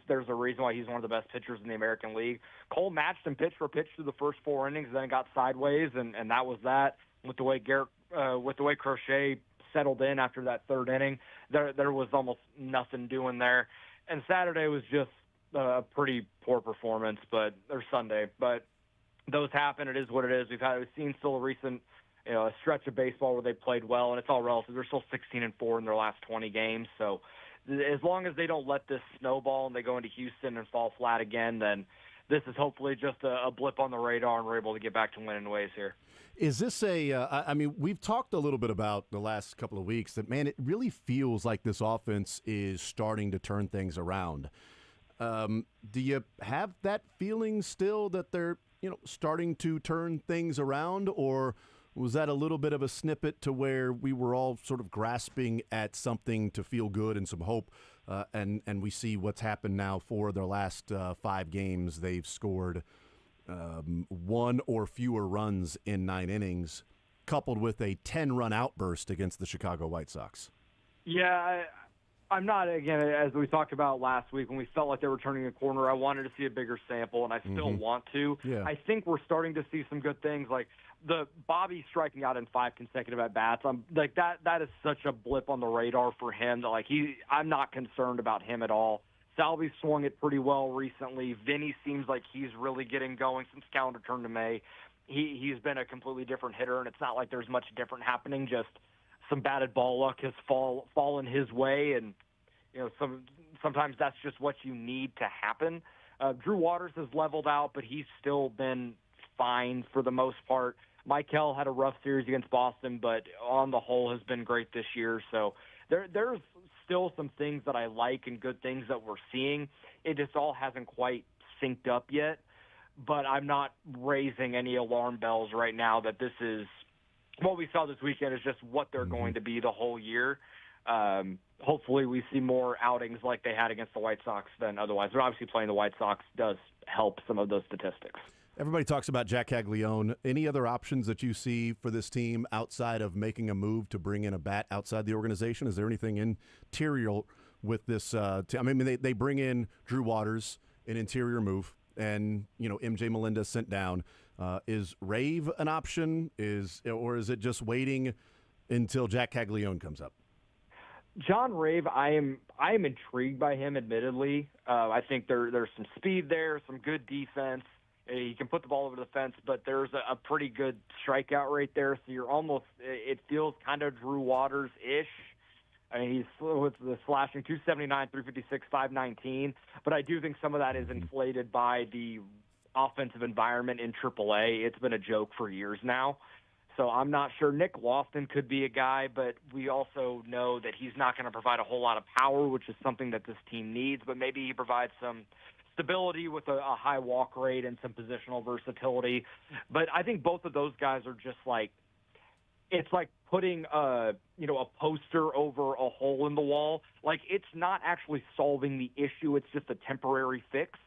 there's a reason why he's one of the best pitchers in the American League. Cole matched him pitch for pitch through the first 4 innings, then got sideways, and that was that. With the way Crochet settled in after that 3rd inning, there was almost nothing doing there. And Saturday was just a pretty poor performance, or Sunday. But those happen. It is what it is. We've seen still a recent a stretch of baseball where they played well, and it's all relative. They're still 16-4 in their last 20 games. So as long as they don't let this snowball and they go into Houston and fall flat again, then this is hopefully just a blip on the radar, and we're able to get back to winning ways here. Is this I mean, we've talked a little bit about the last couple of weeks that, man, it really feels like this offense is starting to turn things around. Do you have that feeling still that they're, starting to turn things around, or was that a little bit of a snippet to where we were all sort of grasping at something to feel good and some hope, and we see what's happened now for their last 5 games? They've scored 1 or fewer runs in 9 innings, coupled with a 10-run outburst against the Chicago White Sox. Yeah, I'm not, again, as we talked about last week when we felt like they were turning a corner, I wanted to see a bigger sample, and I still want to. Yeah. I think we're starting to see some good things, like the Bobby striking out in 5 consecutive at-bats. That is such a blip on the radar for him that, I'm not concerned about him at all. Salvi swung it pretty well recently. Vinny seems like he's really getting going since calendar turn to May. He's been a completely different hitter, and it's not like there's much different happening, just some batted ball luck has fallen his way, and sometimes that's just what you need to happen. Drew Waters has leveled out, but he's still been fine for the most part. Michael had a rough series against Boston, but on the whole has been great this year. So there's still some things that I like and good things that we're seeing. It just all hasn't quite synced up yet, but I'm not raising any alarm bells right now that this is what we saw this weekend is just what they're going to be the whole year. Hopefully we see more outings like they had against the White Sox than otherwise. But obviously playing the White Sox does help some of those statistics. Everybody talks about Jack Caglione. Any other options that you see for this team outside of making a move to bring in a bat outside the organization? Is there anything interior with this? They bring in Drew Waters, an interior move, and MJ Melendez sent down. Is Rave an option? Or is it just waiting until Jack Caglione comes up? John Rave, I am intrigued by him. Admittedly, I think there's some speed there, some good defense. He can put the ball over the fence, but there's a pretty good strikeout rate there. So you're it feels kind of Drew Waters-ish. I mean, he's with the slashing 279, 356, 519. But I do think some of that is inflated by the offensive environment in AAA. It's been a joke for years now. So I'm not sure. Nick Lofton could be a guy, but we also know that he's not going to provide a whole lot of power, which is something that this team needs. But maybe he provides some stability with a high walk rate and some positional versatility. But I think both of those guys are just it's like putting a poster over a hole in the wall. Like, it's not actually solving the issue. It's just a temporary fix.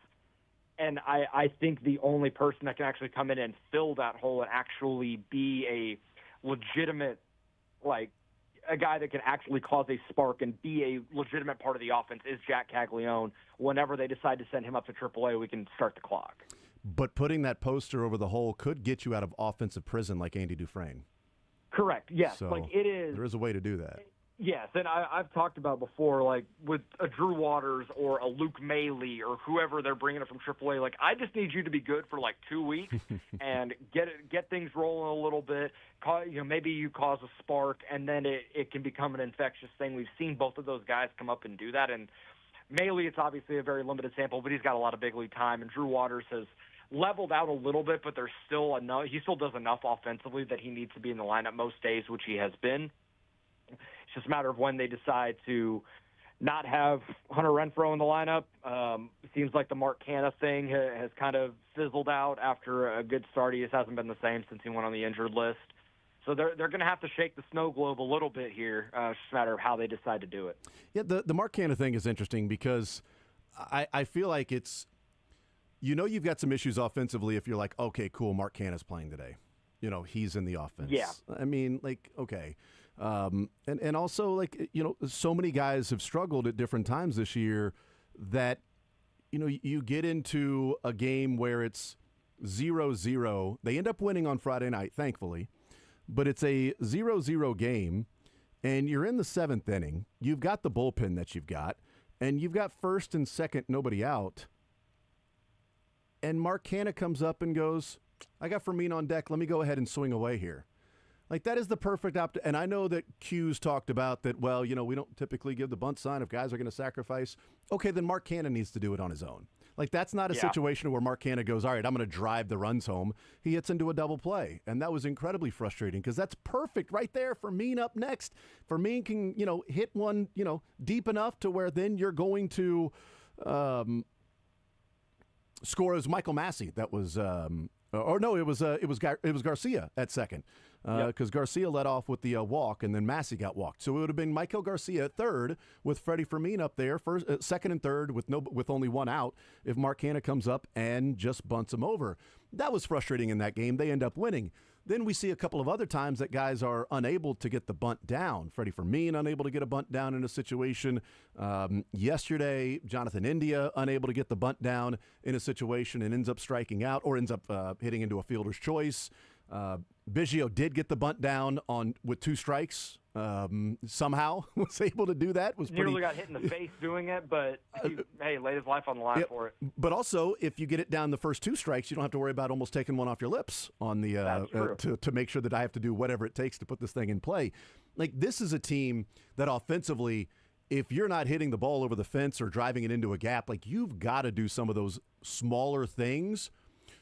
And I think the only person that can actually come in and fill that hole and actually be a legitimate, like, a guy that can actually cause a spark and be a legitimate part of the offense is Jack Caglione. Whenever they decide to send him up to AAA, we can start the clock. But putting that poster over the hole could get you out of offensive prison like Andy Dufresne. Correct, yes. So like it is. There is a way to do that. Yes, and I've talked about before, like with a Drew Waters or a Luke Mailey or whoever they're bringing up from AAA. Like, I just need you to be good for like 2 weeks and get things rolling a little bit. Maybe you cause a spark, and then it can become an infectious thing. We've seen both of those guys come up and do that. And Mailey, it's obviously a very limited sample, but he's got a lot of big league time. And Drew Waters has leveled out a little bit, but there's still enough. He still does enough offensively that he needs to be in the lineup most days, which he has been. It's just a matter of when they decide to not have Hunter Renfroe in the lineup. It seems like the Mark Canha thing has kind of fizzled out after a good start. He just hasn't been the same since he went on the injured list. So they're going to have to shake the snow globe a little bit here. It's just a matter of how they decide to do it. Yeah, the Mark Canha thing is interesting because I feel like it's, you've got some issues offensively if you're like, okay, cool, Mark Canha's playing today. He's in the offense. Yeah. I mean, like, okay. And also, like, so many guys have struggled at different times this year that, you get into a game where it's 0-0. They end up winning on Friday night, thankfully, but it's a 0-0 game, and you're in the seventh inning. You've got the bullpen that you've got, and you've got first and second, nobody out. And Mark Canha comes up and goes, I got Fermin on deck. Let me go ahead and swing away here. Like, that is the perfect and I know that Q's talked about that, well, we don't typically give the bunt sign if guys are going to sacrifice. Okay, then Mark Canha needs to do it on his own. Like, that's not a situation where Mark Canha goes, all right, I'm going to drive the runs home. He hits into a double play, and that was incredibly frustrating because that's perfect right there. Fermin up next. Fermin can, hit one, deep enough to where then you're going to score as Michael Massey. That was it was Garcia at second. Because Garcia led off with the walk, and then Massey got walked. So it would have been Michael Garcia at third with Freddie Fermin up there, second and third with only one out if Mark Canha comes up and just bunts him over. That was frustrating in that game. They end up winning. Then we see a couple of other times that guys are unable to get the bunt down. Freddie Fermin unable to get a bunt down in a situation. Yesterday, Jonathan India unable to get the bunt down in a situation and ends up striking out or ends up hitting into a fielder's choice. Biggio did get the bunt down with 2 strikes. Somehow was able to do that. Nearly got hit in the face doing it, but he laid his life on the line for it. But also, if you get it down the first 2 strikes, you don't have to worry about almost taking one off your lips on the to make sure that I have to do whatever it takes to put this thing in play. Like, this is a team that offensively, if you're not hitting the ball over the fence or driving it into a gap, like, you've got to do some of those smaller things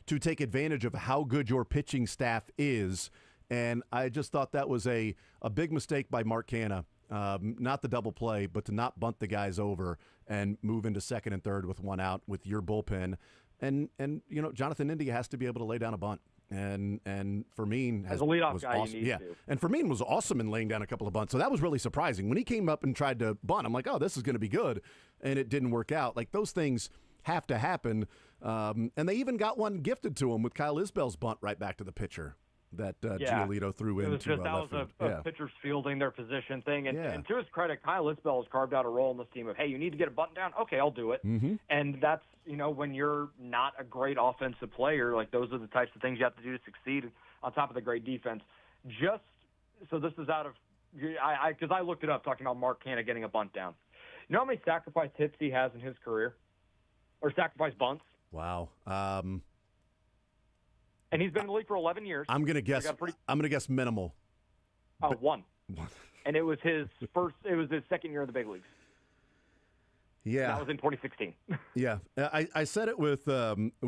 to take advantage of how good your pitching staff is. And I just thought that was a big mistake by Mark Canha, not the double play, but to not bunt the guys over and move into second and third with one out with your bullpen. And Jonathan India has to be able to lay down a bunt. And Fermin as a leadoff was guy, awesome. you need to. And Fermin was awesome in laying down a couple of bunts. So that was really surprising. When he came up and tried to bunt, I'm like, oh, this is going to be good. And it didn't work out. Like, those things have to happen. And they even got one gifted to him with Kyle Isbell's bunt right back to the pitcher that Giolito threw into left that was a pitcher's fielding their position thing. And to his credit, Kyle Isbell has carved out a role in this team of, hey, you need to get a button down? Okay, I'll do it. Mm-hmm. And that's, when you're not a great offensive player, like, those are the types of things you have to do to succeed on top of the great defense. Just so this is out of – because I looked it up talking about Mark Canha getting a bunt down. You know how many sacrifice hits he has in his career? Or sacrifice bunts? Wow. And he's been in the league for 11 years. I'm gonna guess minimal. One. And it was his second year in the big leagues. Yeah. That was in 2016. Yeah. I said it with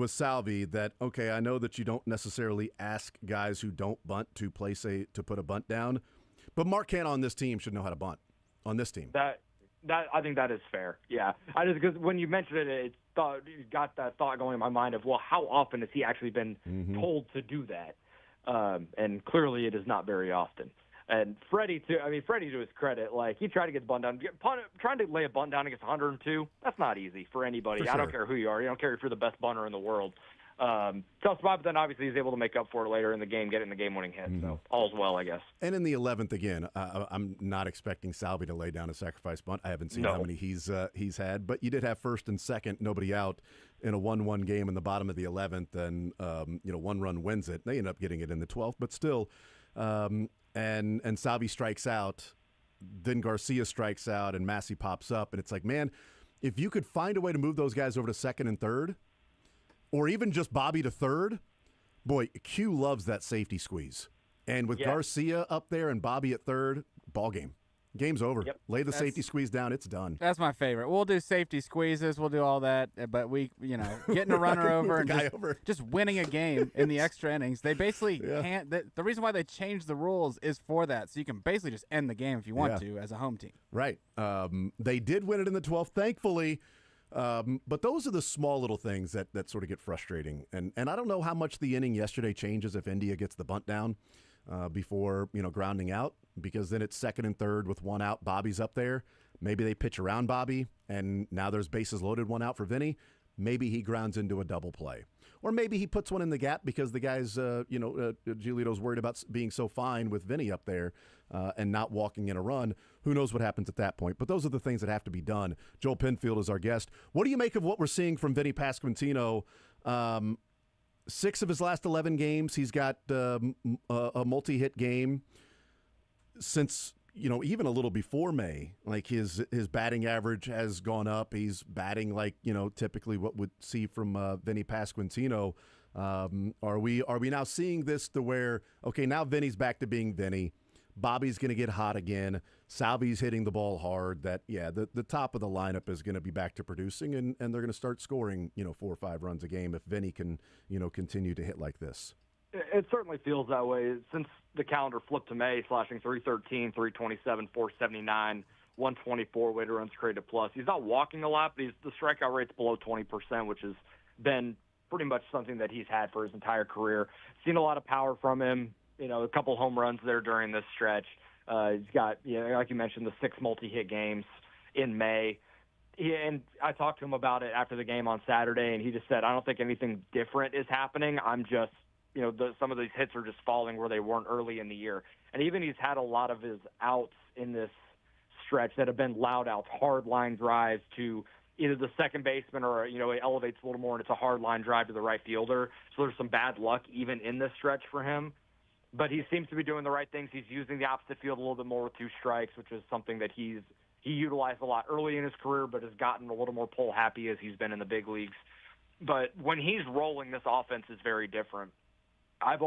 Salvi that, okay, I know that you don't necessarily ask guys who don't bunt to put a bunt down, but Mark Canha on this team should know how to bunt on this team. That I think that is fair. Yeah. Because when you mentioned it, you got that thought going in my mind of, well, how often has he actually been told to do that? And clearly it is not very often. And Freddie, too. I mean, Freddie, to his credit, like he tried to get the bunt down. Trying to lay a bunt down against 102, that's not easy for anybody. For I don't sure. care who you are. You don't care if you're the best bunter in the world. Tough spot, but then obviously he's able to make up for it later in the game, getting the game-winning hit. So all's well, I guess. And in the 11th, again, I'm not expecting Salvi to lay down a sacrifice bunt. I haven't seen how many he's had, but you did have first and second, nobody out in a 1-1 game in the bottom of the 11th, and one run wins it. They end up getting it in the 12th, but still, and Salvi strikes out, then Garcia strikes out, and Massey pops up, and it's like, man, if you could find a way to move those guys over to second and third, or even just Bobby to third, boy, Q loves that safety squeeze. And with Garcia up there and Bobby at third, ball game. Game's over. Yep. Lay the safety squeeze down. It's done. That's my favorite. We'll do safety squeezes. We'll do all that. But getting a runner over and just winning a game in the extra innings. They basically can't. The reason why they changed the rules is for that. So you can basically just end the game if you want to as a home team. Right. They did win it in the 12th, thankfully. But those are the small little things that sort of get frustrating. And I don't know how much the inning yesterday changes if India gets the bunt down before, grounding out, because then it's second and third with one out. Bobby's up there. Maybe they pitch around Bobby, and now there's bases loaded, one out for Vinny. Maybe he grounds into a double play. Or maybe he puts one in the gap because the guy's, Giolito's worried about being so fine with Vinny up there and not walking in a run. Who knows what happens at that point? But those are the things that have to be done. Joel Penfield is our guest. What do you make of what we're seeing from Vinny Pasquantino? 6 of his last 11 games, he's got a multi-hit game since, even a little before May. Like his batting average has gone up. He's batting like, typically what would see from Vinny Pasquantino. Are we now seeing this to where, okay, now Vinny's back to being Vinny. Bobby's going to get hot again. Salvi's hitting the ball hard. The top of the lineup is going to be back to producing, and they're going to start scoring, 4 or 5 runs a game if Vinny can, continue to hit like this. It certainly feels that way since the calendar flipped to May, slashing 313, 327, 479, 124 weighted runs created plus. He's not walking a lot, but the strikeout rate's below 20%, which has been pretty much something that he's had for his entire career. Seen a lot of power from him. A couple home runs there during this stretch. He's got, like you mentioned, the 6 multi-hit games in May. And I talked to him about it after the game on Saturday, and he just said, I don't think anything different is happening. I'm just, some of these hits are just falling where they weren't early in the year. And even he's had a lot of his outs in this stretch that have been loud outs, hard line drives to either the second baseman or, it elevates a little more and it's a hard line drive to the right fielder. So there's some bad luck even in this stretch for him. But he seems to be doing the right things. He's using the opposite field a little bit more with 2 strikes, which is something that he utilized a lot early in his career, but has gotten a little more pull happy as he's been in the big leagues. But when he's rolling, this offense is very different. I've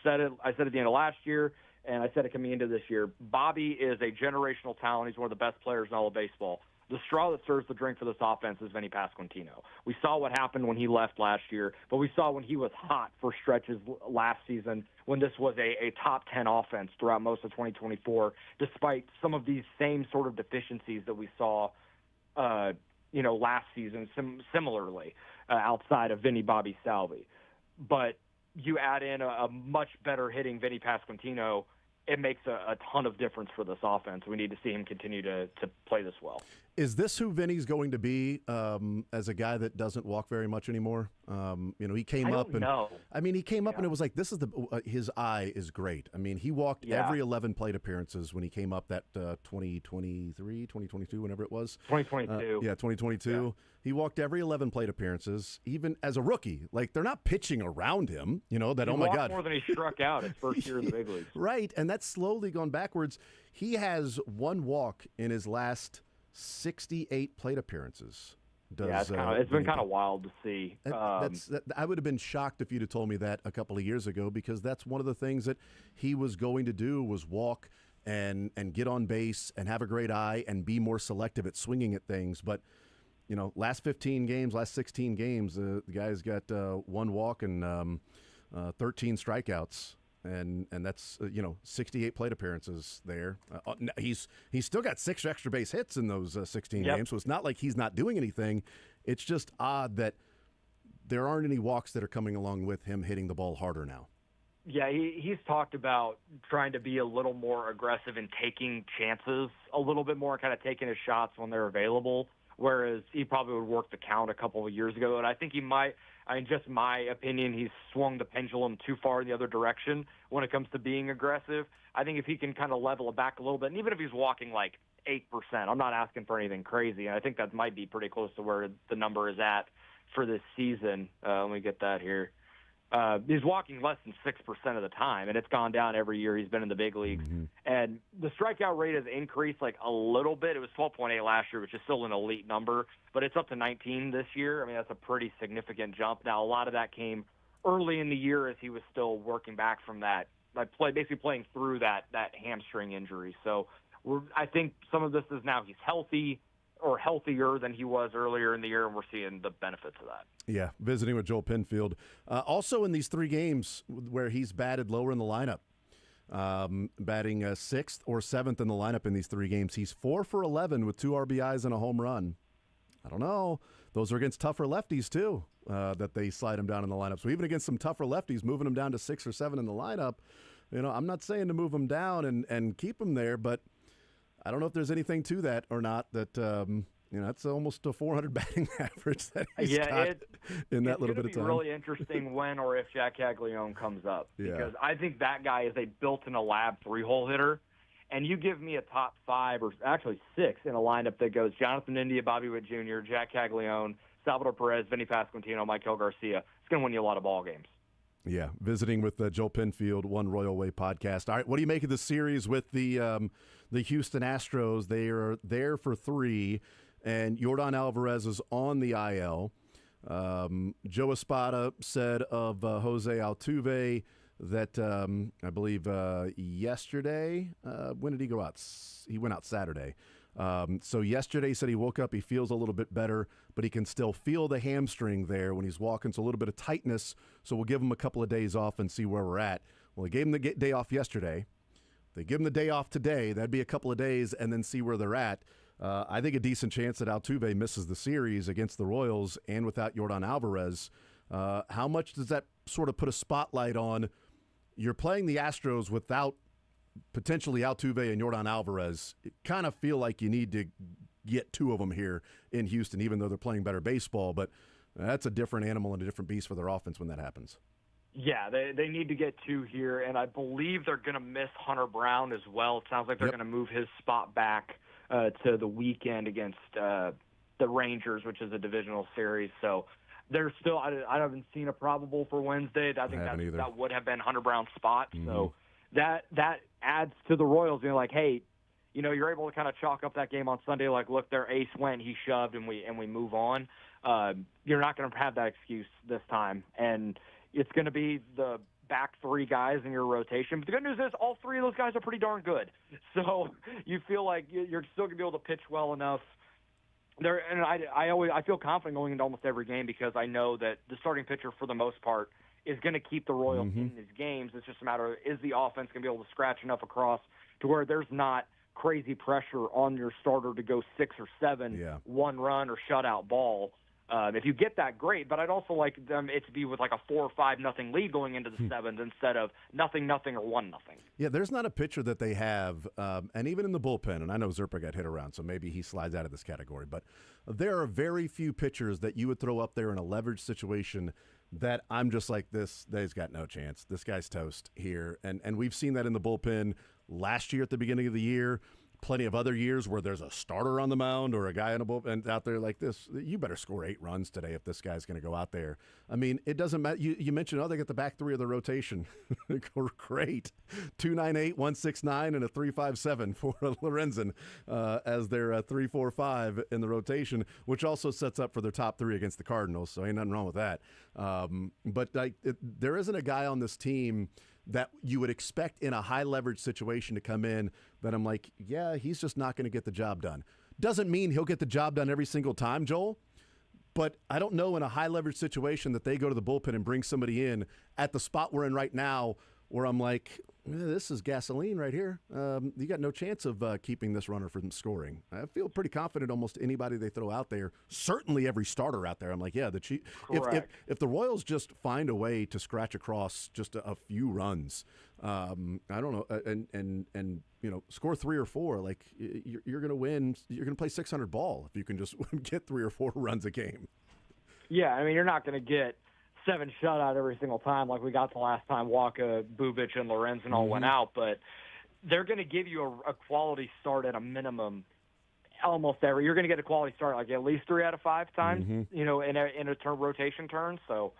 said it. I said it at the end of last year, and I said it coming into this year. Bobby is a generational talent. He's one of the best players in all of baseball. The straw that stirs the drink for this offense is Vinny Pasquantino. We saw what happened when he left last year, but we saw when he was hot for stretches last season when this was a top 10 offense throughout most of 2024, despite some of these same sort of deficiencies that we saw, last season similarly outside of Vinny, Bobby, Salvi. But you add in a much better hitting Vinny Pasquantino, it makes a ton of difference for this offense. We need to see him continue to play this well. Is this who Vinny's going to be as a guy that doesn't walk very much anymore? He came up and he came up and it was like, this is his eye is great. I mean, he walked every 11 plate appearances when he came up that 2023, 2022, whenever it was. 2022. 2022. Yeah. He walked every 11 plate appearances, even as a rookie. Like, they're not pitching around him, he oh my walked God. more than he struck out his first year in the big leagues. Right, and that's slowly gone backwards. He has 1 walk in his last 68 plate appearances. It's been kind of wild to see. I would have been shocked if you'd have told me that a couple of years ago, because that's one of the things that he was going to do was walk and get on base and have a great eye and be more selective at swinging at things. But, last 15 games, last 16 games, the guy's got 1 walk and 13 strikeouts. And that's 68 plate appearances there. He's still got 6 extra base hits in those 16 games, so it's not like he's not doing anything. It's just odd that there aren't any walks that are coming along with him hitting the ball harder now. Yeah, he's talked about trying to be a little more aggressive and taking chances a little bit more, kind of taking his shots when they're available, whereas he probably would work the count a couple of years ago. And I think he might, just my opinion, he's swung the pendulum too far in the other direction when it comes to being aggressive. I think if he can kind of level it back a little bit, and even if he's walking like 8%, I'm not asking for anything crazy. And I think that might be pretty close to where the number is at for this season. Let me get that here. He's walking less than 6% of the time, and it's gone down every year he's been in the big leagues. Mm-hmm. And the strikeout rate has increased like a little bit. It was 12.8 last year, which is still an elite number, but it's up to 19 this year. I mean, that's a pretty significant jump. Now, a lot of that came early in the year as he was still working back from that, basically playing through that hamstring injury. So I think some of this is now he's healthy, or healthier than he was earlier in the year, and we're seeing the benefits of that. Yeah, visiting with Joel Penfield. Also in these 3 games where he's batted lower in the lineup, batting 6th or 7th in the lineup in these 3 games, he's 4 for 11 with 2 RBIs and a home run. I don't know. Those are against tougher lefties, too, that they slide him down in the lineup. So even against some tougher lefties, moving him down to 6 or 7 in the lineup, I'm not saying to move him down and keep him there, but I don't know if there's anything to that or not. That that's almost a 400 batting average that he's got in that little bit of time. It's going to be really interesting when or if Jack Caglione comes up, because I think that guy is a built-in lab 3-hole hitter. And you give me a top 5 or actually 6 in a lineup that goes Jonathan India, Bobby Witt Jr., Jack Caglione, Salvador Perez, Vinny Pasquantino, Maikel Garcia. It's going to win you a lot of ball games. Yeah, visiting with Joel Penfield, One Royal Way podcast. All right, what do you make of the series with the Houston Astros? They are there for 3, and Yordan Alvarez is on the IL. Joe Espada said of Jose Altuve that I believe yesterday, when did he go out? He went out Saturday. So yesterday he said he woke up, he feels a little bit better, but he can still feel the hamstring there when he's walking, so a little bit of tightness. So we'll give him a couple of days off and see where we're at. Well, they gave him the day off yesterday. They give him the day off today. That'd be a couple of days and then see where they're at. I think a decent chance that Altuve misses the series against the Royals and without Yordan Alvarez. How much does that sort of put a spotlight on? You're playing the Astros without potentially Altuve and Yordan Alvarez. It kind of feel like you need to get 2 of them here in Houston, even though they're playing better baseball. But that's a different animal and a different beast for their offense when that happens. Yeah, they need to get 2 here, and I believe they're going to miss Hunter Brown as well. It sounds like they're going to move his spot back to the weekend against the Rangers, which is a divisional series. So they're still – I haven't seen a probable for Wednesday. I think that would have been Hunter Brown's spot. Mm-hmm. So that adds to the Royals being like, hey, you're able to kind of chalk up that game on Sunday. Like, look, their ace went, he shoved, and we move on. You're not going to have that excuse this time, and it's going to be the back 3 guys in your rotation. But the good news is all 3 of those guys are pretty darn good. So you feel like you're still going to be able to pitch well enough. And I feel confident going into almost every game because I know that the starting pitcher for the most part is going to keep the Royals in these games. It's just a matter of, is the offense going to be able to scratch enough across to where there's not crazy pressure on your starter to go 6 or 7 one-run or shutout ball. If you get that, great. But I'd also like them it to be with like a 4 or 5-0 lead going into the 7th instead of 0-0 or 1-0. Yeah, there's not a pitcher that they have, and even in the bullpen, and I know Zerpa got hit around, so maybe he slides out of this category, but there are very few pitchers that you would throw up there in a leverage situation that I'm just like, this guy's got no chance. This guy's toast here. And we've seen that in the bullpen last year at the beginning of the year. Plenty of other years where there's a starter on the mound or a guy in a bullpen out there like this. You better score 8 runs today if this guy's going to go out there. I mean, it doesn't matter. You mentioned, they got the back 3 of the rotation. Great. 2.98, 1.69, and a 3.57 for Lorenzen as their 3.45 in the rotation, which also sets up for their top 3 against the Cardinals. So ain't nothing wrong with that. But there isn't a guy on this team that you would expect in a high leverage situation to come in that I'm like, yeah, he's just not going to get the job done. Doesn't mean he'll get the job done every single time, Joel, but I don't know in a high leverage situation that they go to the bullpen and bring somebody in at the spot we're in right now where I'm like, This is gasoline right here. You got no chance of keeping this runner from scoring. I feel pretty confident almost anybody they throw out there, certainly every starter out there. I'm like, yeah, if the Royals just find a way to scratch across just a few runs, I don't know, and score 3 or 4, like you're going to win. You're going to play 600 ball if you can just get 3 or 4 runs a game. Yeah, I mean, you're not going to get 7 shutout every single time like we got the last time Waka, Bubic, and Lorenzen all went out, but they're going to give you a quality start at a minimum almost every. You're going to get a quality start like at least 3 out of 5 times, in a rotation turn. So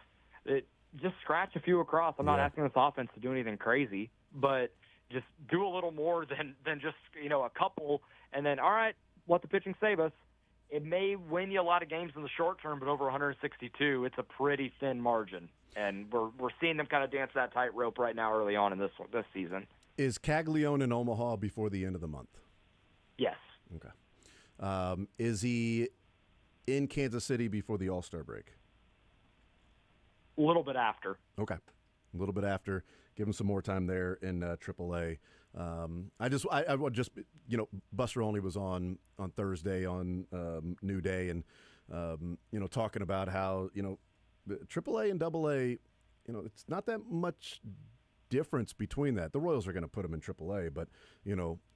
just scratch a few across. I'm not asking this offense to do anything crazy, but just do a little more than just a couple, and then all right, let the pitching save us. It may win you a lot of games in the short term, but over 162, it's a pretty thin margin. And we're seeing them kind of dance that tightrope right now early on in this season. Is Caglione in Omaha before the end of the month? Yes. Okay. Is he in Kansas City before the All-Star break? A little bit after. Okay. A little bit after. Give him some more time there in AAA. I would just, Buster Olney was on Thursday on New Day and, talking about how, AAA and AA, it's not that much difference between that. The Royals are going to put him in AAA, but,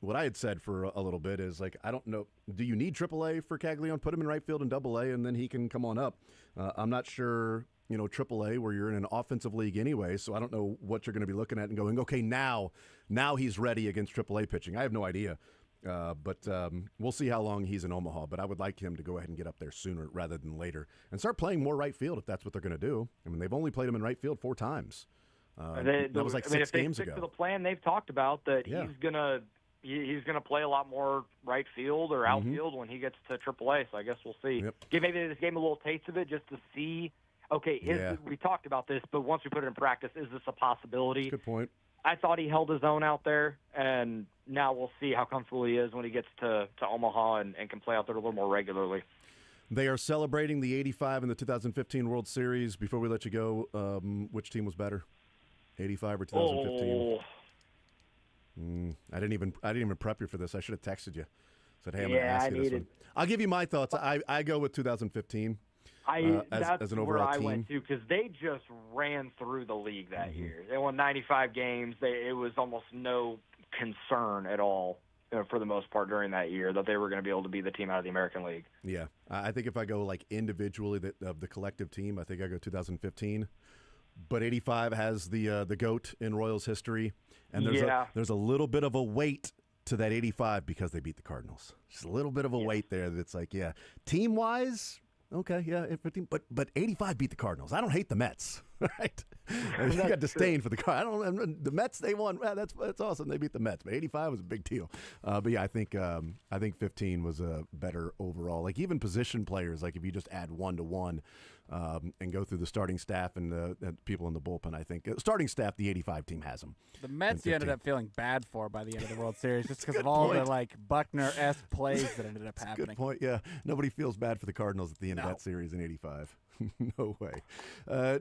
what I had said for a little bit is like, I don't know, do you need AAA for Caglione? Put him in right field and AA, and then he can come on up. I'm not sure. AAA, where you're in an offensive league anyway, so I don't know what you're going to be looking at and going, okay, now he's ready against AAA pitching. I have no idea, but we'll see how long he's in Omaha, but I would like him to go ahead and get up there sooner rather than later and start playing more right field if that's what they're going to do. I mean, they've only played him in right field 4 times. That was like 6 games ago. If they stick to the plan, they've talked about that he's going to play a lot more right field or outfield when he gets to AAA, so I guess we'll see. Yep. Give maybe this game a little taste of it just to see. Okay, we talked about this, but once we put it in practice, is this a possibility? Good point. I thought he held his own out there, and now we'll see how comfortable he is when he gets to Omaha and can play out there a little more regularly. They are celebrating the 85 in the 2015 World Series. Before we let you go, which team was better, 85 or 2015? I didn't even prep you for this. I should have texted you. Said, hey, I'm going to ask you this one. I'll give you my thoughts. I go with 2015. That's an overall where I team. went to because they just ran through the league that year. They won 95 games. It was almost no concern at all for the most part during that year that they were going to be able to be the team out of the American League. Yeah, I think if I go like individually of the collective team, I think I go 2015. But 85 has the GOAT in Royals history, and there's a little bit of a weight to that 85 because they beat the Cardinals. Just a little bit of a weight there that's like, team wise. Okay, yeah, 15, but 85 beat the Cardinals. I don't hate the Mets, right? You got disdain for the Cardinals. The Mets, they won. Well, that's awesome. They beat the Mets, but 85 was a big deal. But yeah, I think 15 was a better overall. Like even position players, like if you just add 1-to-1 and go through the starting staff and the people in the bullpen, I think starting staff, the 85 team has them. The Mets, you ended up feeling bad for by the end of the World Series just because of all the like Buckner-esque plays that ended up happening. Good point. Yeah, nobody feels bad for the Cardinals at the end of that series in 85. No way.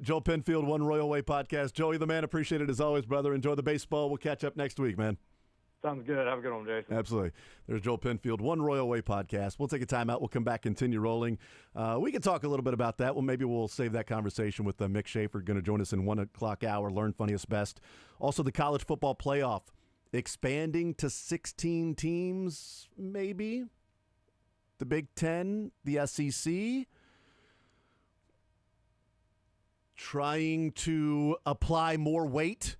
Joel Penfield, One Royal Way podcast. Joey the man, appreciate it as always, brother. Enjoy the baseball. We'll catch up next week, man. Sounds good. Have a good one, Jason. Absolutely. There's Joel Penfield, One Royal Way podcast. We'll take a timeout. We'll come back, continue rolling. We can talk a little bit about that. Well, maybe we'll save that conversation with Mick Schaefer, going to join us in 1 o'clock hour, Learn Funniest Best. Also, the college football playoff, expanding to 16 teams, maybe. The Big Ten, the SEC. Trying to apply more weight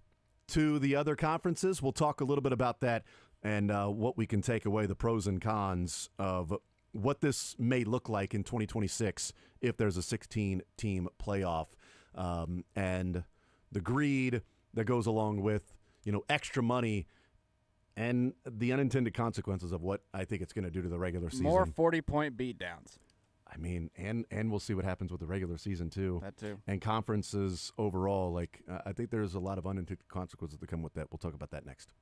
to the other conferences. We'll talk a little bit about that and what we can take away, the pros and cons of what this may look like in 2026 if there's a 16-team playoff, and the greed that goes along with, extra money and the unintended consequences of what I think it's going to do to the regular season. More 40-point beatdowns. I mean, and we'll see what happens with the regular season, too. That, too. And conferences overall. I think there's a lot of unintended consequences that come with that. We'll talk about that next.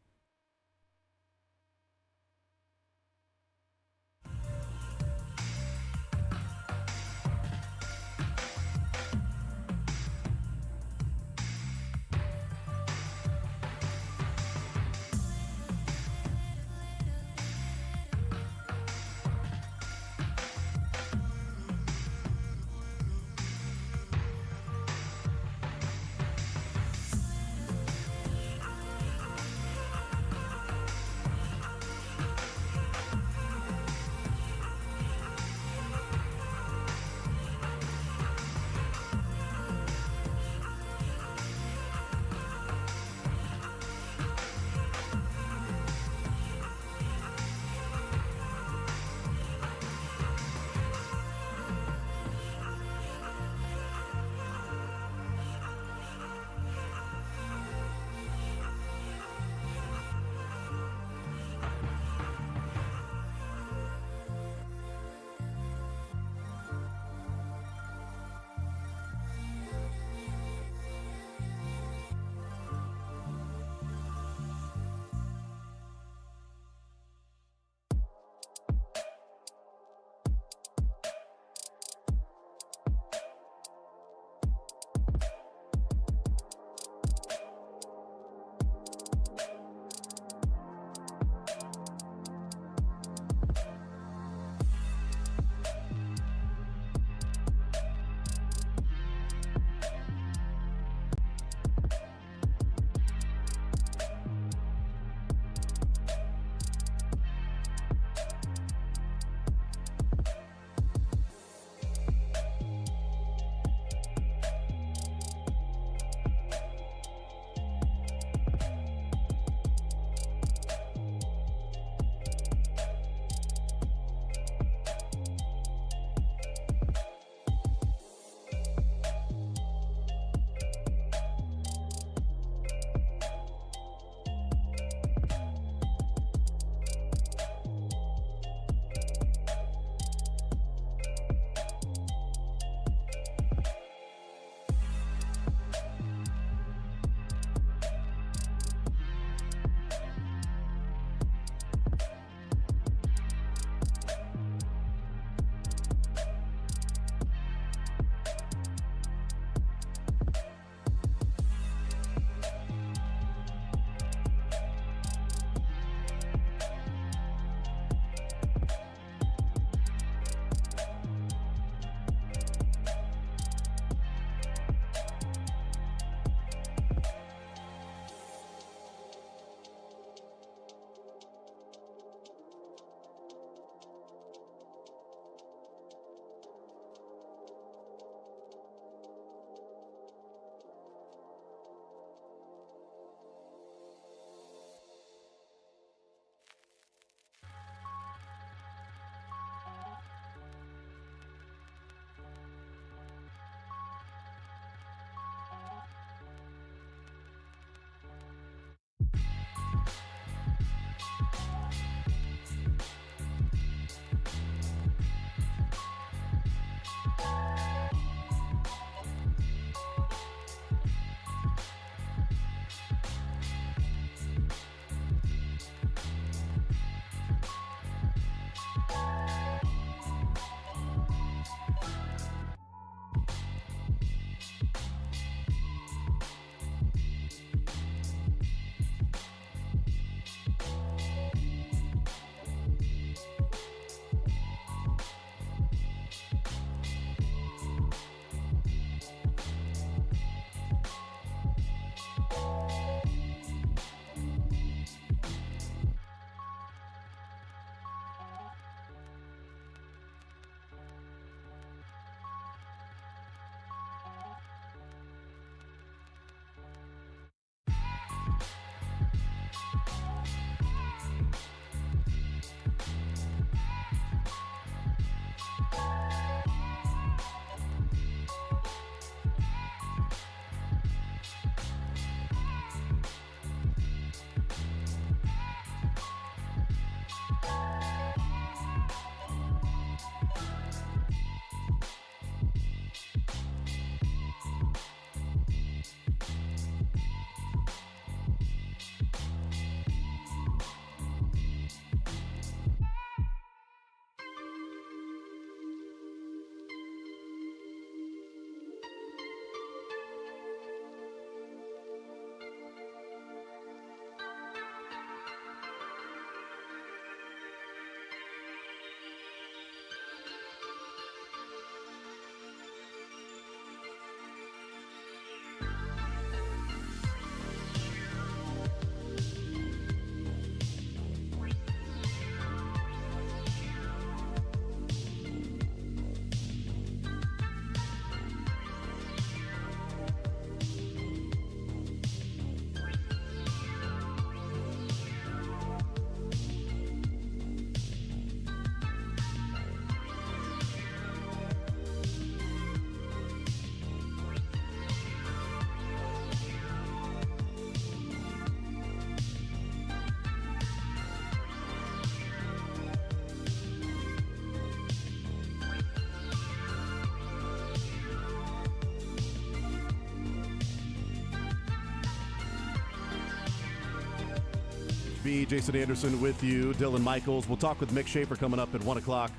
WIP, Jason Anderson with you, Dylan Michaels. We'll talk with Mick Schaefer coming up at 1 o'clock.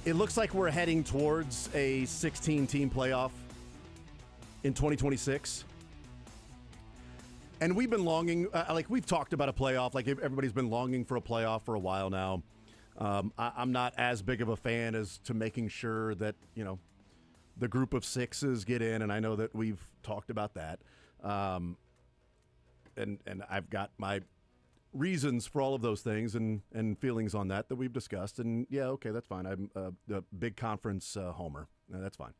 It looks like we're heading towards a 16-team playoff in 2026. And we've been longing, we've talked about a playoff, like everybody's been longing for a playoff for a while now. I'm not as big of a fan as to making sure that, the group of sixes get in, and I know that we've talked about that. And I've got my reasons for all of those things and feelings on that we've discussed. And, yeah, okay, that's fine. I'm a big conference homer. That's fine.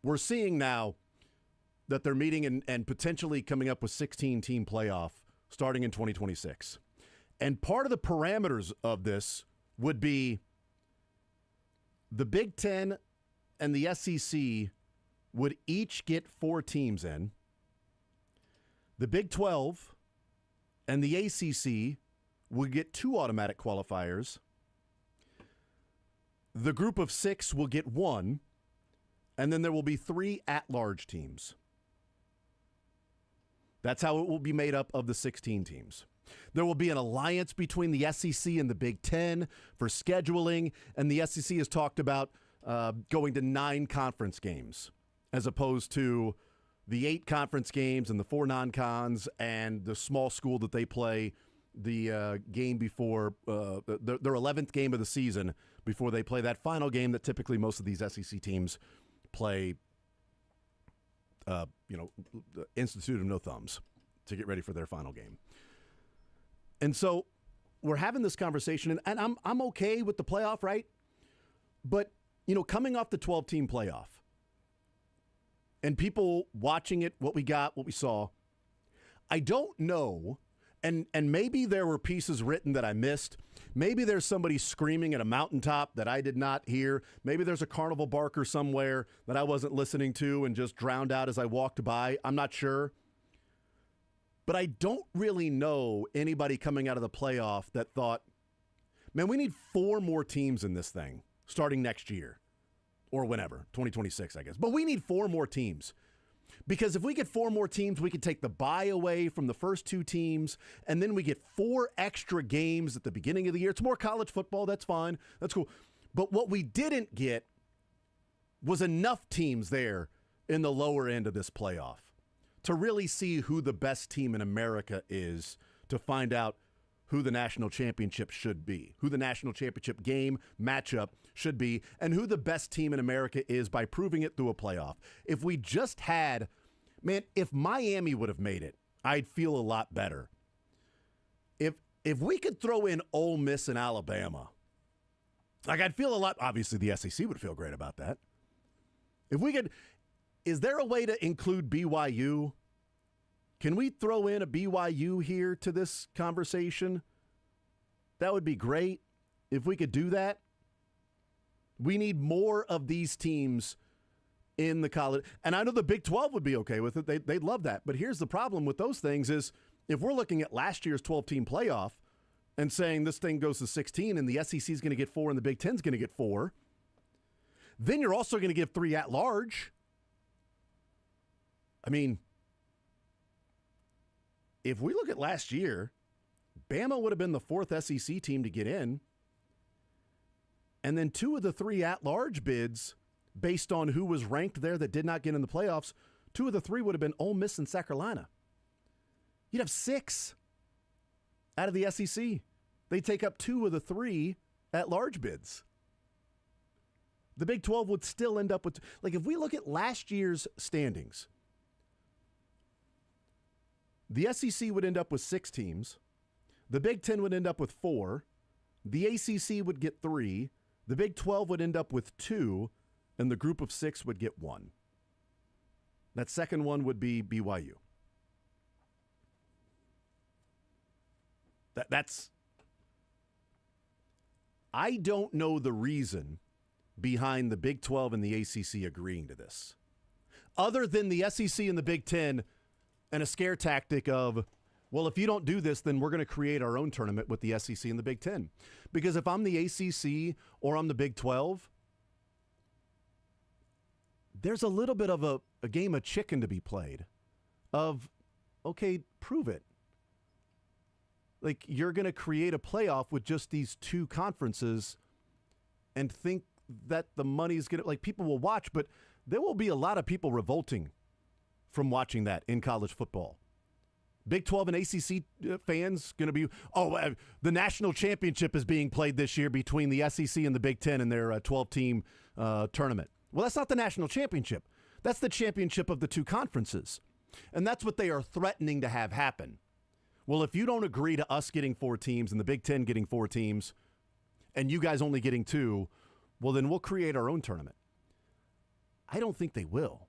We're seeing now that they're meeting and potentially coming up with 16-team playoff starting in 2026. And part of the parameters of this would be the Big Ten and the SEC would each get 4 teams in. The Big 12 and the ACC would get 2 automatic qualifiers. The group of 6 will get 1, and then there will be 3 at-large teams. That's how it will be made up of the 16 teams. There will be an alliance between the SEC and the Big Ten for scheduling, and the SEC has talked about going to 9 conference games as opposed to the 8 conference games and the 4 non-cons and the small school that they play the game before their 11th game of the season before they play that final game that typically most of these SEC teams play, the Institute of No Thumbs to get ready for their final game. And so we're having this conversation, and I'm okay with the playoff, right? But, coming off the 12-team playoff and people watching it, what we saw, I don't know, and maybe there were pieces written that I missed. Maybe there's somebody screaming at a mountaintop that I did not hear. Maybe there's a carnival barker somewhere that I wasn't listening to and just drowned out as I walked by. I'm not sure. But I don't really know anybody coming out of the playoff that thought, man, we need 4 more teams in this thing starting next year or whenever, 2026, I guess. But we need 4 more teams because if we get 4 more teams, we could take the bye away from the first 2 teams, and then we get 4 extra games at the beginning of the year. It's more college football. That's fine. That's cool. But what we didn't get was enough teams there in the lower end of this playoff to really see who the best team in America is, to find out who the national championship should be, who the national championship game matchup should be, and who the best team in America is by proving it through a playoff. If we just had, if Miami would have made it, I'd feel a lot better. If we could throw in Ole Miss and Alabama, I'd feel a lot, obviously the SEC would feel great about that. If we could, is there a way to include BYU? Can we throw in a BYU here to this conversation? That would be great if we could do that. We need more of these teams in the college. And I know the Big 12 would be okay with it. They'd love that. But here's the problem with those things is if we're looking at last year's 12-team playoff and saying this thing goes to 16 and the SEC is going to get 4 and the Big 10 is going to get 4, then you're also going to give 3 at large. If we look at last year, Bama would have been the 4th SEC team to get in. And then 2 of the 3 at-large bids, based on who was ranked there that did not get in the playoffs, 2 of the 3 would have been Ole Miss and South Carolina. You'd have 6 out of the SEC. They take up 2 of the 3 at-large bids. The Big 12 would still end up with, if we look at last year's standings, the SEC would end up with 6 teams. The Big 10 would end up with 4. The ACC would get 3. The Big 12 would end up with 2. And the group of 6 would get 1. That second one would be BYU. That's... I don't know the reason behind the Big 12 and the ACC agreeing to this, other than the SEC and the Big 10 and a scare tactic of, well, if you don't do this, then we're going to create our own tournament with the SEC and the Big 10. Because if I'm the ACC or I'm the Big 12, there's a little bit of a game of chicken to be played of, okay, prove it. Like, you're going to create a playoff with just these two conferences and think that the money's going to, like, people will watch, but there will be a lot of people revolting from watching that in college football. Big 12 and ACC fans going to be, the national championship is being played this year between the SEC and the Big 10 in their 12-team tournament. Well, that's not the national championship. That's the championship of the two conferences. And that's what they are threatening to have happen. Well, if you don't agree to us getting 4 teams and the Big 10 getting 4 teams and you guys only getting 2, well, then we'll create our own tournament. I don't think they will.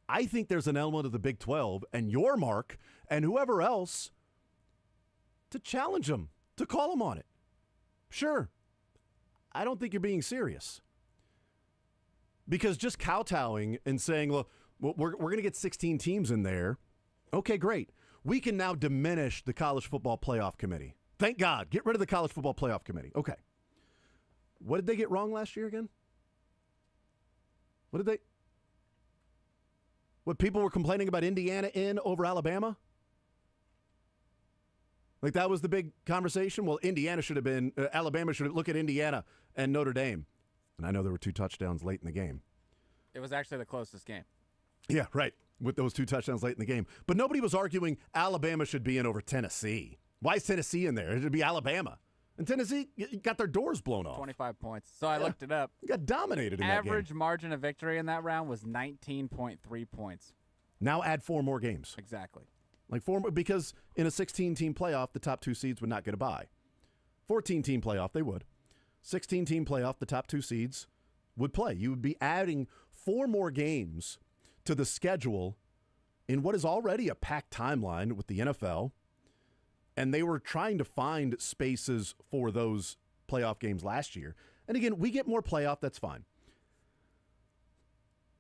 I think there's an element of the Big 12 and your Mark and whoever else to challenge them, to call them on it. Sure. I don't think you're being serious. Because just kowtowing and saying, well, we're going to get 16 teams in there. Okay, great. We can now diminish the College Football Playoff Committee. Thank God. Get rid of the College Football Playoff Committee. Okay. What did they get wrong last year again? What people were complaining about Indiana in over Alabama? Like, that was the big conversation? Well, Alabama should have looked at Indiana and Notre Dame. And I know there were 2 touchdowns late in the game. It was actually the closest game. Yeah, right, with those 2 touchdowns late in the game. But nobody was arguing Alabama should be in over Tennessee. Why is Tennessee in there? It should be Alabama. And Tennessee got their doors blown off. 25 points. So I looked it up. Got dominated in that game. Average margin of victory in that round was 19.3 points. Now add 4 more games. Exactly. Like 4 more, because in a 16-team playoff, the top 2 seeds would not get a bye. 14-team playoff, they would. 16-team playoff, the top 2 seeds would play. You would be adding 4 more games to the schedule in what is already a packed timeline with the NFL. And they were trying to find spaces for those playoff games last year. And again, we get more playoff, that's fine.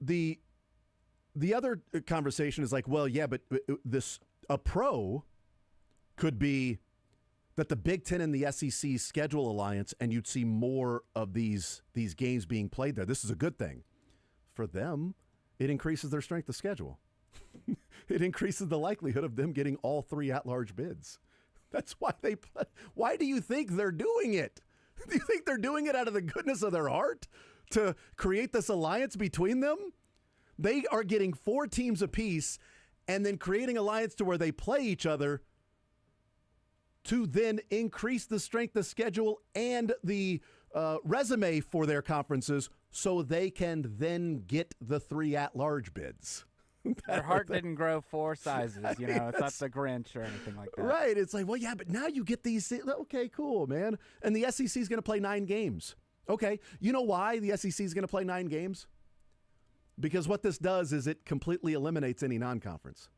The other conversation is like, well, yeah, but a pro could be that the Big Ten and the SEC schedule alliance, and you'd see more of these games being played there. This is a good thing. For them, it increases their strength of schedule. It increases the likelihood of them getting all 3 at-large bids. That's why they play. Why do you think they're doing it? Do you think they're doing it out of the goodness of their heart to create this alliance between them? They are getting 4 teams apiece and then creating alliance to where they play each other to then increase the strength of schedule and the resume for their conferences so they can then get the 3 at-large bids. Their heart didn't grow 4 sizes, It's not the Grinch or anything like that. Right. It's like, well, yeah, but now you get these. Okay, cool, man. And the SEC is going to play 9 games. Okay. You know why the SEC is going to play 9 games? Because what this does is it completely eliminates any non-conference.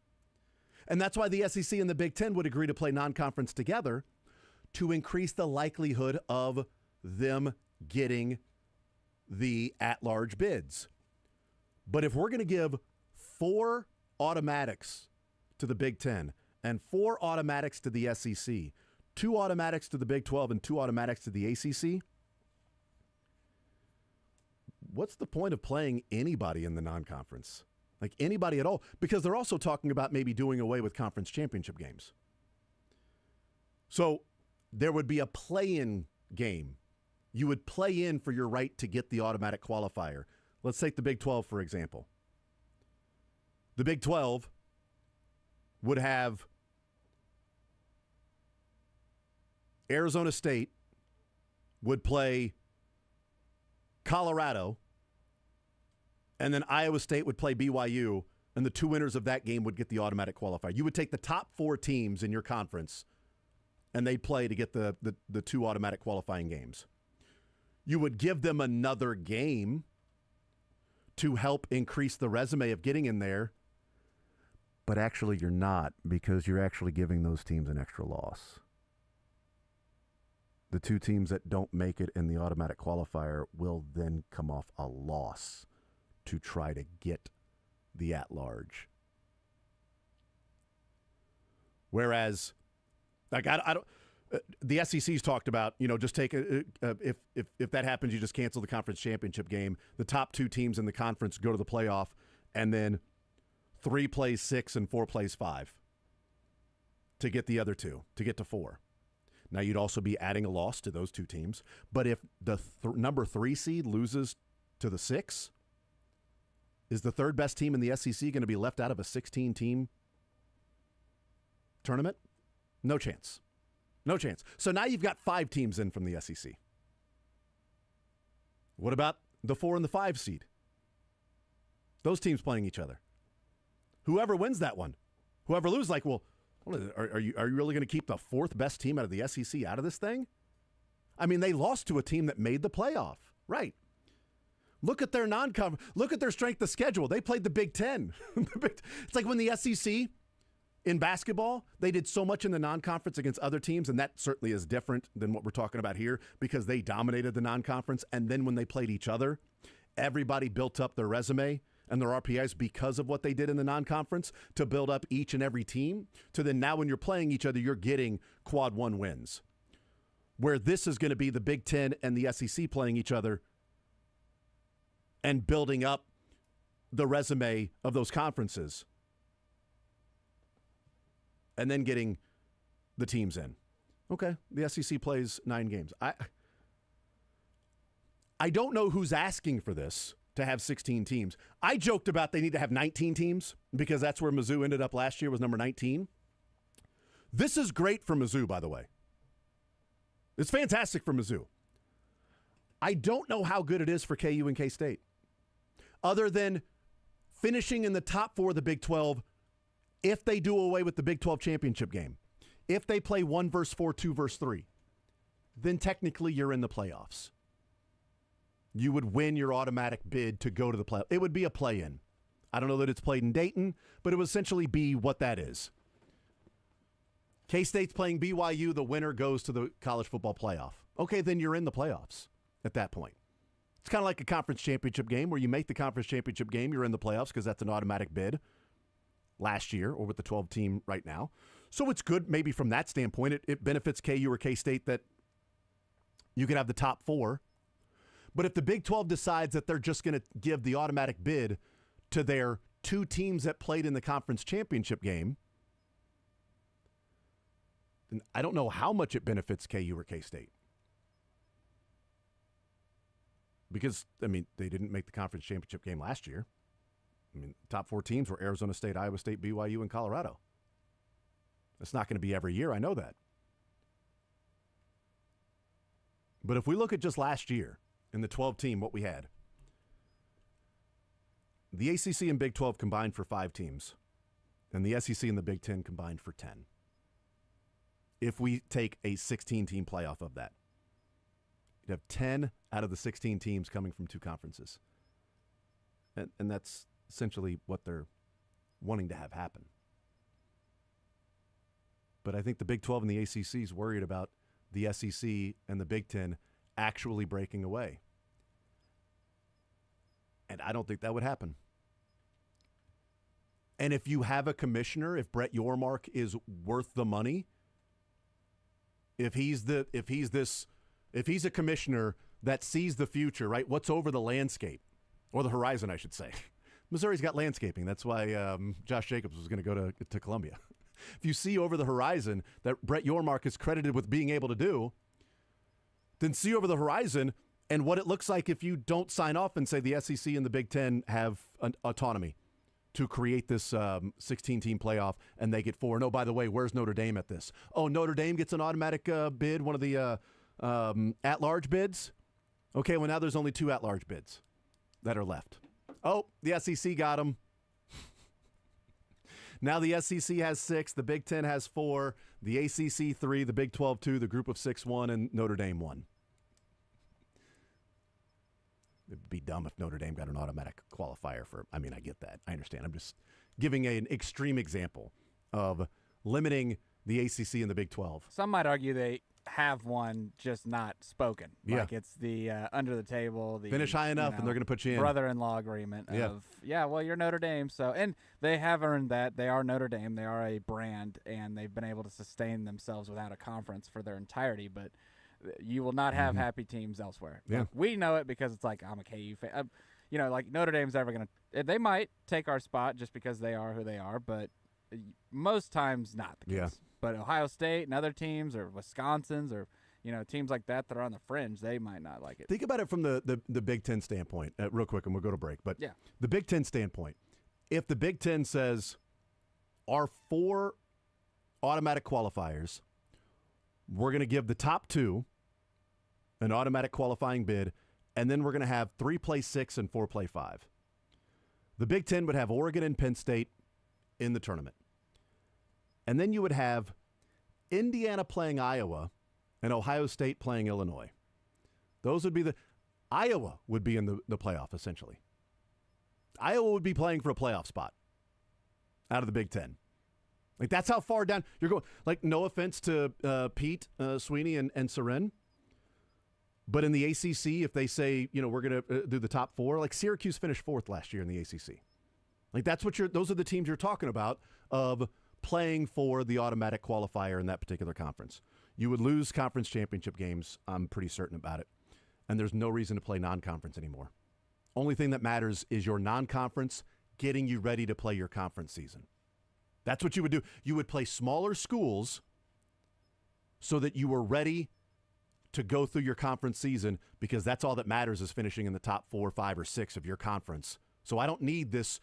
And that's why the SEC and the Big Ten would agree to play non-conference together to increase the likelihood of them getting the at-large bids. But if we're going to give 4 automatics to the Big Ten and 4 automatics to the SEC, 2 automatics to the Big 12 and 2 automatics to the ACC, what's the point of playing anybody in the non-conference? Like anybody at all? Because they're also talking about maybe doing away with conference championship games. So there would be a play-in game. You would play in for your right to get the automatic qualifier. Let's take the Big 12, for example. The Big 12 would have Arizona State would play Colorado, and then Iowa State would play BYU, and the 2 winners of that game would get the automatic qualifier. You would take the top 4 teams in your conference, and they'd play to get the 2 automatic qualifying games. You would give them another game to help increase the resume of getting in there, but actually you're not, because you're actually giving those teams an extra loss. The 2 teams that don't make it in the automatic qualifier will then come off a loss to try to get the at-large. Whereas, like, the SEC's talked about, just take if that happens, you just cancel the conference championship game. The top 2 teams in the conference go to the playoff, and then 3 plays 6 and 4 plays 5 to get the other 2, to get to 4. Now, you'd also be adding a loss to those 2 teams. But if the number 3 seed loses to the 6, is the third best team in the SEC going to be left out of a 16-team tournament? No chance. No chance. So now you've got 5 teams in from the SEC. What about the 4 and the 5 seed? Those teams playing each other. Whoever wins that one, whoever loses, are you really going to keep the 4th best team out of the SEC out of this thing? I mean, they lost to a team that made the playoff, right? Look at their look at their strength of schedule. They played the Big Ten. It's like when the SEC in basketball, they did so much in the non-conference against other teams, and that certainly is different than what we're talking about here because they dominated the non-conference, and then when they played each other, everybody built up their resume and their RPIs because of what they did in the non-conference to build up each and every team to then now when you're playing each other, you're getting quad 1 wins. Where this is going to be the Big Ten and the SEC playing each other and building up the resume of those conferences and then getting the teams in. Okay, the SEC plays 9 games. I don't know who's asking for this to have 16 teams. I joked about they need to have 19 teams because that's where Mizzou ended up last year was number 19. This is great for Mizzou, by the way. It's fantastic for Mizzou. I don't know how good it is for KU and K-State. Other than finishing in the top 4 of the Big 12 if they do away with the Big 12 championship game. If they play 1 versus 4, 2 versus 3, then technically you're in the playoffs. You would win your automatic bid to go to the playoff. It would be a play-in. I don't know that it's played in Dayton, but it would essentially be what that is. K-State's playing BYU. The winner goes to the college football playoff. Okay, then you're in the playoffs at that point. It's kind of like a conference championship game where you make the conference championship game, you're in the playoffs because that's an automatic bid last year or with the 12 team right now. So it's good maybe from that standpoint. It benefits KU or K-State that you could have the top 4. But if the Big 12 decides that they're just going to give the automatic bid to their 2 teams that played in the conference championship game, then I don't know how much it benefits KU or K-State. Because, I mean, they didn't make the conference championship game last year. I mean, top 4 teams were Arizona State, Iowa State, BYU, and Colorado. It's not going to be every year. I know that. But if we look at just last year in the 12 team, what we had, the ACC and Big 12 combined for 5 teams, and the SEC and the Big 10 combined for 10. If we take a 16-team playoff of that, you'd have 10 out of the 16 teams coming from 2 conferences. And that's essentially what they're wanting to have happen. But I think the Big 12 and the ACC is worried about the SEC and the Big 10 actually breaking away. And I don't think that would happen. And if you have a commissioner, if Brett Yormark is worth the money, if he's a commissioner that sees the future, right? What's over the landscape or the horizon, I should say. Missouri's got landscaping. That's why Josh Jacobs was going to go to Columbia. If you see over the horizon that Brett Yormark is credited with being able to do, then see over the horizon and what it looks like if you don't sign off and say the SEC and the Big Ten have an autonomy to create this 16-team playoff and they get 4. And, oh, by the way, where's Notre Dame at this? Oh, Notre Dame gets an automatic bid, one of the at-large bids. Okay, well, now there's only 2 at-large bids that are left. Oh, the SEC got them. Now the SEC has 6, the Big Ten has 4, the ACC 3, the Big 12 2, the Group of 6 1, and Notre Dame 1. It'd be dumb if Notre Dame got an automatic qualifier for. I mean, I get that. I understand. I'm just giving an extreme example of limiting the ACC and the Big 12. Some might argue they have one, just not spoken. Yeah. Like it's the under the table. The Finish high enough, and they're going to put you in. Brother-in-law agreement of, well, you're Notre Dame. So, and they have earned that. They are Notre Dame. They are a brand, and they've been able to sustain themselves without a conference for their entirety. But you will not have happy teams elsewhere. Yeah. Like, we know it because it's like, I'm a KU fan. Like Notre Dame's ever going to – they might take our spot just because they are who they are, but most times not the case. Yeah. But Ohio State and other teams, or Wisconsin's, or teams like that are on the fringe, they might not like it. Think about it from the Big Ten standpoint, real quick, and we'll go to break. But yeah, the Big Ten standpoint, if the Big Ten says our 4 automatic qualifiers, we're going to give the top 2 an automatic qualifying bid, and then we're going to have 3 play 6 and 4 play 5. The Big Ten would have Oregon and Penn State in the tournament. And then you would have Indiana playing Iowa and Ohio State playing Illinois. Those would be Iowa would be in the playoff, essentially. Iowa would be playing for a playoff spot out of the Big Ten. Like, that's how far down you're going. Like, no offense to Pete Sweeney and Seren, but in the ACC, if they say, we're going to do the top 4, like Syracuse finished 4th last year in the ACC. Like, those are the teams you're talking about of playing for the automatic qualifier in that particular conference. You would lose conference championship games, I'm pretty certain about it. And there's no reason to play non-conference anymore. Only thing that matters is your non-conference getting you ready to play your conference season. That's what you would do. You would play smaller schools so that you were ready to go through your conference season, because that's all that matters is finishing in the top 4, 5, or 6 of your conference. So I don't need this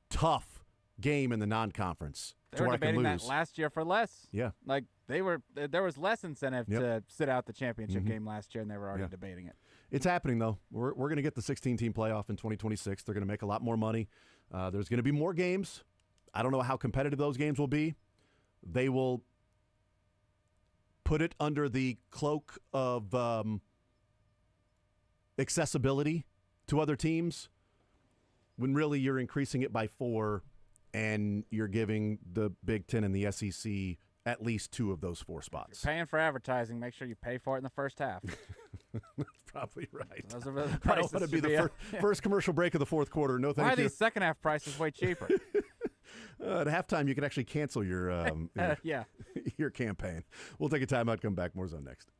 tough game in the non-conference. They were debating that last year for less. Yeah. Like there was less incentive to sit out the championship game last year, and they were already debating it. It's happening, though. We're going to get the 16-team playoff in 2026. They're going to make a lot more money. There's going to be more games. I don't know how competitive those games will be. They will put it under the cloak of accessibility to other teams, when really you're increasing it by 4, and you're giving the Big Ten and the SEC at least 2 of those 4 spots. You're paying for advertising. Make sure you pay for it in the first half. Probably right. Those are the prices. I don't want to be the first commercial break of the 4th quarter. No, thank you. Why are these second half prices way cheaper? At halftime, you can actually cancel your your campaign. We'll take a timeout. Come back. More Zone next.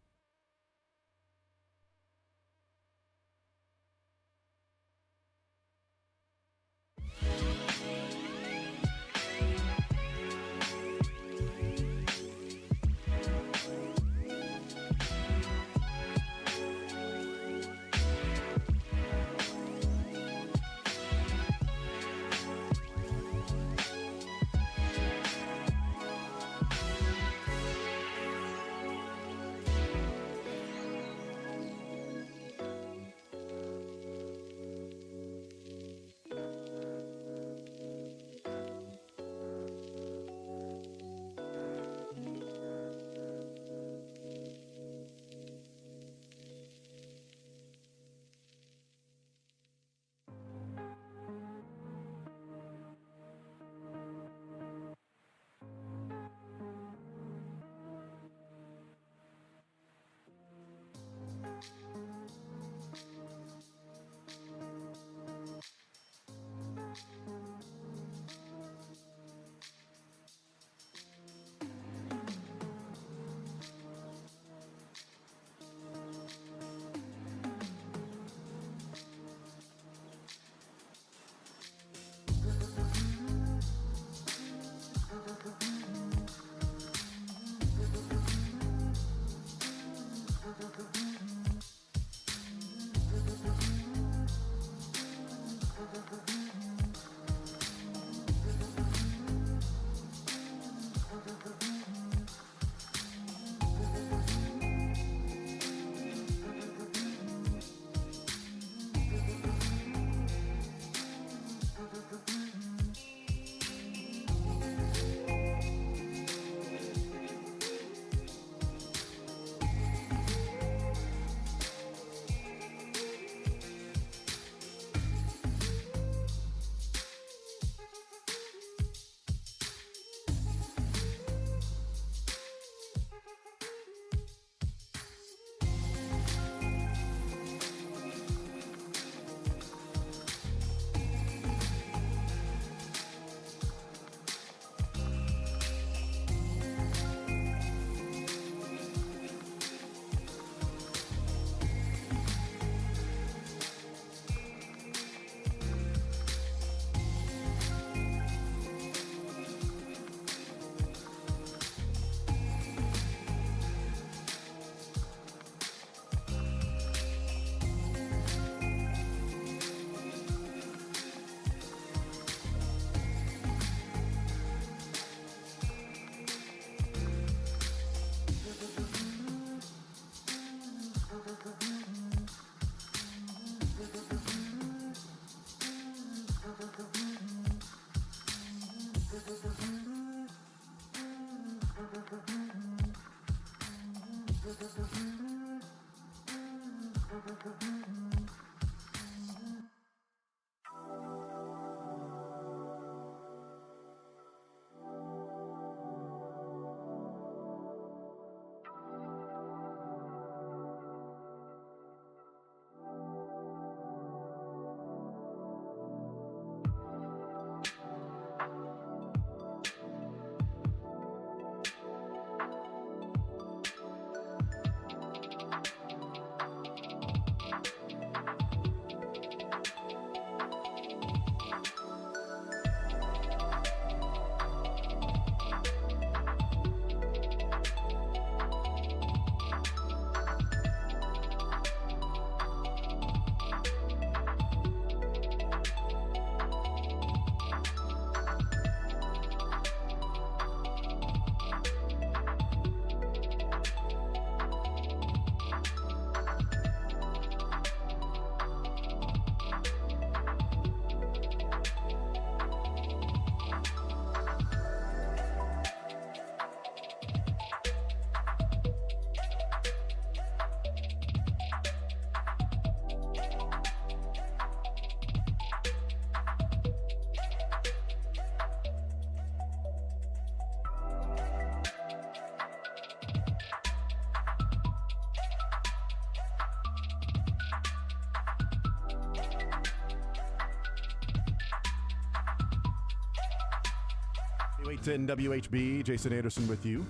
810 WHB, Jason Anderson with you.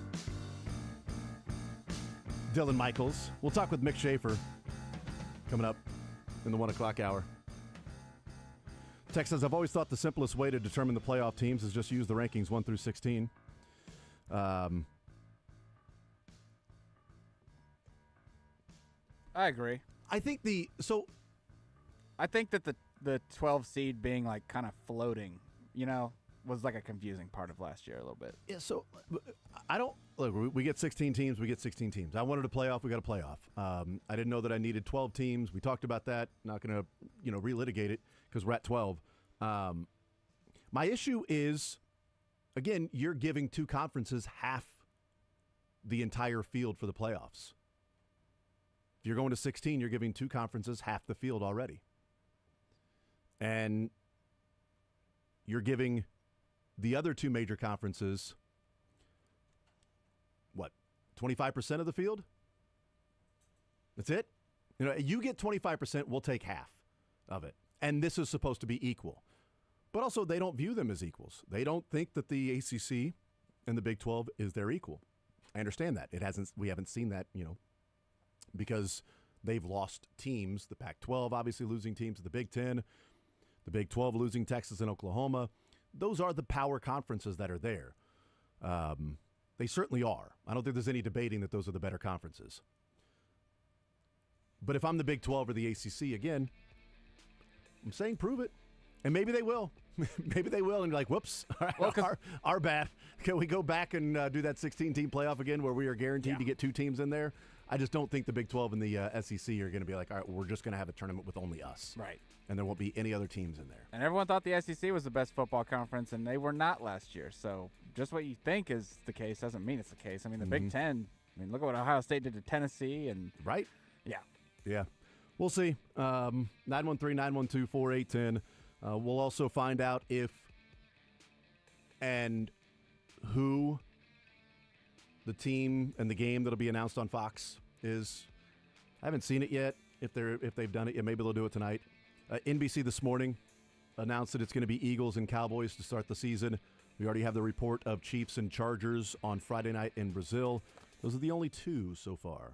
Dylan Michaels. We'll talk with Mick Schaefer coming up in the 1 o'clock hour. Text says, I've always thought the simplest way to determine the playoff teams is just use the rankings 1 through 16. I agree. I think I think that the 12 seed being like kind of floating, was like a confusing part of last year a little bit. Yeah, so I don't look. We get 16 teams. We get 16 teams. I wanted a playoff. We got a playoff. I didn't know that I needed 12 teams. We talked about that. Not going to relitigate it because we're at 12. My issue is, again, you're giving two conferences half the entire field for the playoffs. If you're going to 16, you're giving two conferences half the field already, and you're giving the other two major conferences, 25% of the field? That's it? You get 25%, we'll take half of it. And this is supposed to be equal. But also, they don't view them as equals. They don't think that the ACC and the Big 12 is their equal. I understand that. We haven't seen that, because they've lost teams. The Pac-12 obviously losing teams to the Big 10. The Big 12 losing Texas and Oklahoma. Those are the power conferences that are there. They certainly are. I don't think there's any debating that those are the better conferences. But if I'm the Big 12 or the ACC, again, I'm saying prove it. And maybe they will. Maybe they will. And you're like, whoops, our bad. Can we go back and do that 16-team playoff again where we are guaranteed to get two teams in there? I just don't think the Big 12 and the SEC are going to be like, all right, we're just going to have a tournament with only us. Right. And there won't be any other teams in there. And everyone thought the SEC was the best football conference, and they were not last year. So just what you think is the case doesn't mean it's the case. I mean, the Big Ten, look at what Ohio State did to Tennessee. And right? Yeah. Yeah. We'll see. 913-912-4810. We'll also find out if and who the team and the game that'll be announced on Fox is. I haven't seen it yet. If they've done it yet, maybe they'll do it tonight. NBC this morning announced that it's going to be Eagles and Cowboys to start the season. We already have the report of Chiefs and Chargers on Friday night in Brazil. Those are the only two so far.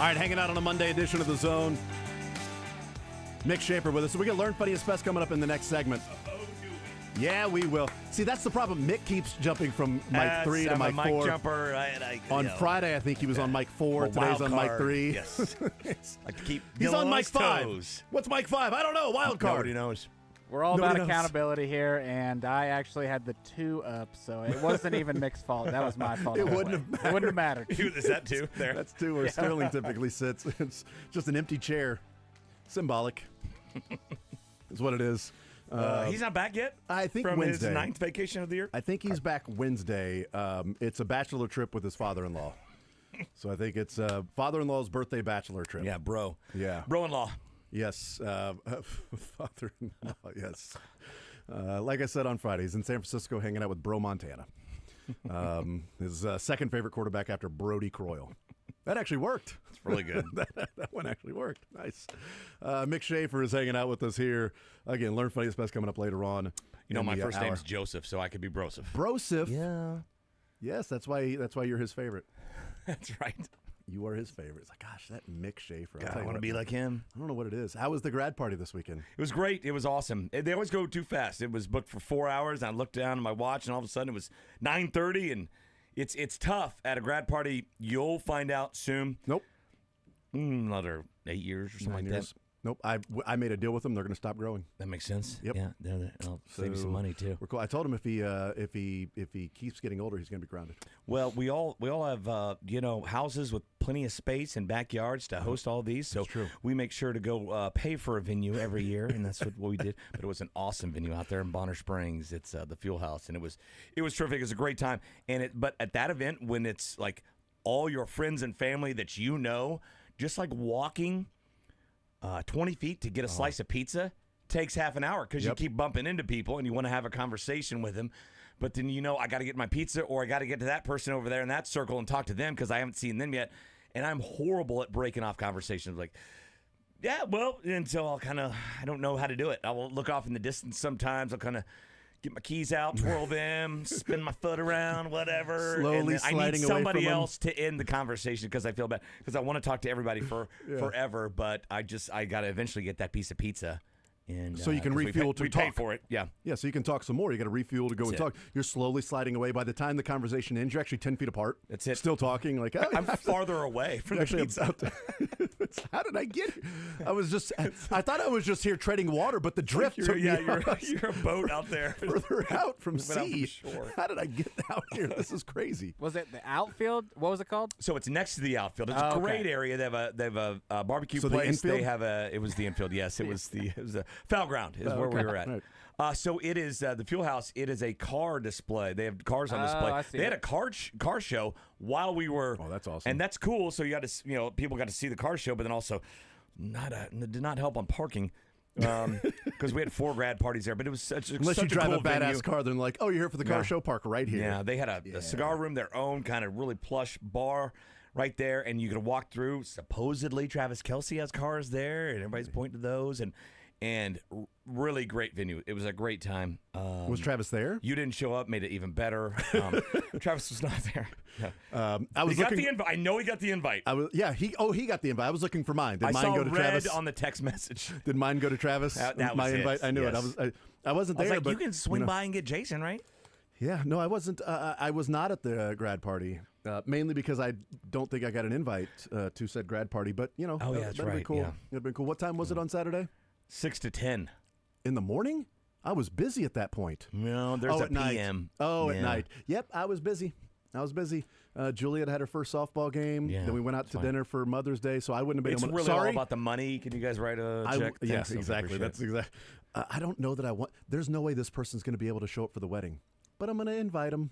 right, hanging out on a Monday edition of The Zone. Mick Schaefer with us. So we can learn funniest best coming up in the next segment. Yeah, we will. See, that's the problem. Mick keeps jumping from mic 3 to mic 4. Mic jumper. On Friday, I think he was on mic 4. Today's on mic 3. Yes. Like to keep He's on mic 5. Toes. What's mic 5? I don't know. Wild card. Nobody knows. We're all Nobody about knows. accountability here, and I actually had the 2 up, so it wasn't even Mick's fault. That was my fault. It all the wouldn't way. have It wouldn't have mattered. Is that 2 there? That's 2 where Sterling typically sits. It's just an empty chair. Symbolic. Is what it is. He's not back yet? I think From Wednesday. his 9th vacation of the year? I think he's back Wednesday. It's a bachelor trip with his father-in-law. So I think it's father-in-law's birthday bachelor trip. Yeah, bro. Yeah. Bro-in-law. Yes. Father-in-law, yes. Like I said on Friday, he's in San Francisco hanging out with Bro Montana. His second favorite quarterback after Brody Croyle. That actually worked. It's really good. that one actually worked. Nice. Mick Schaefer is hanging out with us here. Again, Learn Funniest Best coming up later on. You know, in my the first hour. name's Joseph, so I could be Broseph. Broseph. Yeah. Yes, that's why you're his favorite. That's right. You are his favorite. It's like, gosh, that Mick Schaefer. God, I want to be like him. I don't know what it is. How was the grad party this weekend? It was great. It was awesome. They always go too fast. It was booked for 4 hours, and I looked down at my watch, and all of a sudden it was 9:30, and it's tough at a grad party. You'll find out soon. Nope. Another 8 years or something 9 like years. that. Nope. I made a deal with them. They're going to stop growing. That makes sense. Yep. Yeah. I'll save you some money too. We're cool. I told him if he keeps getting older, he's going to be grounded. Well, we all have houses with plenty of space and backyards to host all these. So true. we make sure to go pay for a venue every year, and that's what we did. But it was an awesome venue out there in Bonner Springs. It's the Fuel House, and it was terrific. It was a great time. But at that event, when it's like all your friends and family that you know, just like walking 20 feet to get a slice of pizza takes half an hour because you keep bumping into people and you want to have a conversation with them. But then, I got to get my pizza, or I got to get to that person over there in that circle and talk to them because I haven't seen them yet. And I'm horrible at breaking off conversations. Like, yeah, well, until I don't know how to do it. I will look off in the distance sometimes. I'll kind of get my keys out, twirl them, spin my foot around, whatever. Slowly and then sliding I need away somebody from 'em. else to end the conversation because I feel bad. Because I want to talk to everybody for forever, but I got to eventually get that piece of pizza. And So you can 'cause refuel we to we talk. paid for it. Yeah. Yeah, so you can talk some more. You got to refuel to go and That's talk. You're slowly sliding away. By the time the conversation ends, you're actually 10 feet apart. That's it. Still talking. Like, oh, I'm farther away from the actually pizza. about to, how did I get here? I thought I was just here treading water, but the drift took me you're a boat out there. further out from Moving out from sea. shore. How did I get out here? This is crazy. Was it the outfield? What was it called? So it's next to the outfield. It's Oh, a okay. great area. They have a barbecue So the place. infield? They have it was the infield. Yes, it was a foul ground is where we were at. Right. So it is the Fuel House. It is a car display. They have cars on display. I see They had it. a car show while we were. Oh, that's awesome. And that's cool. So you got to people got to see the car show, but then also did not help on parking. Because we had 4 grad parties there, but it was such Unless you such drive cool a badass venue. car, then like, oh, you're here for the car Yeah. show, park right here. Yeah, they had a cigar room, their own kind of really plush bar right there, and you could walk through. Supposedly, Travis Kelce has cars there, and everybody's pointing to those, and really great venue. It was a great time. Was Travis there? You didn't show up, made it even better. Travis was not there. Yeah. I was He got looking. the invite. I know he got the invite. He got the invite. I was looking for mine. Did I mine saw go to red Travis? on the text message. Did mine go to Travis? That my was it, invite. I knew yes. it. I wasn't I was there, like, but you can swing by and get Jason, right? Yeah, no, I wasn't. I was not at the grad party, mainly because I don't think I got an invite to said grad party. But Oh, yeah, that's that'd be right, cool. yeah. It'd been cool. What time was it on Saturday? 6 to 10. In the morning? I was busy at that point. No, there's a at night. PM. Oh, at Yeah. night. Yep, I was busy. Juliet had her first softball game. Yeah, Then we went out to fine. dinner for Mother's Day, so I wouldn't have been It's able to. really Sorry. all about the money. Can you guys write a check? Yes, Thanks, I exactly. appreciate That's it. exactly. I don't know that I want. There's no way this person's going to be able to show up for the wedding, but I'm going to invite them.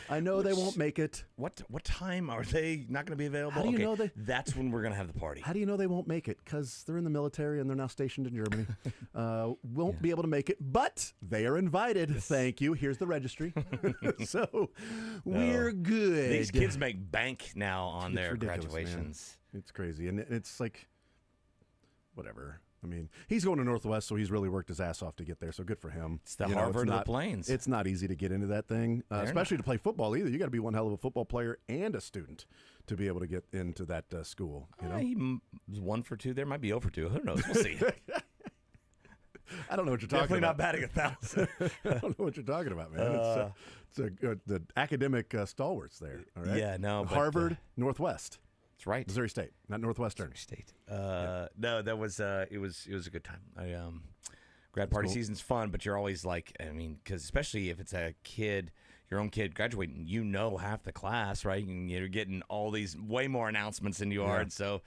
I know they won't make it. What time are they not going to be available? How do you Okay, know they- That's when we're going to have the party. How do you know they won't make it? Because they're in the military and they're now stationed in Germany. Won't be able to make it, but they are invited. Thank you. Here's the registry. So we're good. These kids make bank now on It's their ridiculous, man. graduations. It's crazy, and it's like, whatever. I mean, he's going to Northwest, so he's really worked his ass off to get there. So good for him. It's the You know, Harvard of not- the Plains. It's not easy to get into that thing, especially to play football either. You got to be one hell of a football player and a student to be able to get into that school. You know, He was 1 for 2 there. Might be 0 for 2. Who knows? We'll see. I don't know what you're talking Definitely not about. batting 1,000. I don't know what you're talking about, man. The academic stalwarts there. All right. Yeah, no, but, Harvard, Northwest, That's right. Missouri State, not Northwestern. State. No, that was it was a good time. Grad party cool. season's fun, but you're always like, I mean, because especially if it's a kid, your own kid graduating, you know half the class, right? And you're getting all these way more announcements than you are, and so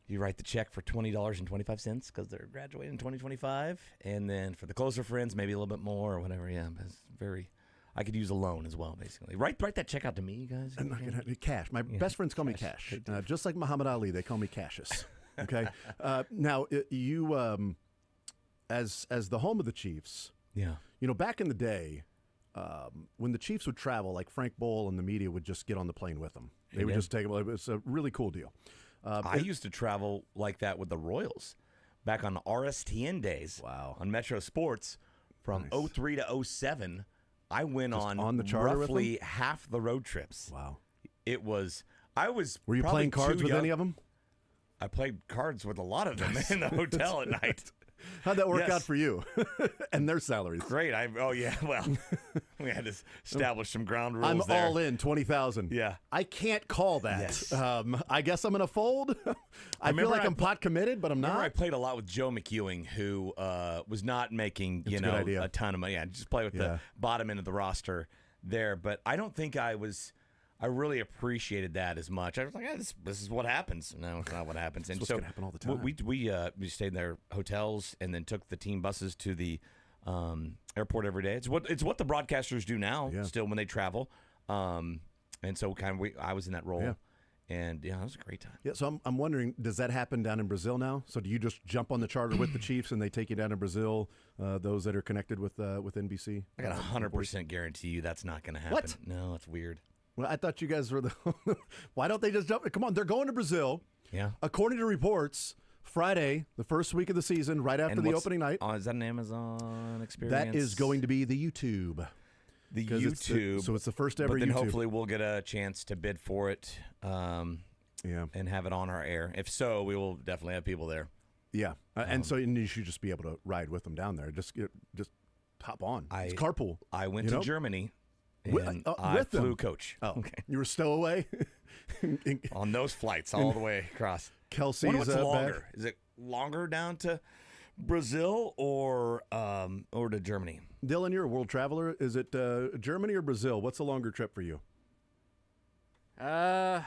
you write the check for $20.25 because they're graduating in 2025, and then for the closer friends, maybe a little bit more or whatever. Yeah, but it's very. I could use a loan as well, basically. Write that check out to me, you guys. I'm not gonna Cash. My best friends call me Cash. Just like Muhammad Ali, they call me Cassius. Okay. Now you, as the home of the Chiefs, Yeah. you know, back in the day, when the Chiefs would travel, like Frank Bowl and the media would just get on the plane with them. They would just take them. It was a really cool deal. I used to travel like that with the Royals back on the RSTN days. Wow. On Metro Sports from 03 to 07. I went Just on on the charter with roughly half the road trips. Wow. It was. I was. Were you probably playing cards too with young. any of them? I played cards with a lot of them in the hotel at night. How'd that work Yes. out for you and their salaries? Great. Oh yeah. Well, we had to establish some ground rules. I'm there. all in, 20,000. Yeah. I can't call that. Yes. I guess I'm going to fold. I feel remember like I'm pot committed, but I'm Remember, I not. played a lot with Joe McEwing, who was not making a good idea. a ton of money. Yeah, just play with Yeah. the bottom end of the roster there. But I don't think I really appreciated that as much. I was like, this is what happens. No, it's not what happens. And what's so gonna happen all the time. We stayed in their hotels and then took the team buses to the airport every day. It's what the broadcasters do now. Yeah. Still when they travel. And so I was in that role. Yeah. And yeah, it was a great time. Yeah, so I'm wondering, does that happen down in Brazil now? So do you just jump on the charter with the Chiefs and they take you down to Brazil? Those that are connected with NBC. I got 100% guarantee you that's not going to happen. What? No, it's weird. Well, I thought you guys were the. Why don't they just jump? Come on, they're going to Brazil. Yeah. According to reports, Friday, the first week of the season, right after And the what's- opening night. Oh, is that an Amazon experience? That is going to be the YouTube. the 'Cause it's the- YouTube. so it's the first ever But then YouTube. hopefully we'll get a chance to bid for it Yeah. and have it on our air. If so, we will definitely have people there. Yeah, and so you should just be able to ride with them down there. Just hop on. It's carpool. I went You to know? Germany Wi- and with I them? flew coach. Oh, okay. You were stowaway. On those flights all the way across. Kelsey's Wonder what's bag. longer? Is it longer down to Brazil or to Germany? Dylan, you're a world traveler. Is it Germany or Brazil? What's a longer trip for you? About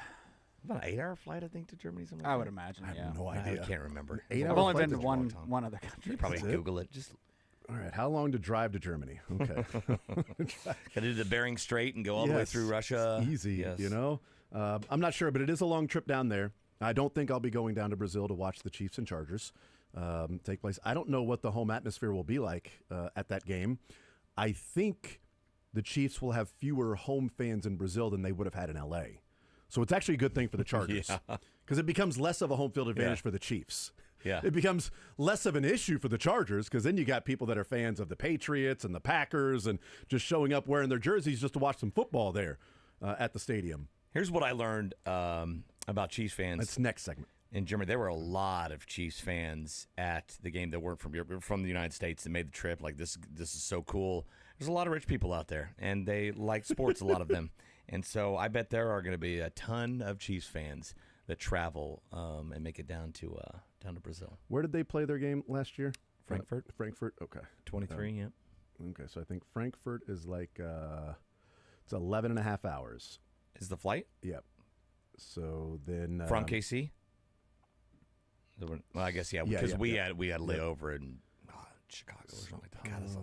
an 8-hour flight, I think, to Germany. Something I like would that. imagine, I yeah. have no I idea. can't remember. 8 I've hour only flight, been to that's a long one other country. You probably That's it? Google it. Just All right, how long to drive to Germany? Okay. got to do the Bering Strait and go all the way Yes, through Russia. it's easy, Yes. you know. I'm not sure, but it is a long trip down there. I don't think I'll be going down to Brazil to watch the Chiefs and Chargers take place. I don't know what the home atmosphere will be like at that game. I think the Chiefs will have fewer home fans in Brazil than they would have had in L.A. So it's actually a good thing for the Chargers because it becomes less of a home field advantage for the Chiefs. Yeah. It becomes less of an issue for the Chargers because then you got people that are fans of the Patriots and the Packers and just showing up wearing their jerseys just to watch some football there at the stadium. Here's what I learned about Chiefs fans That's next segment. in Germany. There were a lot of Chiefs fans at the game that weren't from Europe, from the United States that made the trip. Like this is so cool. There's a lot of rich people out there, and they like sports. A lot of them, and so I bet there are going to be a ton of Chiefs fans that travel and make it down to Brazil. Where did they play their game last year? Frankfurt. Frankfurt. Okay. 23. Yeah. Okay. So I think Frankfurt is like it's 11 and a half hours. Is the flight Yep. So then from KC? Well, I guess yeah, Yeah, because yeah, we had layover in Chicago or something like that. God, that's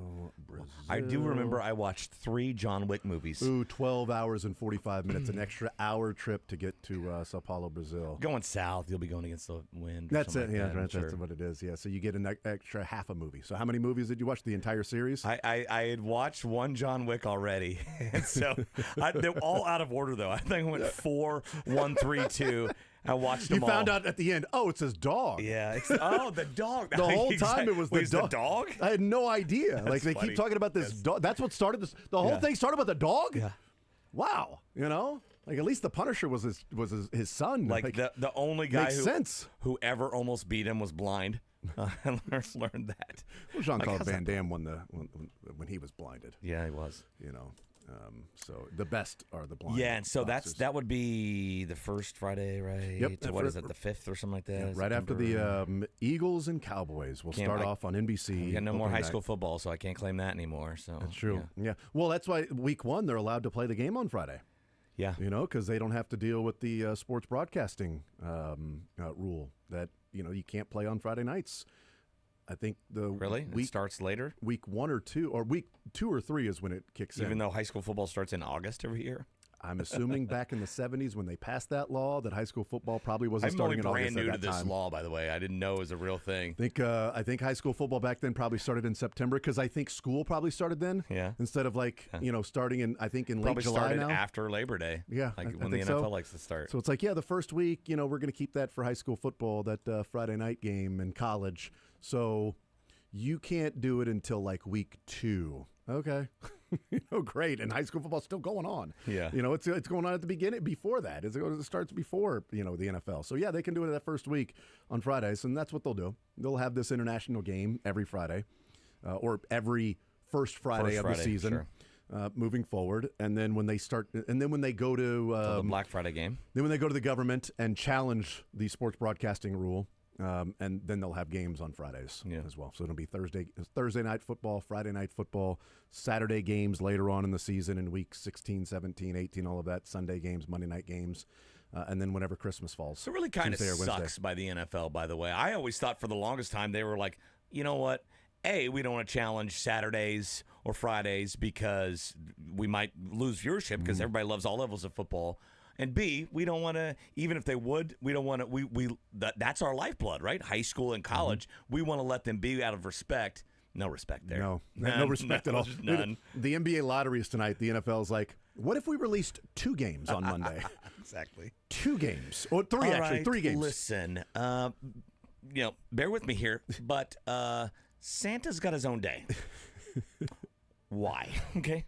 Brazil. I do remember I watched 3 John Wick movies. Ooh, 12 hours and 45 minutes, an extra hour trip to get to Sao Paulo, Brazil. Going south, you'll be going against the wind. or That's it. something Yeah, like that, I'm that's sure. what it is. Yeah, so you get an extra half a movie. So how many movies did you watch? The entire series? I had watched 1 John Wick already, and so they're all out of order though. I think I went 4, 1, 3, 2. I watched You them found all. out at the end, it's his dog. Yeah. The dog. The whole time it was the Wait, dog. the dog? I had no idea. Like they funny. keep talking about this dog. That's what started this. The whole thing started about the dog. Yeah. Wow. Like at least the Punisher was his son. Like the only guy makes sense. who ever almost beat him was blind. I learned that. Well, Jean-Claude Van Damme won when he was blinded. Yeah, he was. So the best are the blind. Yeah, and so boxers. that would be the first Friday, right? Yep. So what is it, the 5th or something like that? Right after the Eagles and Cowboys. We'll start off on NBC. We got no more opening high night. school football, so I can't claim that anymore. So That's true. Yeah. Well, that's why week 1 they're allowed to play the game on Friday. Yeah. Because they don't have to deal with the sports broadcasting rule that you can't play on Friday nights. I think It starts later? Week 1 or 2, or week 2 or 3 is when it kicks in. Even though high school football starts in August every year? I'm assuming back in the 70s when they passed that law that high school football probably wasn't starting in August I'm brand new at to that this time. law, by the way. I didn't know it was a real thing. I think high school football back then probably started in September because I think school probably started then. Yeah. Instead of starting in late Probably July started now. after Labor Day. Yeah, Like I when the think NFL so. likes to start. So it's like, the first week, we're going to keep that for high school football, that Friday night game in college. So you can't do it until like week 2. Okay. Great. And high school football's still going on. Yeah. It's going on at the beginning before that. It starts before, the NFL. So yeah, they can do it that first week on Fridays, and that's what they'll do. They'll have this international game every Friday, or every first Friday of the season. Sure. Moving forward, and then when they go to the Black Friday game. then when they go to the government and challenge the sports broadcasting rule, and then they'll have games on Fridays as well. So it'll be Thursday night football, Friday night football, Saturday games later on in the season in week 16, 17, 18, all of that, Sunday games, Monday night games, and then whenever Christmas falls. So it really kind of Tuesday or sucks Wednesday. by the NFL, by the way. I always thought for the longest time they were like, you know what? A, we don't want to challenge Saturdays or Fridays because we might lose viewership because everybody loves all levels of football. And B, we don't want to, even if they would, we don't want to, that's our lifeblood, right? High school and college. We want to let them be out of respect. No respect there. No None. respect at all. Just none. The NBA lottery is tonight. The NFL's like, what if we released 2 games on Monday? Exactly. 2 games. Or 3, All actually. right, 3 games. Listen, bear with me here, but Santa's got his own day. Why? Okay.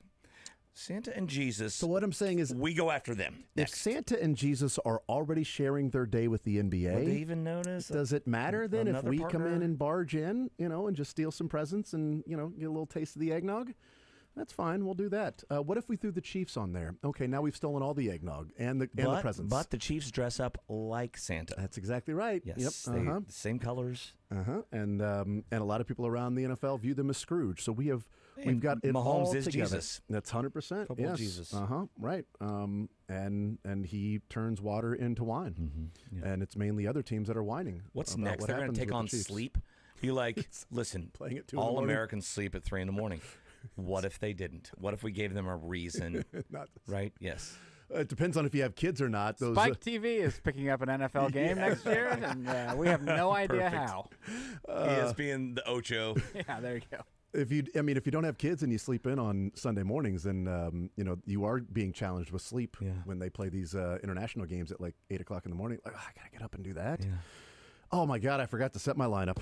Santa and Jesus. So what I'm saying is, we go after them. if Next. Santa and Jesus are already sharing their day with the NBA, Would they even notice? does it matter then if another we come partner? in and barge in, and just steal some presents and, get a little taste of the eggnog? That's fine. We'll do that. What if we threw the Chiefs on there? Okay, now we've stolen all the eggnog and the presents. But the Chiefs dress up like Santa. That's exactly right. Yes. Yep. Same colors. And a lot of people around the NFL view them as Scrooge. So we've got it Mahomes all is together. Jesus. That's 100%. Football Yes. Jesus. Right. And he turns water into wine, and it's mainly other teams that are whining. What's about next? what They're going happens to take with on the Chiefs. sleep. Be like, listen, Playing at 2 in the all morning. Americans sleep at 3 in the morning. What if they didn't? What if we gave them a reason? Not- Right? Yes. It depends on if you have kids or not. Those Spike TV is picking up an NFL game next year, and we have no idea Perfect. how. ESPN, the Ocho. Yeah, there you go. if you don't have kids and you sleep in on Sunday mornings, then you are being challenged with sleep when they play these international games at like 8:00 in the morning. Like, I gotta get up and do that. Yeah. Oh my God, I forgot to set my lineup.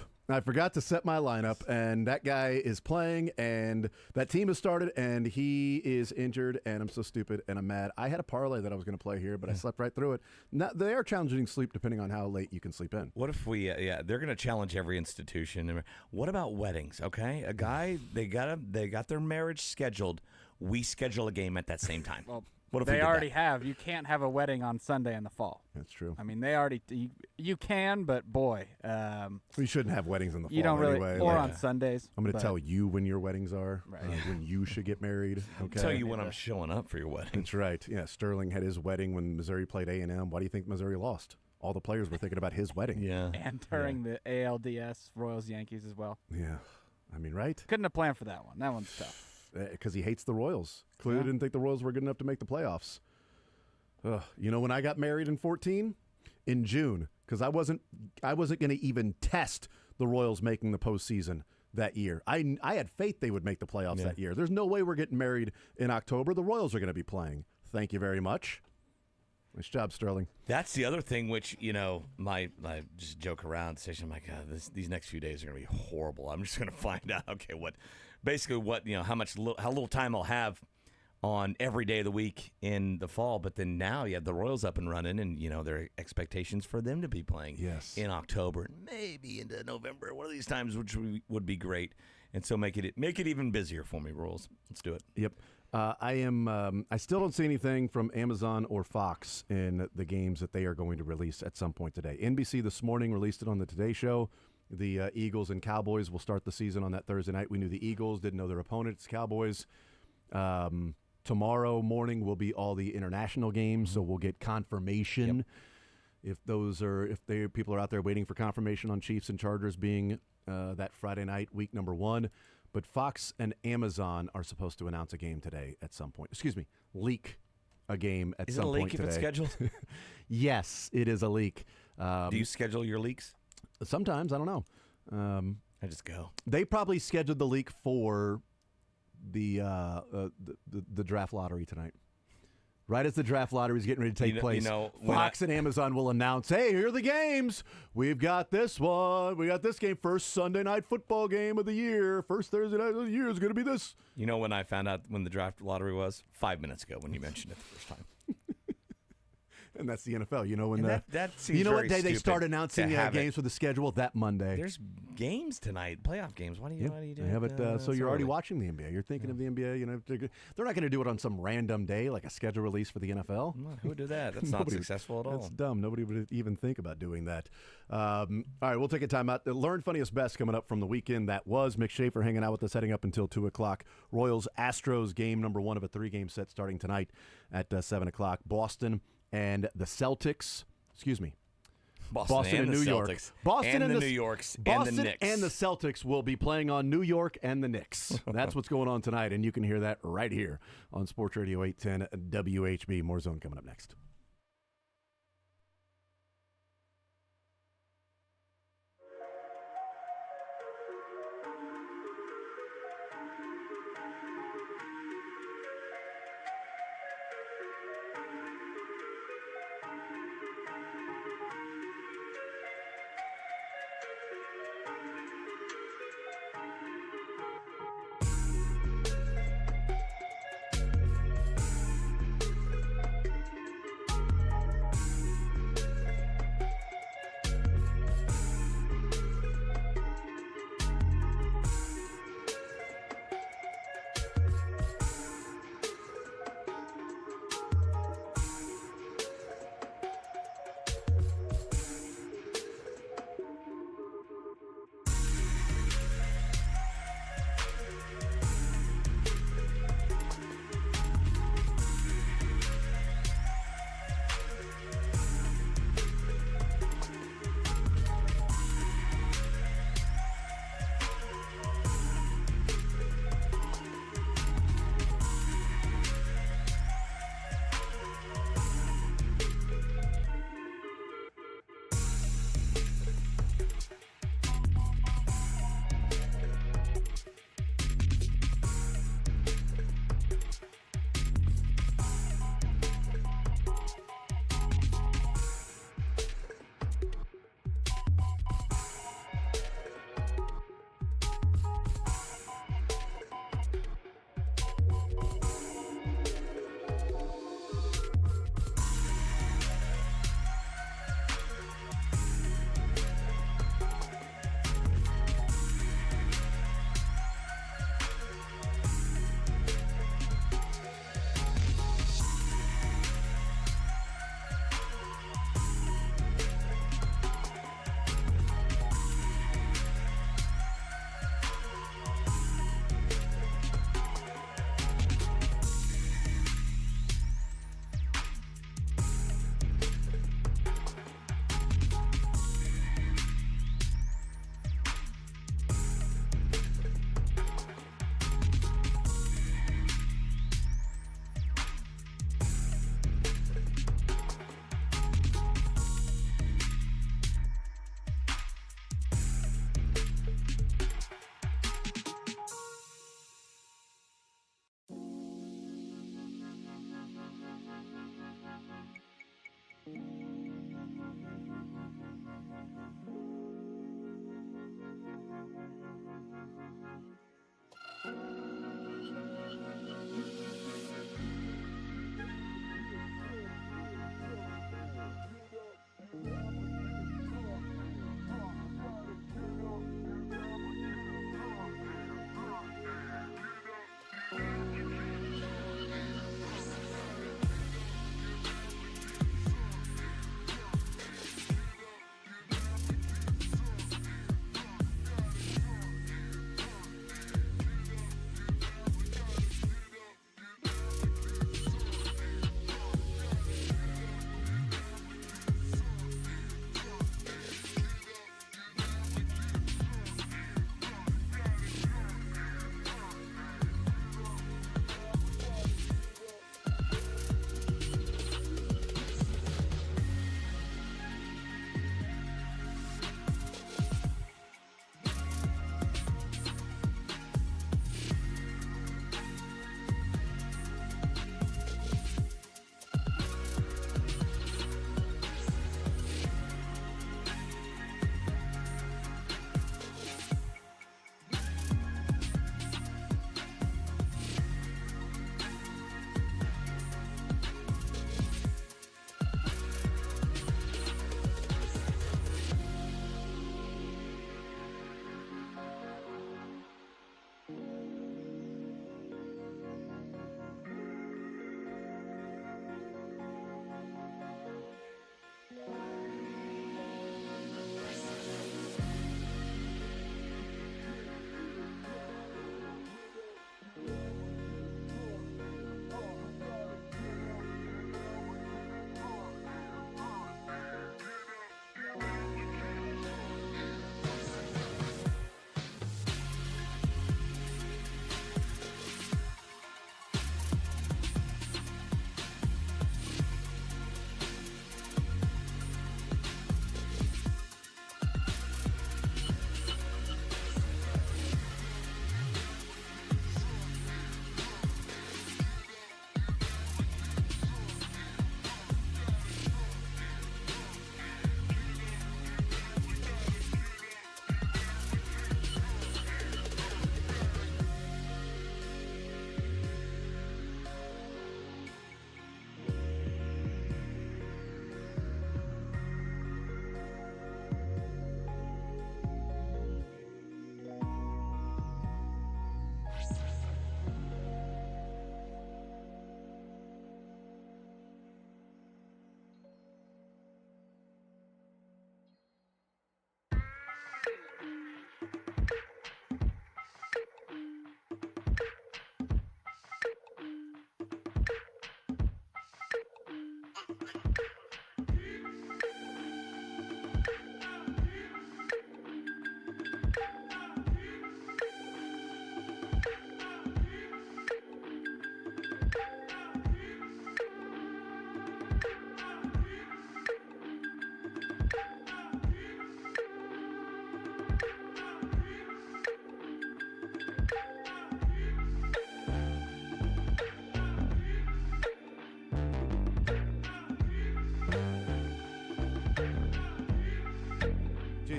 And that guy is playing, and that team has started, and he is injured, and I'm so stupid, and I'm mad. I had a parlay that I was going to play here, but I slept right through it. Now, they are challenging sleep depending on how late you can sleep in. What if we? They're going to challenge every institution. What about weddings? Okay, a guy they got their marriage scheduled. We schedule a game at that same time. Well, what if we they did already that? have. You can't have a wedding on Sunday in the fall. That's true. I mean, they already. You can, but boy, We shouldn't have weddings in the fall you don't really. anyway. Or Like, on Sundays. I'm going to but- tell you when your weddings are, Right. when you should get married. Okay. Tell you when I'm showing up for your wedding. That's right. Yeah, Sterling had his wedding when Missouri played A&M. Why do you think Missouri lost? All the players were thinking about his wedding. Yeah. And during the ALDS Royals Yankees as well. Yeah. I mean, right? Couldn't have planned for that one. That one's tough. Because he hates the Royals. Clearly didn't think the Royals were good enough to make the playoffs. When I got married in 2014? In June. Because I wasn't going to even test the Royals making the postseason that year. I had faith they would make the playoffs that year. There's no way we're getting married in October. The Royals are going to be playing. Thank you very much. Nice job, Sterling. That's the other thing, which I just joke around station. I'm like, these next few days are gonna be horrible. I'm just gonna find out, okay, how little time I'll have on every day of the week in the fall. But then now you have the Royals up and running, and there are expectations for them to be playing in October and maybe into November, one of these times, which would be great. And so make it even busier for me, Royals. Let's do it. Yep. I still don't see anything from Amazon or Fox in the games that they are going to release at some point today. NBC this morning released it on the Today Show. The Eagles and Cowboys will start the season on that Thursday night. We knew the Eagles, didn't know their opponents, Cowboys. Tomorrow morning will be all the international games, so we'll get confirmation if people are out there waiting for confirmation on Chiefs and Chargers being that Friday night, week number 1. But Fox and Amazon are supposed to announce a game today at some point. Excuse me, leak a game at some point today. Is it a leak if it's scheduled? Yes, it is a leak. Do you schedule your leaks? Sometimes, I don't know. I just go. They probably scheduled the leak for the draft lottery tonight. Right as the draft lottery is getting ready to take place, Fox and Amazon will announce, hey, here are the games. We've got this one. We got this game. First Sunday night football game of the year. First Thursday night of the year is going to be this. You know when I found out when the draft lottery was? 5 minutes ago when you mentioned it the first time. And that's the NFL. You know when that seems what day they start announcing games for the schedule? That Monday. There's games tonight, playoff games. Why do you do it? So you're already watching the NBA. You're thinking of the NBA. They're not going to do it on some random day like a schedule release for the NFL. Who would do that? That's not successful at all. That's dumb. Nobody would even think about doing that. All right, we'll take a time out. Learn Funniest Best coming up from the weekend. That was Mick Schaefer hanging out with us, heading up until 2 o'clock. Royals Astros game number 1 of a 3-game set starting tonight at 7 o'clock. Boston and the Celtics. Excuse me. Boston and New York. Celtics. Boston and the New Yorks Boston and the Knicks. and the Celtics will be playing on New York and the Knicks. That's what's going on tonight, and you can hear that right here on Sports Radio 810 WHB. More Zone coming up next.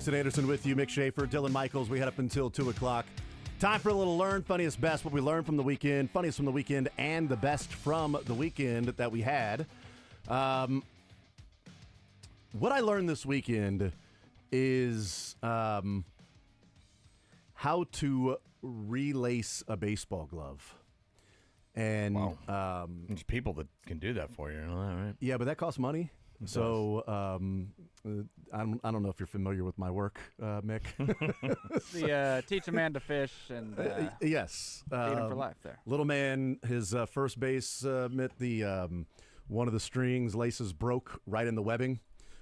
Jason Anderson with you, Mick Schaefer, Dylan Michaels. We head up until 2 o'clock. Time for a little learn, funniest, best, what we learned from the weekend, funniest from the weekend, and the best from the weekend that we had. What I learned this weekend is how to relace a baseball glove. And there's people that can do that for you, you know that, right? Yeah, but that costs money. So I don't know if you're familiar with my work, Mick. The teach a man to fish and yes, feed him for life. There, little man, his first base mitt, the one of the strings laces broke right in the webbing,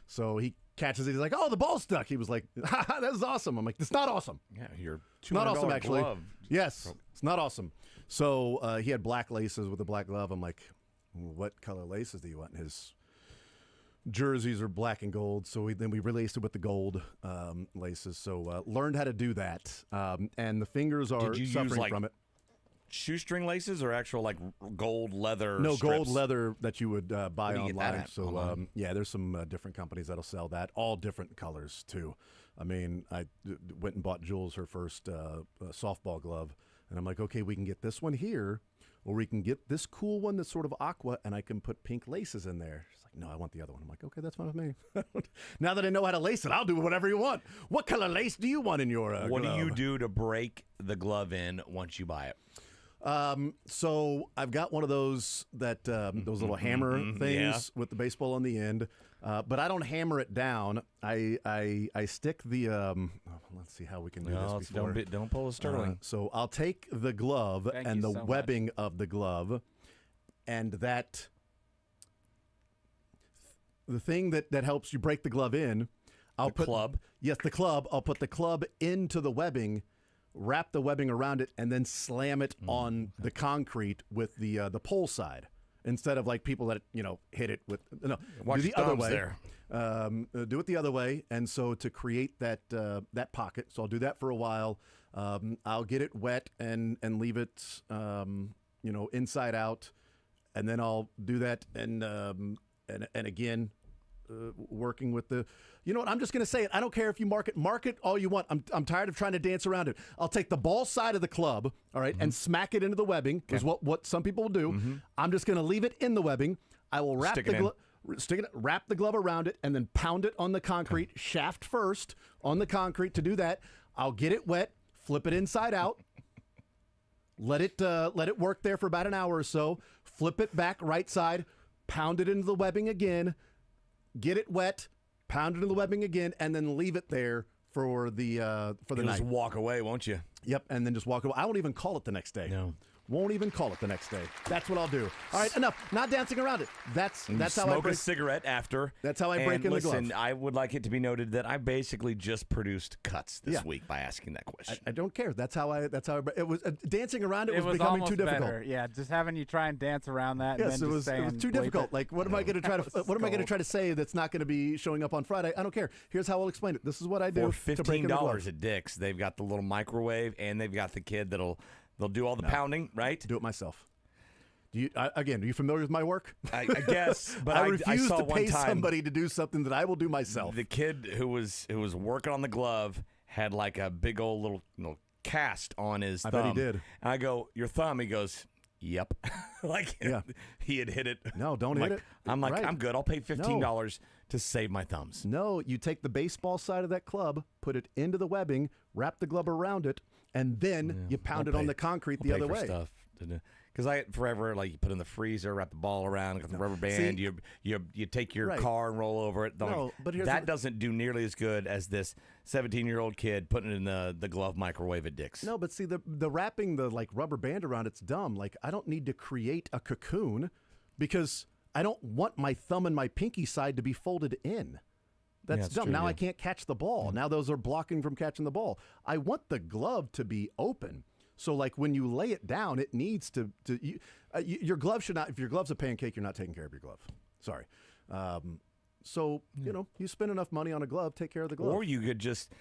so he catches it. He's like, "Oh, the ball's stuck." He was like, "Ha, that's awesome." I'm like, "That's not awesome." Yeah, you're not awesome actually. Glove. Yes, it's not awesome. So he had black laces with a black glove. I'm like, "What color laces do you want?" And his jerseys are black and gold, so then we relaced it with the gold laces. So learned how to do that, and the fingers are Did you suffering use, like, from it. Shoestring laces or actual like gold leather? No, strips? gold leather that you would buy Where do you get that online. at? So Online? yeah, there's some different companies that'll sell that, all different colors too. I mean, I went and bought Jules her first softball glove, and I'm like, okay, we can get this one here, or we can get this cool one that's sort of aqua, and I can put pink laces in there. She's like, no, I want the other one. I'm like, okay, that's fine with me. Now that I know how to lace it, I'll do whatever you want. What color lace do you want in your What glove? do you do to break the glove in once you buy it? So I've got one of those that those little hammer things with the baseball on the end, but I don't hammer it down. I stick the let's see how we can do this before. Don't pull a Sterling. So I'll take the glove Thank and you the so webbing of the glove, and that the thing that helps you break the glove in. I'll put club? Yes, the club. I'll put the club into the webbing, wrap the webbing around it, and then slam it on the concrete with the pole side instead of like people that hit it with Watch do the your other thumbs way. there. Do it the other way, and so to create that that pocket. So I'll do that for a while. I'll get it wet and leave it inside out, and then I'll do that and again. Working with the, you know what? I'm just going to say it. I don't care if you mark it all you want. I'm tired of trying to dance around it. I'll take the ball side of the club, all right, and smack it into the webbing. Is what some people will do. I'm just going to leave it in the webbing. I will wrap wrap the glove around it, and then pound it on the concrete shaft first on the concrete. To do that, I'll get it wet, flip it inside out. Let it work there for about an hour or so. Flip it back right side, pound it into the webbing again. Get it wet, pound it in the webbing again, and then leave it there for the You'll night. just walk away, won't you? Yep, and then just walk away. I won't even call it the next day. No. Won't even call it the next day. That's what I'll do. All right, enough. Not dancing around it. That's how I Smoke break. a cigarette after. That's how I break in the glove. Listen, I would like it to be noted that I basically just produced cuts this week by asking that question. I don't care. That's how I. It was dancing around. It was becoming almost too difficult. better. Yeah, just having you try and dance around that. Yes, and then it was too difficult. Like, what am I going to try to? What am I going to try to say that's not going to be showing up on Friday? I don't care. Here's how I'll explain it. This is what I do For to break in the glove. $15 at Dick's, they've got the little microwave, and they've got the kid they'll do all the pounding, right? Do it myself. Are you familiar with my work? I guess, but I I refuse saw to one pay time somebody to do something that I will do myself. the kid who was working on the glove had like a big old little cast on his thumb. bet he did. And I go, "Your thumb?" He goes, "Yep." Yeah. He had hit it. No, don't hit it. I'm like, Right. I'm good. I'll pay $15 to save my thumbs. No, you take the baseball side of that club, put it into the webbing, wrap the glove around it, and then you pound it on the concrete the other way. Stuff. Because I forever you put it in the freezer, wrap the ball around, got the rubber band. See, you take your right. car and roll over it. No, but here's that what- doesn't do nearly as good as this 17-year-old kid putting it in the glove microwave at Dick's. No, but see the wrapping the rubber band around it's dumb. Like I don't need to create a cocoon because I don't want my thumb and my pinky side to be folded in. That's it's dumb. true, Now I yeah. can't catch the ball. Now those are blocking from catching the ball. I want the glove to be open. So like when you lay it down, it needs to your glove should not. If your glove's a pancake, you're not taking care of your glove. Sorry. So you spend enough money on a glove, take care of the glove. Or you could just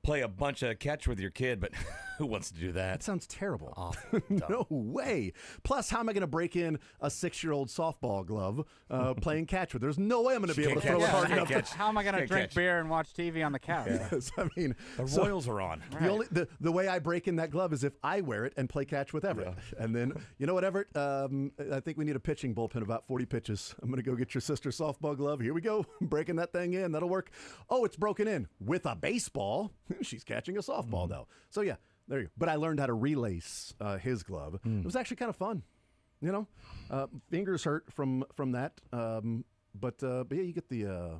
play a bunch of catch with your kid, but who wants to do That that? sounds terrible. Awful. No way. Plus, how am I going to break in a 6-year-old softball glove playing catch with? There's no way I'm going to be able to throw it hard enough. How am I going to Can't drink catch. beer and watch TV on the couch? Yes, I mean, The so Royals are on. the way I break in that glove is if I wear it and play catch with Everett. And then, you know what, Everett? I think we need a pitching bullpen, about 40 pitches. I'm going to go get your sister's softball glove. Here we go. Breaking that thing in. That'll work. Oh, it's broken in with a baseball. She's catching a softball, though. So, yeah, there you go. But I learned how to relace his glove. It was actually kind of fun. You know, fingers hurt from that. But yeah, you get the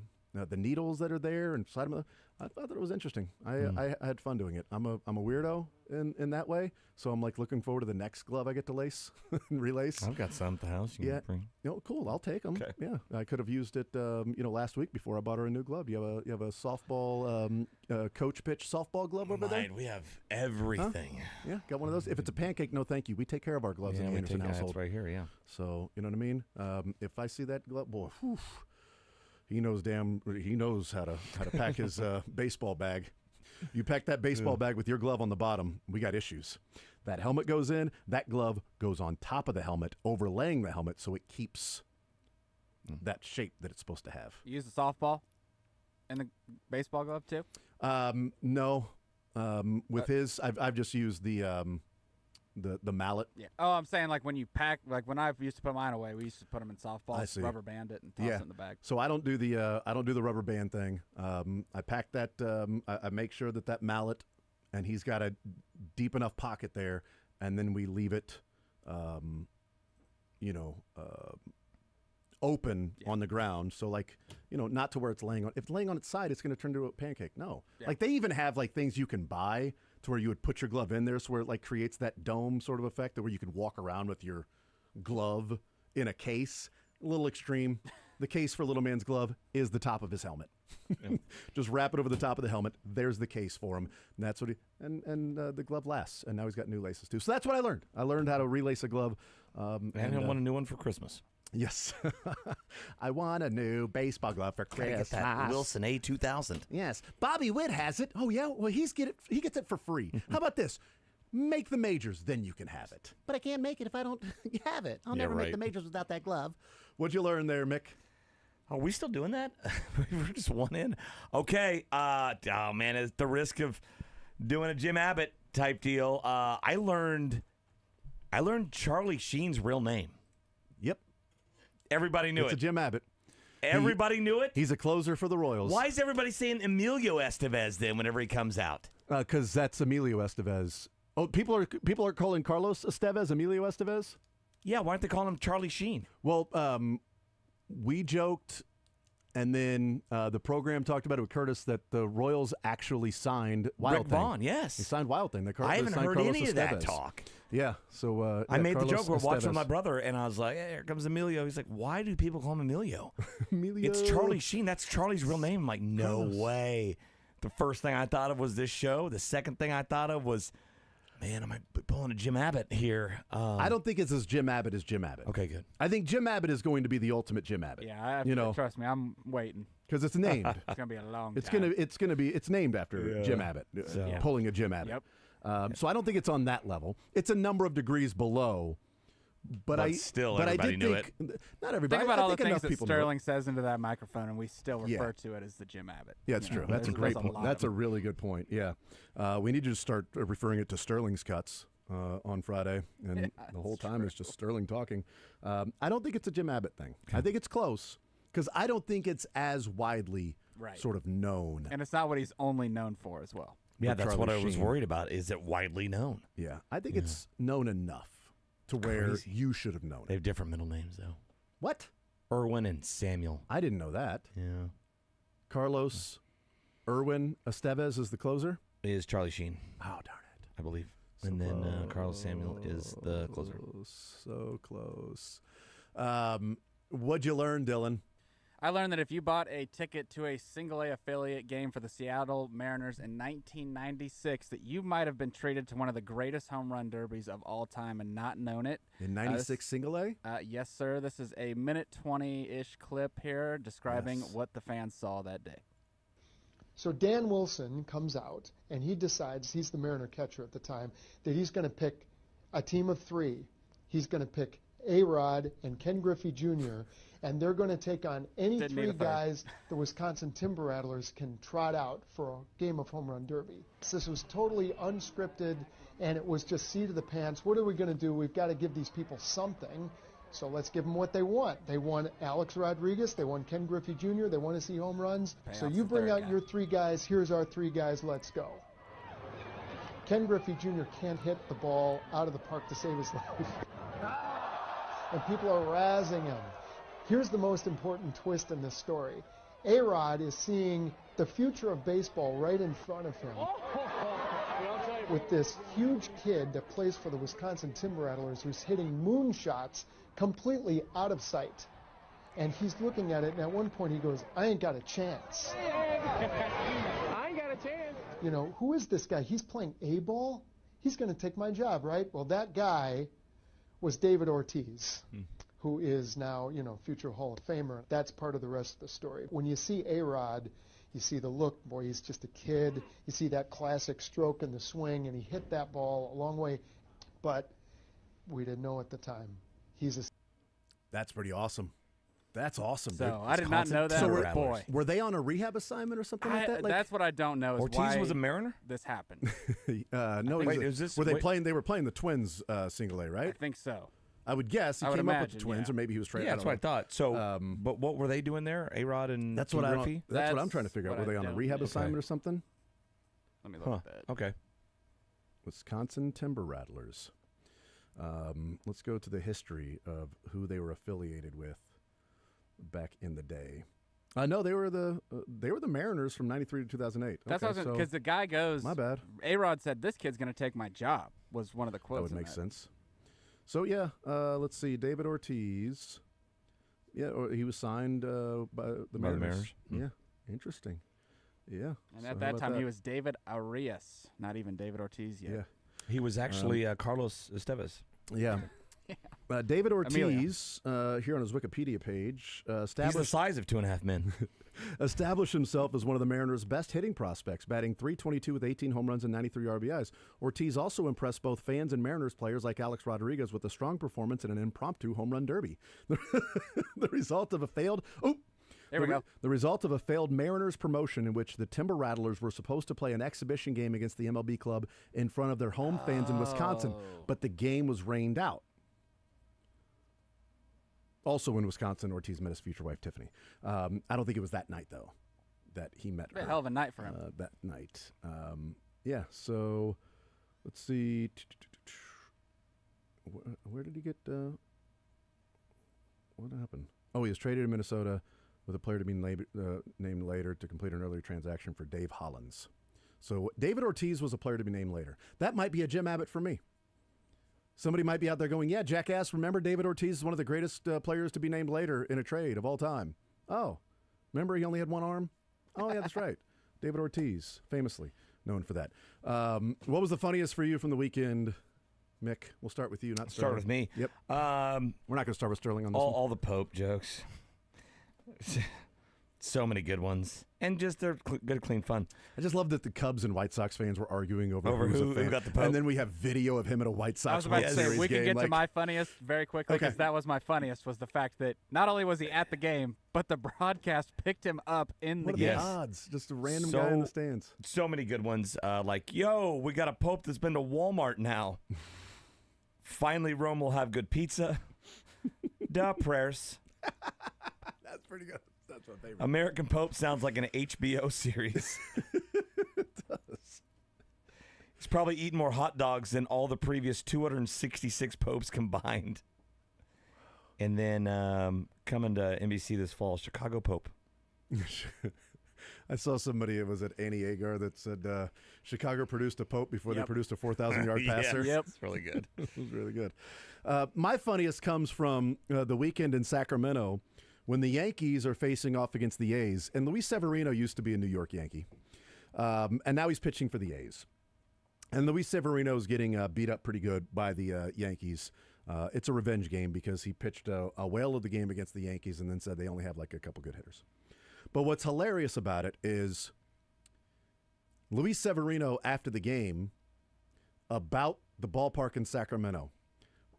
needles that are there inside of them. I thought that it was interesting. I had fun doing it. I'm a weirdo in that way. So I'm like looking forward to the next glove I get to lace and relace. I've got some at the house. You can Yeah. bring. Cool. I'll take them. Okay. Yeah, I could have used it. Last week before I bought her a new glove. You have a softball coach pitch softball glove over there. Mine, we have everything. Yeah, got one of those. If it's a pancake, no thank you. We take care of our gloves in the we Anderson take household. that's right here. Yeah. So you know what I mean. If I see that glove, boy, whew, he knows how to pack his baseball bag. You pack that baseball bag with your glove on the bottom, we got issues. That helmet goes in, that glove goes on top of the helmet, overlaying the helmet, so it keeps that shape that it's supposed to have. You use the softball and the baseball glove too? No, with his, I've just used the mallet. Yeah. Oh, I'm saying like when you pack, like when I used to put mine away, we used to put them in I softballs, see. rubber band it, and toss it in the bag. So I don't do the rubber band thing. I pack that. I make sure that mallet, and he's got a deep enough pocket there, and then we leave it, open on the ground. So like, not to where it's laying on. If it's laying on its side, it's going to turn into a pancake. No, like they even have like things you can buy to where you would put your glove in there, so where it like creates that dome sort of effect, where you could walk around with your glove in a case. A little extreme. The case for little man's glove is the top of his helmet. Just wrap it over the top of the helmet. There's the case for him. And that's what the glove lasts. And now he's got new laces too. So that's what I learned. I learned how to relace a glove. And I want a new one for Christmas. Yes. I want a new baseball glove for Christmas. Get that Wilson A2000. Yes. Bobby Witt has it. Oh yeah. Well, he gets it for free. How about this? Make the majors, then you can have it. But I can't make it if I don't have it. I'll never make the majors without that glove. What'd you learn there, Mick? Are we still doing that? We're just one in. Okay. Oh man, at the risk of doing a Jim Abbott type deal, I learned Charlie Sheen's real name. Yep. Everybody knew It's it. a Jim Abbott. Everybody knew it. He's a closer for the Royals. Why is everybody saying Emilio Estevez then whenever he comes out? Because that's Emilio Estevez. Oh, people are calling Carlos Estevez Emilio Estevez? Yeah, why aren't they calling him Charlie Sheen? Well, we joked, and then the program talked about it with Curtis that the Royals actually signed Wild Rick Thing. Vaughn, yes. They signed Wild Thing. I haven't signed heard Carlos any of that Estevez. talk. Yeah, so I made Carlos the joke. We're watching Estevez. with my brother, and I was like, hey, here comes Emilio. He's like, why do people call him Emilio? Emilio. It's Charlie Sheen. That's Charlie's real name. I'm like, no Carlos. way. The first thing I thought of was this show. The second thing I thought of was, man, am I pulling a Jim Abbott here? I don't think it's as Jim Abbott as Jim Abbott. Okay, good. I think Jim Abbott is going to be the ultimate Jim Abbott. Yeah, trust me, I'm waiting. because it's named. It's gonna be a long. It's named after Jim Abbott, pulling a Jim Abbott. Yep. So I don't think it's on that level. It's a number of degrees below. But everybody I did knew think, Not everybody. Think about I all the think enough things that people knew it. Sterling says into that microphone, and we still refer to it as the Jim Abbott. Yeah, it's true. That's a great point. That's a really good point. Yeah. We need to just start referring it to Sterling's cuts on Friday. And the whole time it's just Sterling talking. I don't think it's a Jim Abbott thing. I think it's close because I don't think it's as widely sort of known. And it's not what he's only known for as well. Yeah, that's Charlie what I was Sheen. worried about. Is it widely known? Yeah. I think it's known enough to where you should have known They it. have different middle names, though. What? Irwin and Samuel. I didn't know that. Yeah. Carlos Irwin Estevez is the closer? Is Charlie Sheen, Oh, darn it. I believe. And then Carlos Samuel is the closer. So close. What'd you learn, Dylan? I learned that if you bought a ticket to a single-A affiliate game for the Seattle Mariners in 1996, that you might have been treated to one of the greatest home run derbies of all time and not known it. In 96 single A? Yes, sir. This is a minute 20-ish clip here describing Yes. what the fans saw that day. So Dan Wilson comes out, and he decides, he's the Mariner catcher at the time, that he's going to pick a team of 3. He's going to pick A-Rod and Ken Griffey Jr., and they're going to take on any Didn't need 3 a third. guys the Wisconsin Timber Rattlers can trot out for a game of home run derby. This was totally unscripted, and it was just seat of the pants. What are we going to do? We've got to give these people something. So let's give them what they want. They want Alex Rodriguez. They want Ken Griffey Jr. They want to see home runs. So you bring out your 3 guys. Here's our 3 guys. Let's go. Ken Griffey Jr. can't hit the ball out of the park to save his life. And people are razzing him. Here's the most important twist in this story. A-Rod is seeing the future of baseball right in front of him with this huge kid that plays for the Wisconsin Timber Rattlers who's hitting moonshots completely out of sight. And he's looking at it, and at one point he goes, I ain't got a chance. I ain't got a chance. You know, who is this guy? He's playing A-ball? He's going to take my job, right? Well, that guy was David Ortiz, who is now, you know, future Hall of Famer. That's part of the rest of the story. When you see A-Rod, you see the look, boy, he's just a kid. You see that classic stroke in the swing, and he hit that ball a long way. But we didn't know at the time. That's pretty awesome. That's awesome. So dude. I did not know that. So boy, were they on a rehab assignment or something like that? Like, that's what I don't know. Is Ortiz why was a Mariner? This happened. no, Wait, is this- were they wait. playing? They were playing the Twins single A, I right? think so. I would guess he I would came up with the imagine, Twins, yeah. or maybe he was traded. Yeah, that's what I thought. So, Um, but what were they doing there? A-Rod and That's Ken what Griffey? That's what I'm That's trying to figure out. what Were I they on a don't rehab know. assignment or something? Let me look Huh. at that. Okay. Wisconsin Timber Rattlers. Let's go to the history of who they were affiliated with back in the day. No, they were the Mariners from '93 to 2008. That's okay, because the guy goes. my bad. A-Rod said, "This kid's going to take my job." Was one of the That quotes. would in make sense. So yeah, let's see. David Ortiz. Yeah, or he was signed by the By the Mariners. Mariners. Yeah, interesting. Yeah. And so at how that about time, he was David Arias, not even David Ortiz yet. Yeah. He was actually Carlos Estevez. Yeah. David Emilio. Ortiz, here on his Wikipedia page, He's the established size of 2.5 men. established himself as one of the Mariners' best hitting prospects, batting .322 with 18 home runs and 93 RBIs. Ortiz also impressed both fans and Mariners players like Alex Rodriguez with a strong performance in an impromptu home run derby. The result of a failed There we go. The result of a failed Mariners promotion in which the Timber Rattlers were supposed to play an exhibition game against the MLB club in front of their home fans in Wisconsin, but the game was rained out. Also in Wisconsin, Ortiz met his future wife, Tiffany. I don't think it was that night, though, that he met A her. hell of a night for him. That night. Yeah, so let's see. Where did he get... what happened? Oh, he was traded to Minnesota with a player to be named later to complete an earlier transaction for Dave Hollins. So David Ortiz was a player to be named later. That might be a Jim Abbott for me. Somebody might be out there going, yeah, jackass, remember David Ortiz is one of the greatest players to be named later in a trade of all time. Oh, remember he only had one arm? Oh, yeah, that's right. David Ortiz, famously known for that. What was the funniest for you from the weekend, Mick? We'll start with you, not Sterling. Start with me. Yep. We're not going to start with Sterling on this one. All the Pope jokes. So many good ones. And just they're good, clean fun. I just love that the Cubs and White Sox fans were arguing over who's who a fan. got the Pope. And then we have video of him at a White I Sox was about to World say Series we can game. get to Like, my funniest very quickly because Okay. that was my funniest. Was the fact that not only was he at the game, but the broadcast picked him up in the what are game. the Yes. odds? Just a random guy in the So- stands. So many good ones. Like, yo, we got a Pope that's been to Walmart now. Finally, Rome will have good pizza. Duh, prayers. That's pretty good. That's my favorite. American Pope sounds like an HBO series. It does. He's probably eaten more hot dogs than all the previous 266 popes combined. And then coming to NBC this fall, Chicago Pope. I saw somebody, it was at Annie Agar, that said Chicago produced a Pope before they Yep. produced a 4,000-yard passer. Yep. It's really good. It was really good. My funniest comes from the weekend in Sacramento when the Yankees are facing off against the A's. And Luis Severino used to be a New York Yankee. And now he's pitching for the A's. And Luis Severino is getting beat up pretty good by the Yankees. It's a revenge game because he pitched a whale of the game against the Yankees and then said they only have like a couple good hitters. But what's hilarious about it is Luis Severino after the game about the ballpark in Sacramento.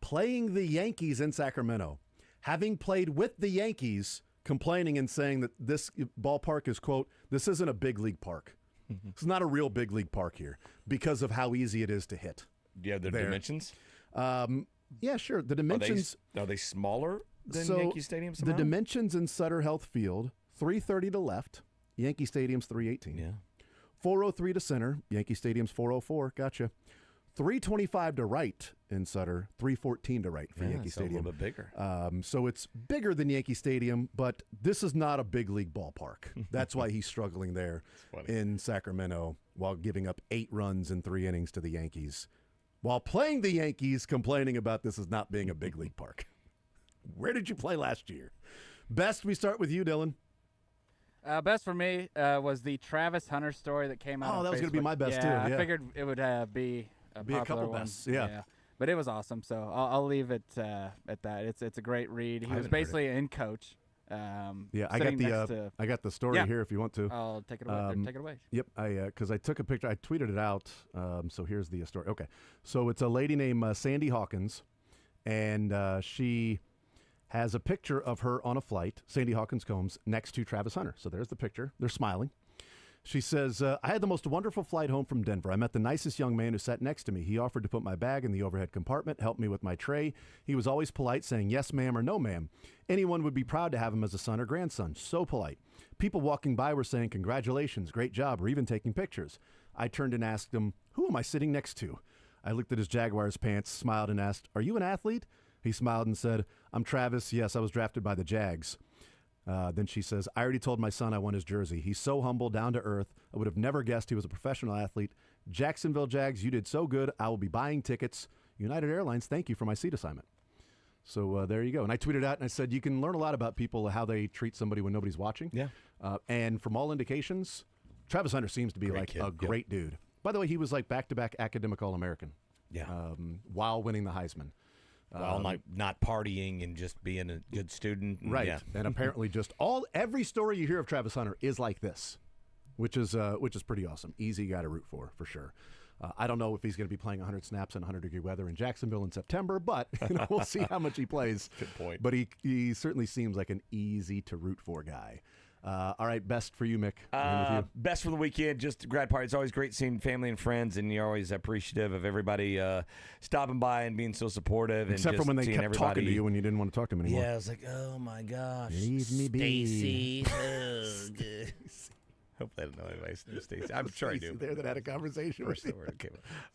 Playing the Yankees in Sacramento, having played with the Yankees, complaining and saying that this ballpark is, quote, this isn't a big league park. It's not a real big league park here because of how easy it is to hit. Do you have the dimensions? Yeah, sure. The dimensions. Are they smaller than so Yankee Stadium somehow? The dimensions in Sutter Health Field, 330 to left. Yankee Stadium's 318. Yeah. 403 to center. Yankee Stadium's 404. Gotcha. 325 to right in Sutter. 314 to right for Yankee Stadium. A little bit bigger. So it's bigger than Yankee Stadium, but this is not a big league ballpark. That's why he's struggling there in Sacramento while giving up 8 runs in 3 innings to the Yankees. While playing the Yankees, complaining about this as not being a big league park. Where did you play last year? Best, we start with you, Dylan. Best for me was the Travis Hunter story that came out. Oh, on that was going to Facebook. be my best, too. Yeah, Yeah. I figured it would be a Be a popular couple one. bests, yeah. But it was awesome, so I'll leave it at that. It's a great read. He was basically in coach. Yeah, I got the story here if you want to. I'll take it away. Take it away. Yep, because I took a picture. I tweeted it out. So here's the story. Okay, so it's a lady named Sandy Hawkins, and she has a picture of her on a flight, Sandy Hawkins Combs, next to Travis Hunter. So there's the picture. They're smiling. She says, I had the most wonderful flight home from Denver. I met the nicest young man who sat next to me. He offered to put my bag in the overhead compartment, helped me with my tray. He was always polite, saying yes, ma'am, or no, ma'am. Anyone would be proud to have him as a son or grandson. So polite. People walking by were saying, congratulations, great job, or even taking pictures. I turned and asked him, who am I sitting next to? I looked at his Jaguars pants, smiled, and asked, are you an athlete? He smiled and said, I'm Travis. Yes, I was drafted by the Jags. Then she says, I already told my son I want his jersey. He's so humble, down to earth. I would have never guessed he was a professional athlete. Jacksonville Jags, you did so good. I will be buying tickets. United Airlines, thank you for my seat assignment. So there you go. And I tweeted out and I said, you can learn a lot about people, how they treat somebody when nobody's watching. Yeah. And from all indications, Travis Hunter seems to be great dude. By the way, he was like back-to-back academic All-American. Yeah. While winning the Heisman. While not partying and just being a good student. Right. Yeah. And apparently every story you hear of Travis Hunter is like this, which is pretty awesome. Easy guy to root for sure. I don't know if he's going to be playing 100 snaps in 100-degree weather in Jacksonville in September, but we'll see how much he plays. Good point. But he certainly seems like an easy to root for guy. All right, best for you, Mick. Best for the weekend, just a grad party. It's always great seeing family and friends, and you're always appreciative of everybody stopping by and being so supportive. Except for when they kept talking to you when you didn't want to talk to them anymore. Yeah, I was like, oh my gosh, leave me be, Stacy. Hopefully I don't know anybody's name Stacy. I'm sure I do. There that had a conversation with you.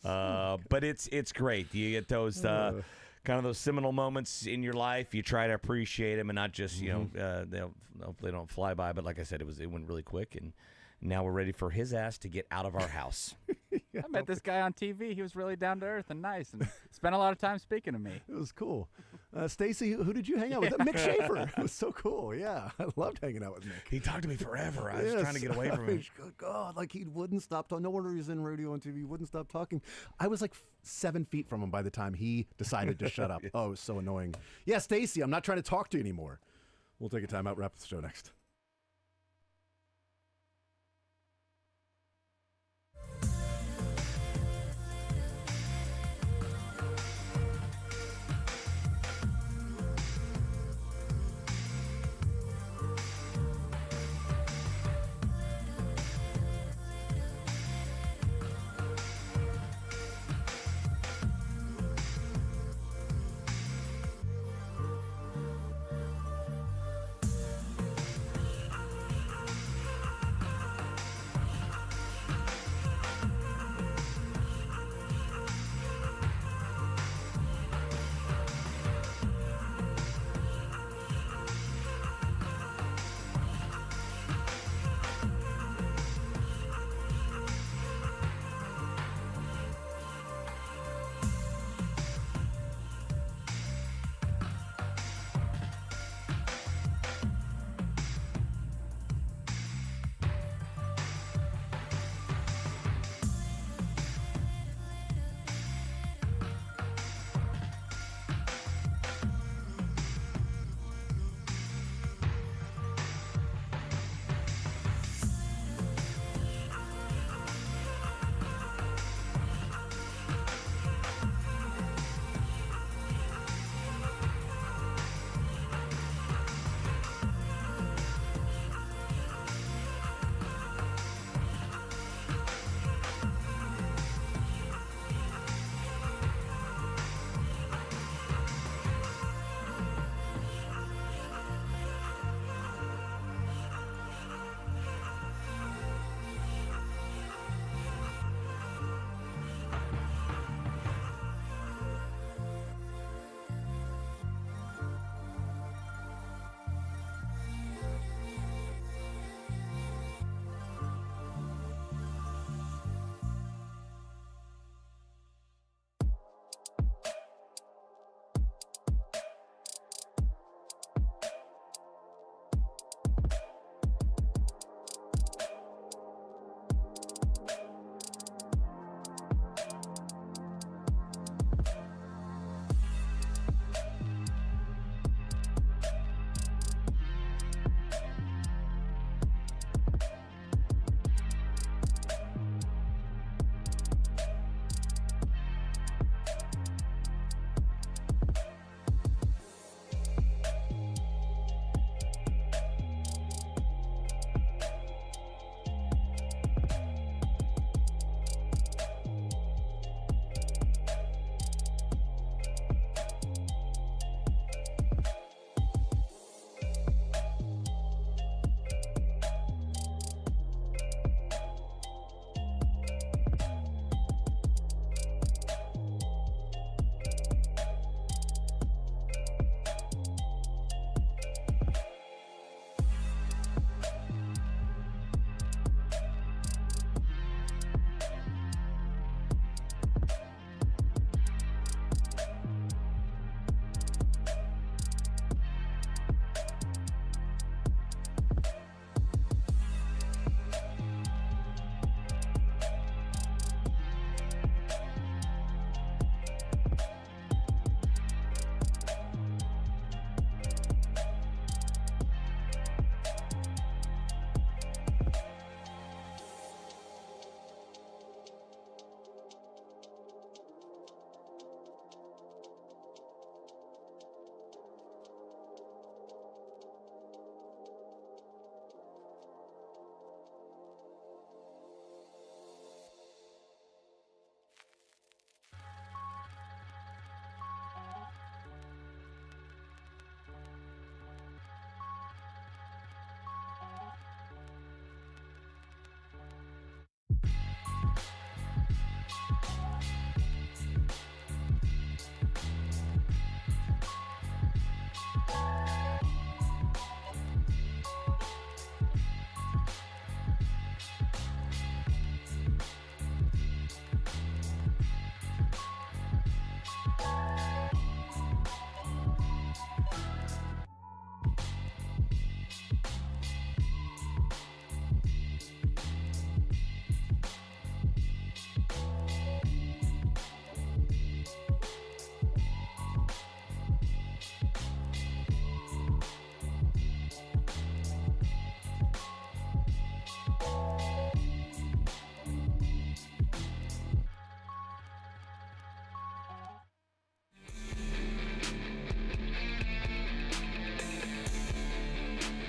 But it's great. You get those kind of those seminal moments in your life. You try to appreciate them and not just they don't fly by. But like I said, it went really quick, and now we're ready for his ass to get out of our house. I met this guy on TV. He was really down to earth and nice, and spent a lot of time speaking to me. It was cool. Stacy, who did you hang out with? Mick Schaefer. It was so cool. Yeah, I loved hanging out with Mick. He talked to me forever. I was trying to get away from him. Good God, like he wouldn't stop talking. No wonder he was in radio and TV. He wouldn't stop talking. I was like 7 feet from him by the time he decided to shut up. Oh, it was so annoying. Yeah, Stacy, I'm not trying to talk to you anymore. We'll take a time out. Wrap the show next.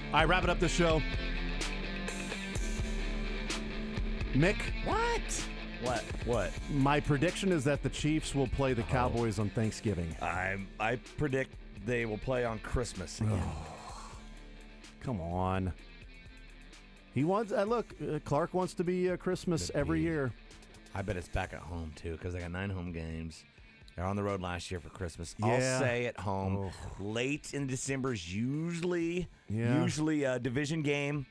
All right, wrapping up the show. Mick, What? my prediction is that the Chiefs will play the Cowboys on Thanksgiving. I predict they will play on Christmas again. Come on. He wants. Clark wants to be Christmas every year. I bet it's back at home too because they got 9 home games. They're on the road last year for Christmas. Yeah. I'll say at home. Late in December is usually a division game.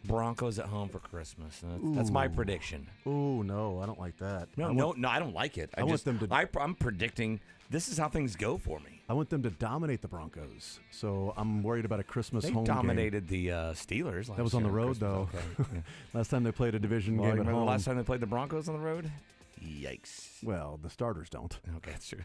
Broncos at home for Christmas. That's my prediction. Oh no, I don't like that. No, I don't like it. want them to. I'm predicting this is how things go for me. I want them to dominate the Broncos. So I'm worried about a Christmas They home dominated the Steelers. That was on the road, though. Last time they played a division game at home. The last time they played the Broncos on the road? Yikes. Well, the starters don't. Okay, that's true.